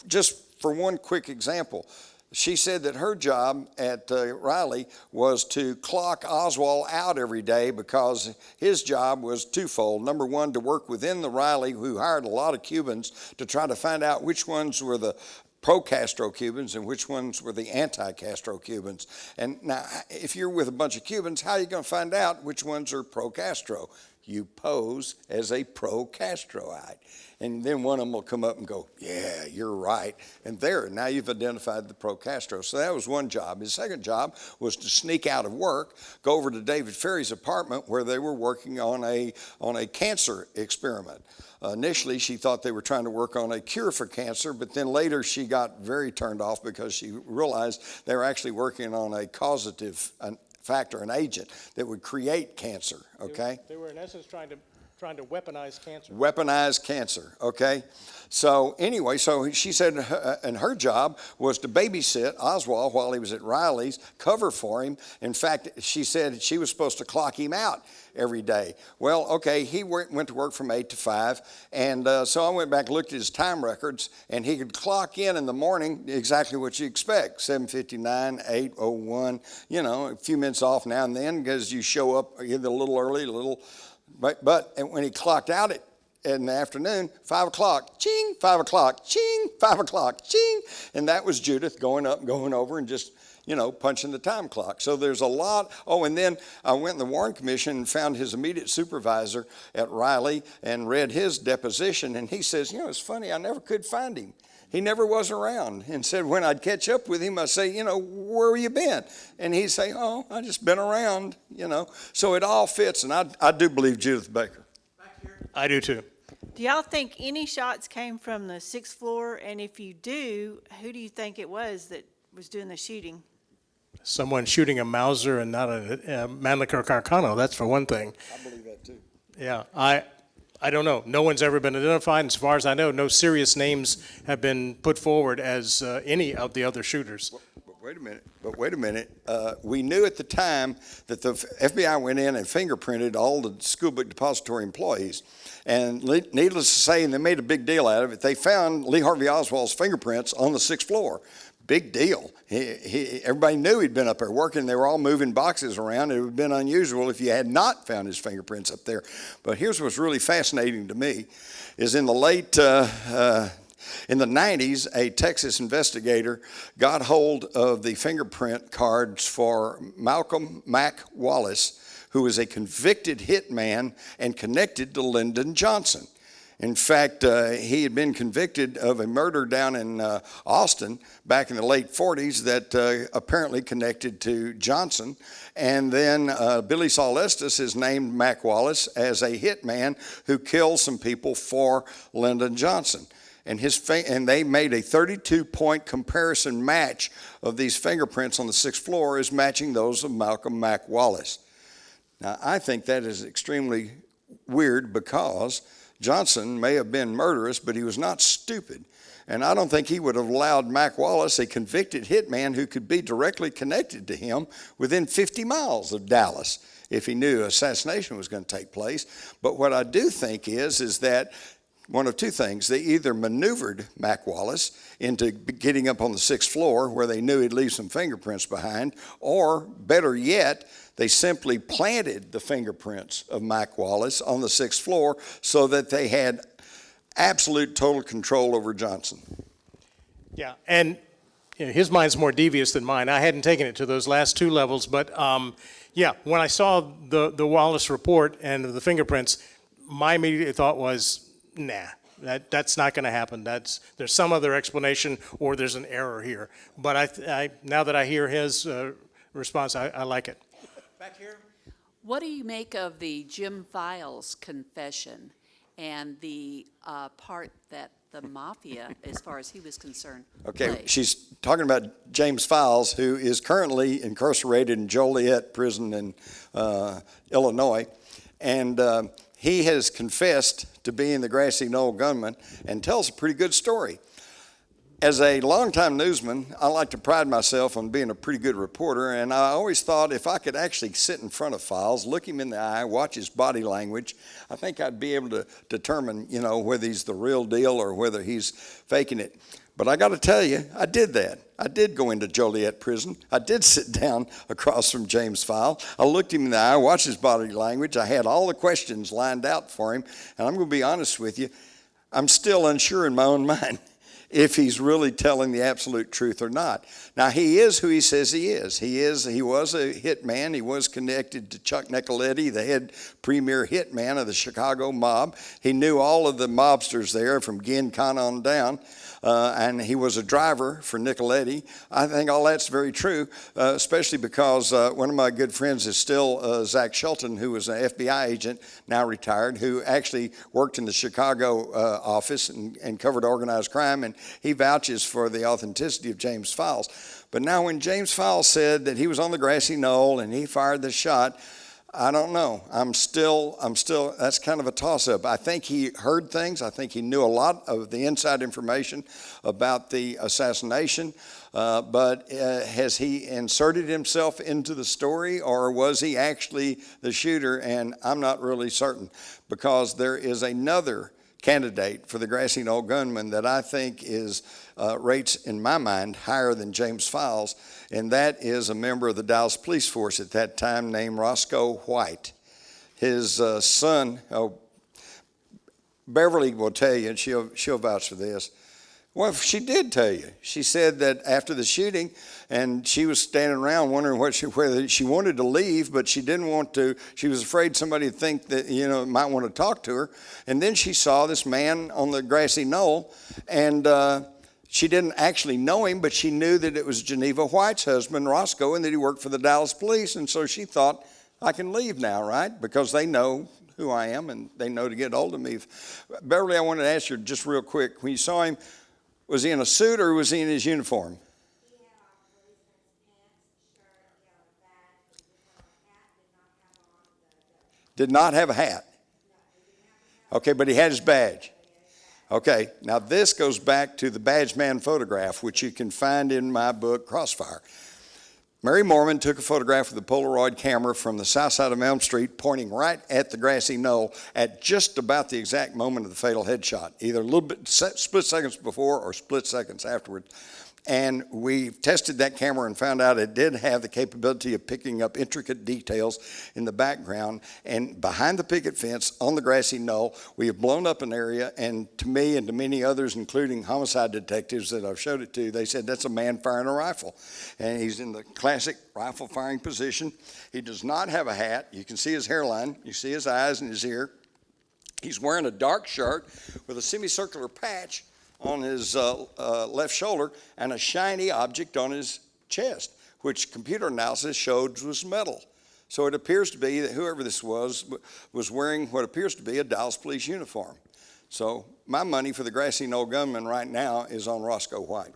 just for one quick example, she said that her job at Riley was to clock Oswald out every day because his job was twofold. Number one, to work within the Riley, who hired a lot of Cubans, to try to find out which ones were the pro-Castro Cubans and which ones were the anti-Castro Cubans. And now, if you're with a bunch of Cubans, how are you going to find out which ones are pro-Castro? You pose as a pro-Castroite. And then one of them will come up and go, yeah, you're right. And there, now you've identified the pro-Castro. So that was one job. His second job was to sneak out of work, go over to David Ferry's apartment where they were working on a cancer experiment. Initially, she thought they were trying to work on a cure for cancer, but then later she got very turned off because she realized they were actually working on a causative factor, an agent that would create cancer, okay? They were in essence trying to weaponize cancer. Weaponize cancer, okay? So anyway, so she said, and her job was to babysit Oswald while he was at Riley's, cover for him. In fact, she said she was supposed to clock him out every day. Well, okay, he went to work from 8 to 5, and so I went back and looked at his time records, and he could clock in the morning exactly what you expect, 7:59, 8:01, a few minutes off now and then because you show up either a little early, but when he clocked out in the afternoon, 5 o'clock, ching, 5 o'clock, ching, 5 o'clock, ching. And that was Judith going up, going over, and just, punching the time clock. So there's a lot. Oh, and then I went in the Warren Commission and found his immediate supervisor at Riley and read his deposition. And he says, it's funny, I never could find him. He never was around, and said when I'd catch up with him, I'd say, where have you been? And he'd say, oh, I just been around, So it all fits, and I do believe Judith Baker. I do too. Do y'all think any shots came from the 6th floor? And if you do, who do you think it was that was doing the shooting? someone shooting a Mauser and not a Mannlicher Carcano. That's for one thing. I believe that too. Yeah, I don't know. No one's ever been identified, and as far as I know, no serious names have been put forward as any of the other shooters. But wait a minute. We knew at the time that the FBI went in and fingerprinted all the school book depository employees. And needless to say, and they made a big deal out of it, they found Lee Harvey Oswald's fingerprints on the 6th floor. Big deal. Everybody knew he'd been up there working. They were all moving boxes around. It would have been unusual if you had not found his fingerprints up there. But here's what's really fascinating to me is in the late in the 90s, a Texas investigator got hold of the fingerprint cards for Malcolm Mac Wallace, who was a convicted hitman and connected to Lyndon Johnson. In fact, he had been convicted of a murder down in Austin back in the late 40s that apparently connected to Johnson. And then Billy Saul Estes has named Mac Wallace as a hitman who killed some people for Lyndon Johnson. And they made a 32-point comparison match of these fingerprints on the 6th floor as matching those of Malcolm Mac Wallace. Now, I think that is extremely weird because Johnson may have been murderous, but he was not stupid. And I don't think he would have allowed Mac Wallace, a convicted hitman who could be directly connected to him within 50 miles of Dallas, if he knew assassination was going to take place. But what I do think is that one of two things. They either maneuvered Mac Wallace into getting up on the 6th floor where they knew he'd leave some fingerprints behind, or better yet, they simply planted the fingerprints of Mac Wallace on the 6th floor so that they had absolute total control over Johnson. Yeah, and his mind's more devious than mine. I hadn't taken it to those last two levels, but yeah, when I saw the Wallace report and the fingerprints, my immediate thought was, nah, that's not going to happen. There's some other explanation, or there's an error here. But now that I hear his response, I like it. Back here. What do you make of the Jim Files confession and the part that the mafia, as far as he was concerned, Okay, played? she's talking about James Files, who is currently incarcerated in Joliet Prison in Illinois. And he has confessed to being the Grassy Knoll gunman and tells a pretty good story. As a longtime newsman, I like to pride myself on being a pretty good reporter, and I always thought if I could actually sit in front of Files, look him in the eye, watch his body language, I think I'd be able to determine, whether he's the real deal or whether he's faking it. But I got to tell you, I did that. I did go into Joliet Prison. I did sit down across from James Files. I looked him in the eye, watched his body language. I had all the questions lined out for him. And I'm going to be honest with you, I'm still unsure in my own mind if he's really telling the absolute truth or not. Now, he is who he says he is. He was a hitman. He was connected to Chuck Nicoletti, the head premier hitman of the Chicago mob. He knew all of the mobsters there from Gin Khan on down. And he was a driver for Nicoletti. I think all that's very true, especially because one of my good friends is still Zach Shelton, who was an FBI agent, now retired, who actually worked in the Chicago office and covered organized crime, and he vouches for the authenticity of James Files. But now when James Files said that he was on the grassy knoll and he fired the shot, I don't know. I'm still, that's kind of a toss-up. I think he heard things. I think he knew a lot of the inside information about the assassination. But has he inserted himself into the story, or was he actually the shooter? And I'm not really certain, because there is another candidate for the Grassy Knoll gunman that I think is rates, in my mind, higher than James Files, and that is a member of the Dallas Police Force at that time named Roscoe White. His son, Beverly will tell you, and she'll vouch for this. Well, she did tell you. She said that after the shooting, and she was standing around wondering whether she wanted to leave, but she didn't want to. She was afraid somebody would think that, might want to talk to her. And then she saw this man on the grassy knoll, and she didn't actually know him, but she knew that it was Geneva White's husband, Roscoe, and that he worked for the Dallas police. And so she thought, I can leave now, right? Because they know who I am, and they know to get hold of me. Beverly, I wanted to ask you just real quick. When you saw him, was he in a suit or was he in his uniform? Did not have a hat. Okay, but he had his badge. Okay, now this goes back to the badge man photograph, which you can find in my book, Crossfire. Mary Mormon took a photograph with a Polaroid camera from the south side of Elm Street, pointing right at the grassy knoll at just about the exact moment of the fatal headshot, either a little bit, split seconds before or split seconds afterwards. And we tested that camera and found out it did have the capability of picking up intricate details in the background. And behind the picket fence on the grassy knoll, we have blown up an area, and to me and to many others, including homicide detectives that I've showed it to, they said that's a man firing a rifle. And he's in the classic rifle firing position. He does not have a hat. You can see his hairline. You see his eyes and his ear. He's wearing a dark shirt with a semicircular patch on his left shoulder and a shiny object on his chest, which computer analysis showed was metal. So it appears to be that whoever this was wearing what appears to be a Dallas Police uniform. So my money for the grassy knoll gunman right now is on Roscoe White.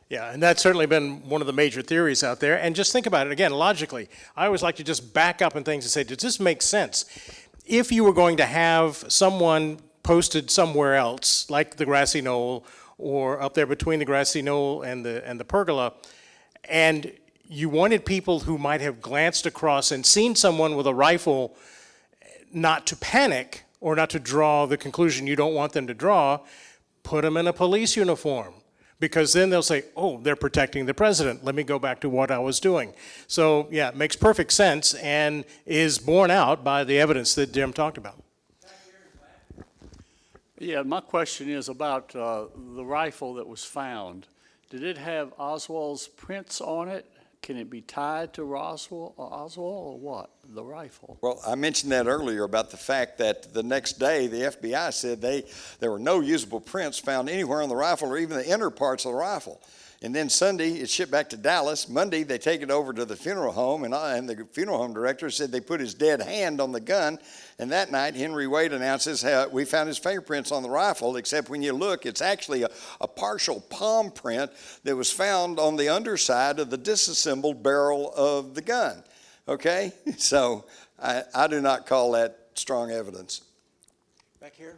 Yeah, and that's certainly been one of the major theories out there. And just think about it again, logically. I always like to just back up in things and say, does this make sense? If you were going to have someone posted somewhere else, like the grassy knoll or up there between the grassy knoll and the pergola, and you wanted people who might have glanced across and seen someone with a rifle not to panic or not to draw the conclusion you don't want them to draw, put them in a police uniform. Because then they'll say, oh, they're protecting the president. Let me go back to what I was doing. So, yeah, it makes perfect sense and is borne out by the evidence that Jim talked about. Yeah, my question is about the rifle that was found. Did it have Oswald's prints on it? Can it be tied to Oswald or what, the rifle? Well, I mentioned that earlier about the fact that the next day the FBI said there were no usable prints found anywhere on the rifle or even the inner parts of the rifle. And then Sunday, it's shipped back to Dallas. Monday, they take it over to the funeral home, and the funeral home director said they put his dead hand on the gun. And that night, Henry Wade announces how we found his fingerprints on the rifle, except when you look, it's actually a partial palm print that was found on the underside of the disassembled barrel of the gun. Okay? So I do not call that strong evidence. Back here.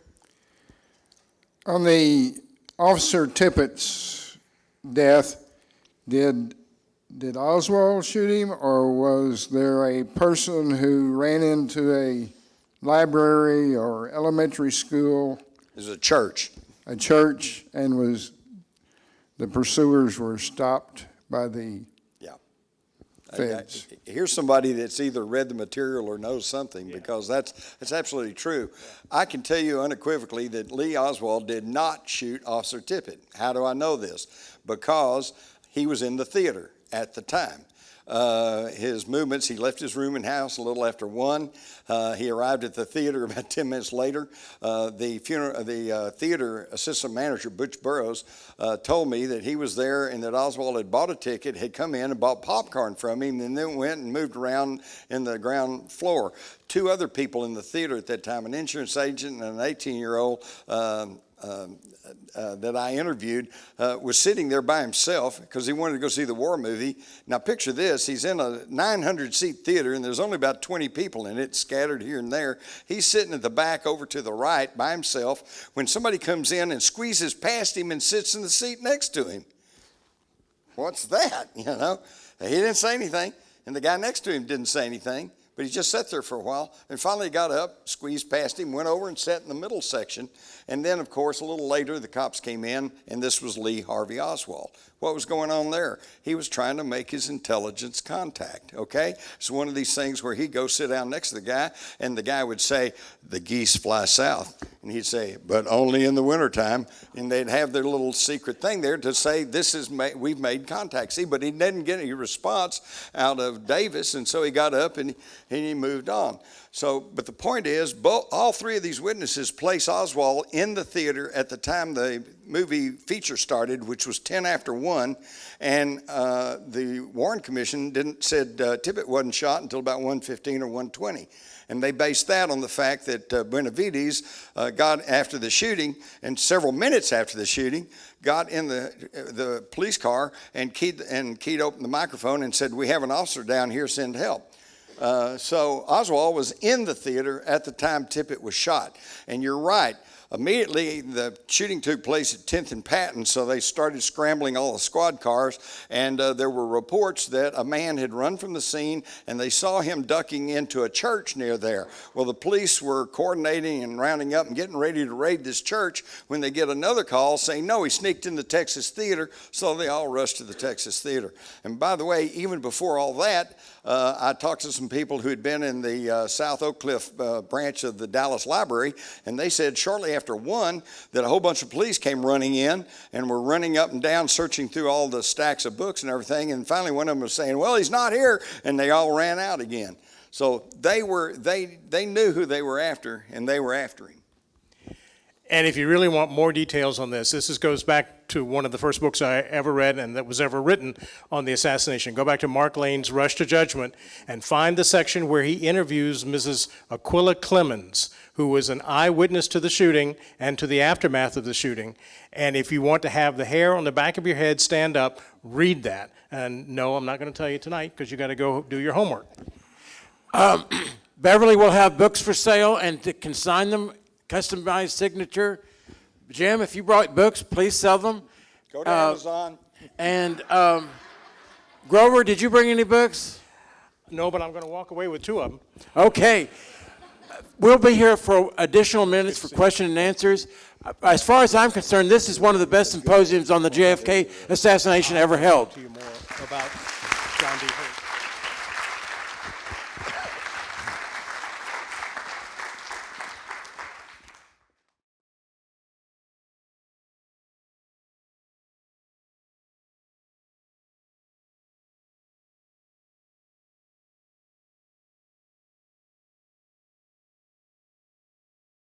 On the Officer Tippett's death, did Oswald shoot him, or was there a person who ran into a library or elementary school? It was a church. A church, and the pursuers were stopped by the feds. Here's somebody that's either read the material or knows something, because that's absolutely true. I can tell you unequivocally that Lee Oswald did not shoot Officer Tippett. How do I know this? Because he was in the theater at the time. His movements, he left his room and house a little after 1. He arrived at the theater about 10 minutes later. The theater assistant manager, Butch Burroughs, told me that he was there and that Oswald had bought a ticket, had come in and bought popcorn from him, and then went and moved around in the ground floor. 2 other people in the theater at that time, an insurance agent and an 18-year-old that I interviewed, was sitting there by himself because he wanted to go see the war movie. Now picture this, he's in a 900-seat theater and there's only about 20 people in it, scattered here and there. He's sitting at the back over to the right by himself when somebody comes in and squeezes past him and sits in the seat next to him. What's that? You know, he didn't say anything, and the guy next to him didn't say anything. But he just sat there for a while, and finally got up, squeezed past him, went over and sat in the middle section. And then, of course, a little later, the cops came in, and this was Lee Harvey Oswald. What was going on there? He was trying to make his intelligence contact, okay? It's one of these things where he'd go sit down next to the guy, and the guy would say, "The geese fly south." And he'd say, "But only in the wintertime." And they'd have their little secret thing there to say, we've made contact. See, but he didn't get any response out of Davis, and so he got up and he moved on. So, but the point is, all 3 of these witnesses place Oswald in the theater at the time the movie feature started, which was 10 after 1, and the Warren Commission said Tippett wasn't shot until about 1:15 or 1:20. And they based that on the fact that Benavides got after the shooting, and several minutes after the shooting, got in the police car and keyed open the microphone and said, "We have an officer down here, send help." So Oswald was in the theater at the time Tippit was shot. And you're right. Immediately, the shooting took place at 10th and Patton, so they started scrambling all the squad cars, and there were reports that a man had run from the scene, and they saw him ducking into a church near there. Well, the police were coordinating and rounding up and getting ready to raid this church when they get another call saying, no, he sneaked in the Texas Theater, so they all rushed to the Texas Theater. And by the way, even before all that, I talked to some people who had been in the South Oak Cliff branch of the Dallas Library, and they said shortly after 1 that a whole bunch of police came running in and were running up and down searching through all the stacks of books and everything, and finally one of them was saying, well, he's not here, and they all ran out again. So they knew who they were after, and they were after him. And if you really want more details on this, goes back to one of the first books I ever read and that was ever written on the assassination. Go back to Mark Lane's Rush to Judgment and find the section where he interviews Mrs. Aquila Clemens, who was an eyewitness to the shooting and to the aftermath of the shooting. And if you want to have the hair on the back of your head stand up, read that. And no, I'm not going to tell you tonight because you got to go do your homework. Beverly will have books for sale and to consign them, customized signature. Jim, if you brought books, please sell them. Go to Amazon. And Grover, did you bring any books? No, but I'm going to walk away with 2 of them. Okay. We'll be here for additional minutes for question and answers. As far as I'm concerned, this is one of the best symposiums on the JFK assassination ever held. To you more about John D. Hurd.